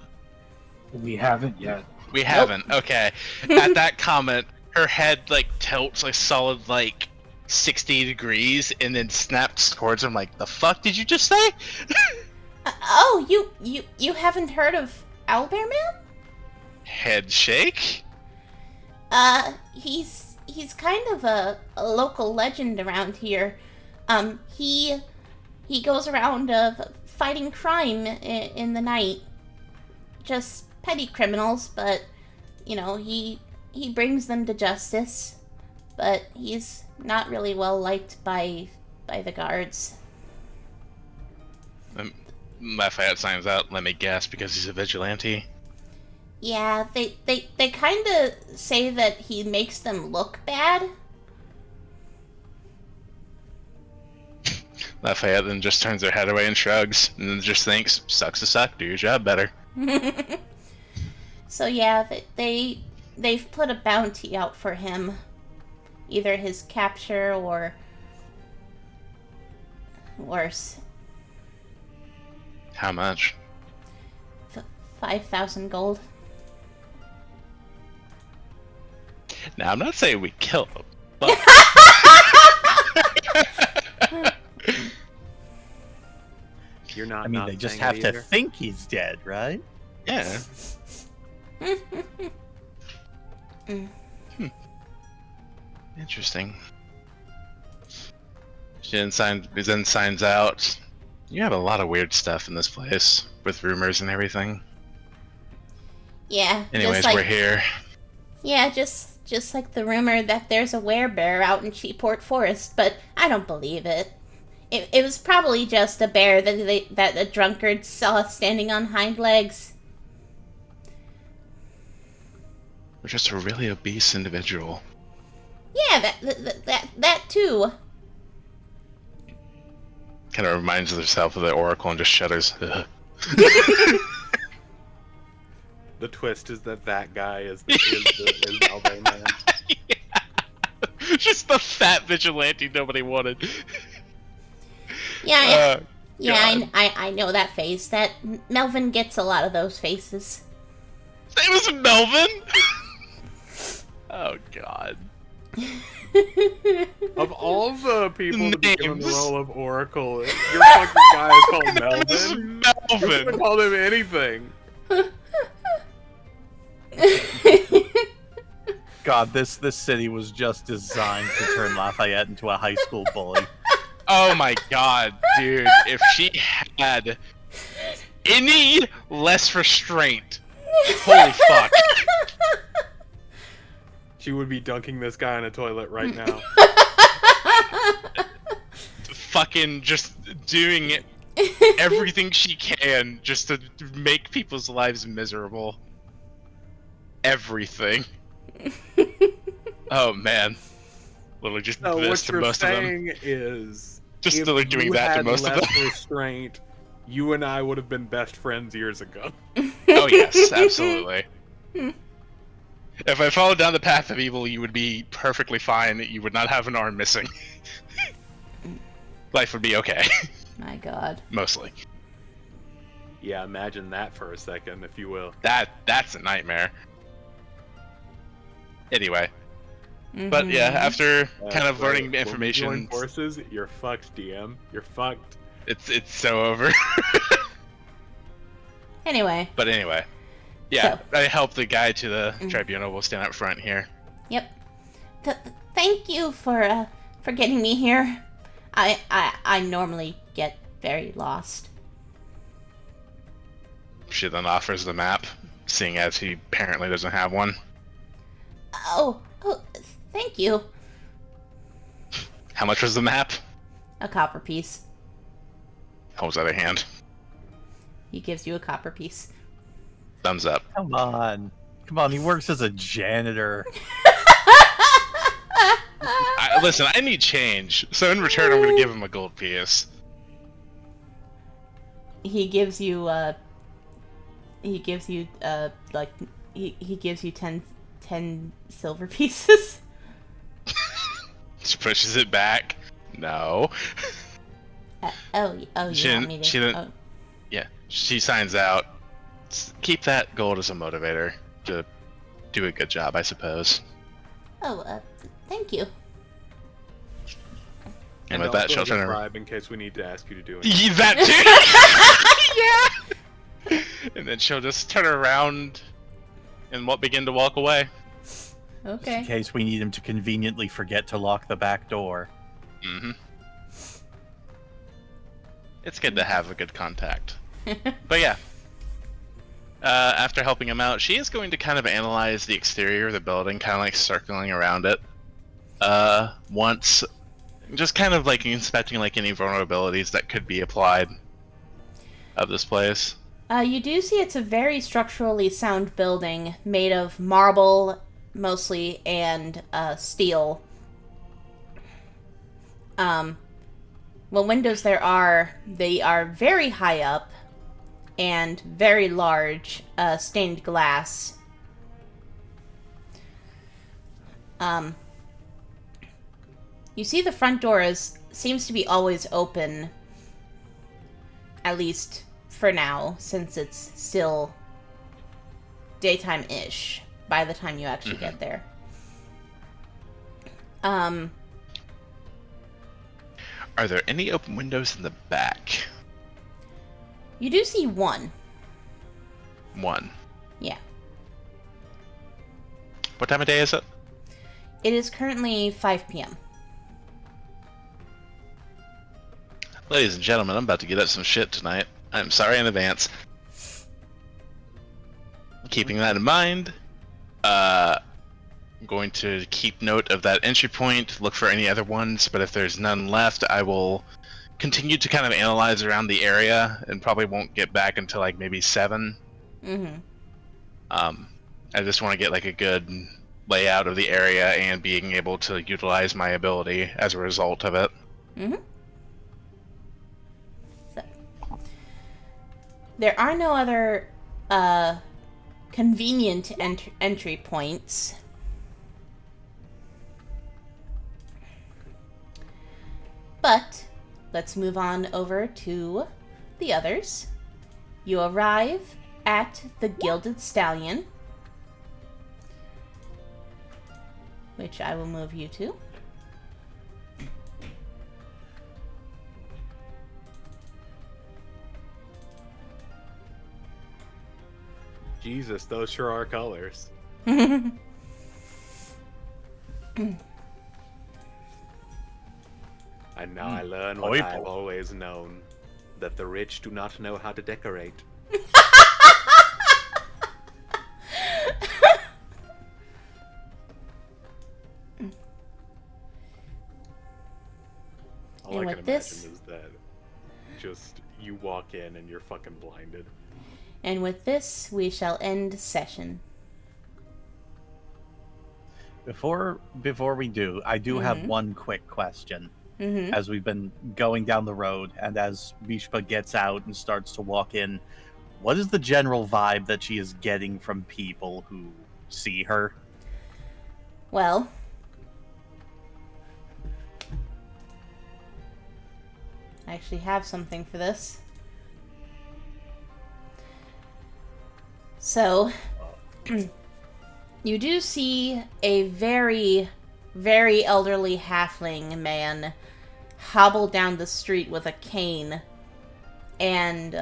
We haven't yet. We haven't. Okay. At that comment, her head like tilts like solid like 60 degrees and then snaps towards him like, the fuck did you just say? Oh, you haven't heard of Owlbear Man? Head shake? He's kind of a local legend around here. He goes around fighting crime in the night. Just petty criminals, but you know, he brings them to justice. But he's not really well liked by the guards. Lafayette signs out, let me guess, because he's a vigilante. Yeah, they kind of say that he makes them look bad. Lafayette then just turns her head away and shrugs, and then just thinks, sucks to suck, do your job better. So yeah, they've put a bounty out for him. Either his capture or worse. How much? 5,000 gold. Now, I'm not saying we kill him, but... You're not. I mean, not they just saying have it to either? think he's dead, right? Yeah. Interesting. She then signs out. You have a lot of weird stuff in this place, with rumors and everything. Yeah. Anyways, just like, we're here. Yeah, just like the rumor that there's a werebear out in Sheeport Forest, but I don't believe it. It was probably just a bear that the drunkard saw standing on hind legs. We're just a really obese individual. Yeah, that too. Kind of reminds herself of the Oracle and just shudders. The twist is that guy is Owlbear Man. Yeah. Just the fat vigilante nobody wanted. Yeah, God. I know that face. That Melvin gets a lot of those faces. It was Melvin? Oh, God. Of all the people to be given the Names. role of Oracle, your fucking guy is called It was Melvin. You could have Melvin. called him anything. God, this city was just designed to turn Lafayette into a high school bully. Oh my God, dude. If she had any less restraint, holy fuck. She would be dunking this guy in a toilet right now. Fucking just doing everything she can just to make people's lives miserable. Everything. Oh man. Literally just So this what to you're most of them. saying is, Just if literally doing you that to had most of less them. restraint, you and I would have been best friends years ago. Oh yes, absolutely. If I followed down the path of evil, you would be perfectly fine. You would not have an arm missing. Life would be okay. My God. Mostly. Yeah, imagine that for a second, if you will. That's a nightmare. Anyway. But yeah, after kind of learning When we information, join forces, you're fucked, DM. You're fucked. it's so over. Anyway. But anyway. Yeah, So- I helped the guy to the tribunal. We'll stand up front here. Yep. Thank you for getting me here. I normally get very lost. She then offers the map, seeing as he apparently doesn't have one. Oh, thank you. How much was the map? A copper piece. Holds out a hand. He gives you a copper piece. Thumbs up. Come on. Come on, he works as a janitor. Listen, I need change, so in return, I'm gonna give him a gold piece. He gives you like he gives you 10 silver pieces. She pushes it back. No. You want me to? She didn't. Yeah, she signs out. Keep that gold as a motivator to do a good job, I suppose. Thank you. And with that, she'll turn around. bribe in case we need to ask you to do it. That too. Yeah. And then she'll just turn around and begin to walk away. Okay. Just in case we need him to conveniently forget to lock the back door. Mm-hmm. It's good to have a good contact. But yeah. After helping him out, she is going to kind of analyze the exterior of the building, kind of like circling around it. Once, just kind of like inspecting like any vulnerabilities that could be applied of this place. You do see it's a very structurally sound building made of marble, mostly, and steel. What windows there are, they are very high up and very large, stained glass. You see the front door seems to be always open, at least for now, since it's still daytime-ish by the time you actually get there. Are there any open windows in the back? You do see one. One. Yeah. What time of day is it? It is currently 5 p.m. Ladies and gentlemen, I'm about to get up some shit tonight. I'm sorry in advance. Keeping that in mind, I'm going to keep note of that entry point, look for any other ones, but if there's none left, I will continue to kind of analyze around the area and probably won't get back until like maybe 7. Mm-hmm. I just want to get like a good layout of the area and being able to utilize my ability as a result of it. Mm-hmm. So, there are no other convenient entry points. But let's move on over to the others. You arrive at the Gilded Stallion, which I will move you to. Jesus, those sure are colors. And now I learn what I've always known, that the rich do not know how to decorate. All And I with can this- imagine is that just you walk in and you're fucking blinded. And with this, we shall end session. Before we do, I do have one quick question. Mm-hmm. As we've been going down the road, and as Mishpa gets out and starts to walk in, what is the general vibe that she is getting from people who see her? Well, I actually have something for this. So, you do see a very, very elderly halfling man hobble down the street with a cane. And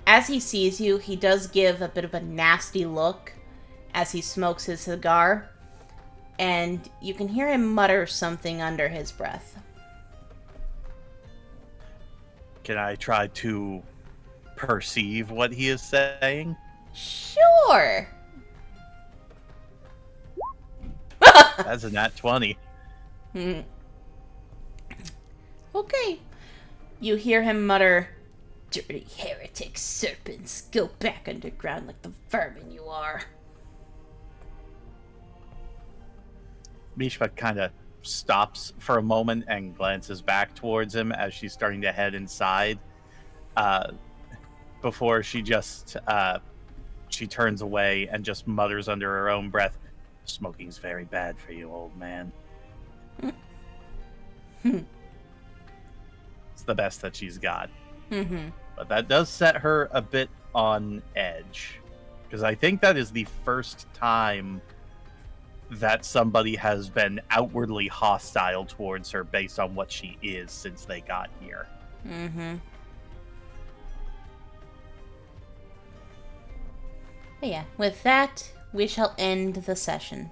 as he sees you, he does give a bit of a nasty look as he smokes his cigar. And you can hear him mutter something under his breath. Can I try to perceive what he is saying? Sure! That's a nat 20. Okay. You hear him mutter, Dirty heretic serpents, go back underground like the vermin you are. Mishpa kind of stops for a moment and glances back towards him as she's starting to head inside. Before she just she turns away and just mutters under her own breath, "Smoking's very bad for you, old man." It's the best that she's got. But that does set her a bit on edge, because I think that is the first time that somebody has been outwardly hostile towards her based on what she is since they got here. But yeah, with that, we shall end the session.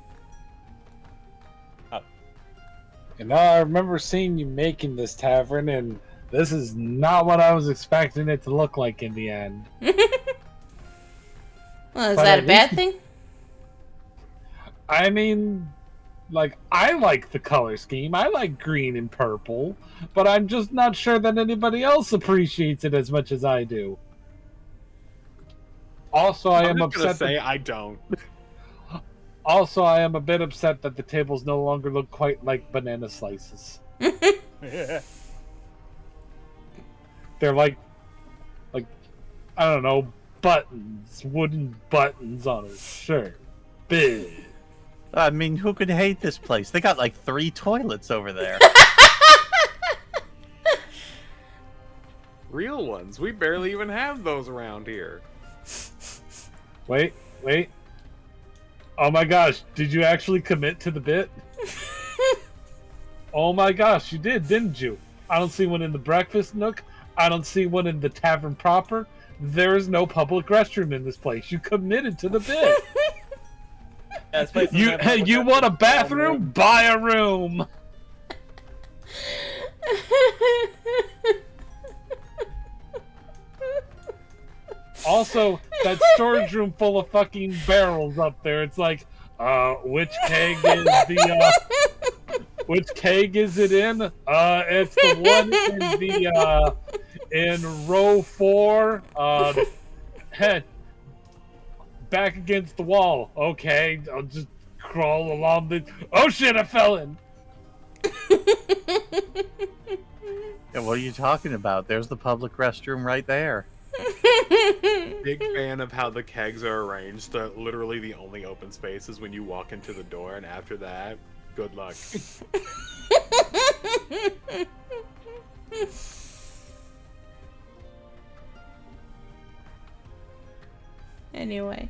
And I remember seeing you making this tavern, and this is not what I was expecting it to look like in the end. Well, is But that a at bad least- thing? I mean, like, I like the color scheme. I like green and purple, but I'm just not sure that anybody else appreciates it as much as I do. Also, I I'm am just gonna upset. say I don't. Also, I am a bit upset that the tables no longer look quite like banana slices. They're like, I don't know, buttons, wooden buttons on a shirt. Big. I mean, who could hate this place? They got like 3 toilets over there. Real ones. We barely even have those around here. Wait. Oh my gosh, did you actually commit to the bit? Oh my gosh, you did, didn't you? I don't see one in the breakfast nook. I don't see one in the tavern proper. There is no public restroom in this place. You committed to the bit. Yeah, this place doesn't have public You want a restrooms. bathroom? Buy a room. Also, that storage room full of fucking barrels up there. It's like, which keg is which keg is it in? It's the one in row 4. Head back against the wall. Okay, I'll just crawl along the. Oh shit! I fell in. Yeah, what are you talking about? There's the public restroom right there. Big fan of how the kegs are arranged. Literally the only open space is when you walk into the door, and after that, good luck. Anyway.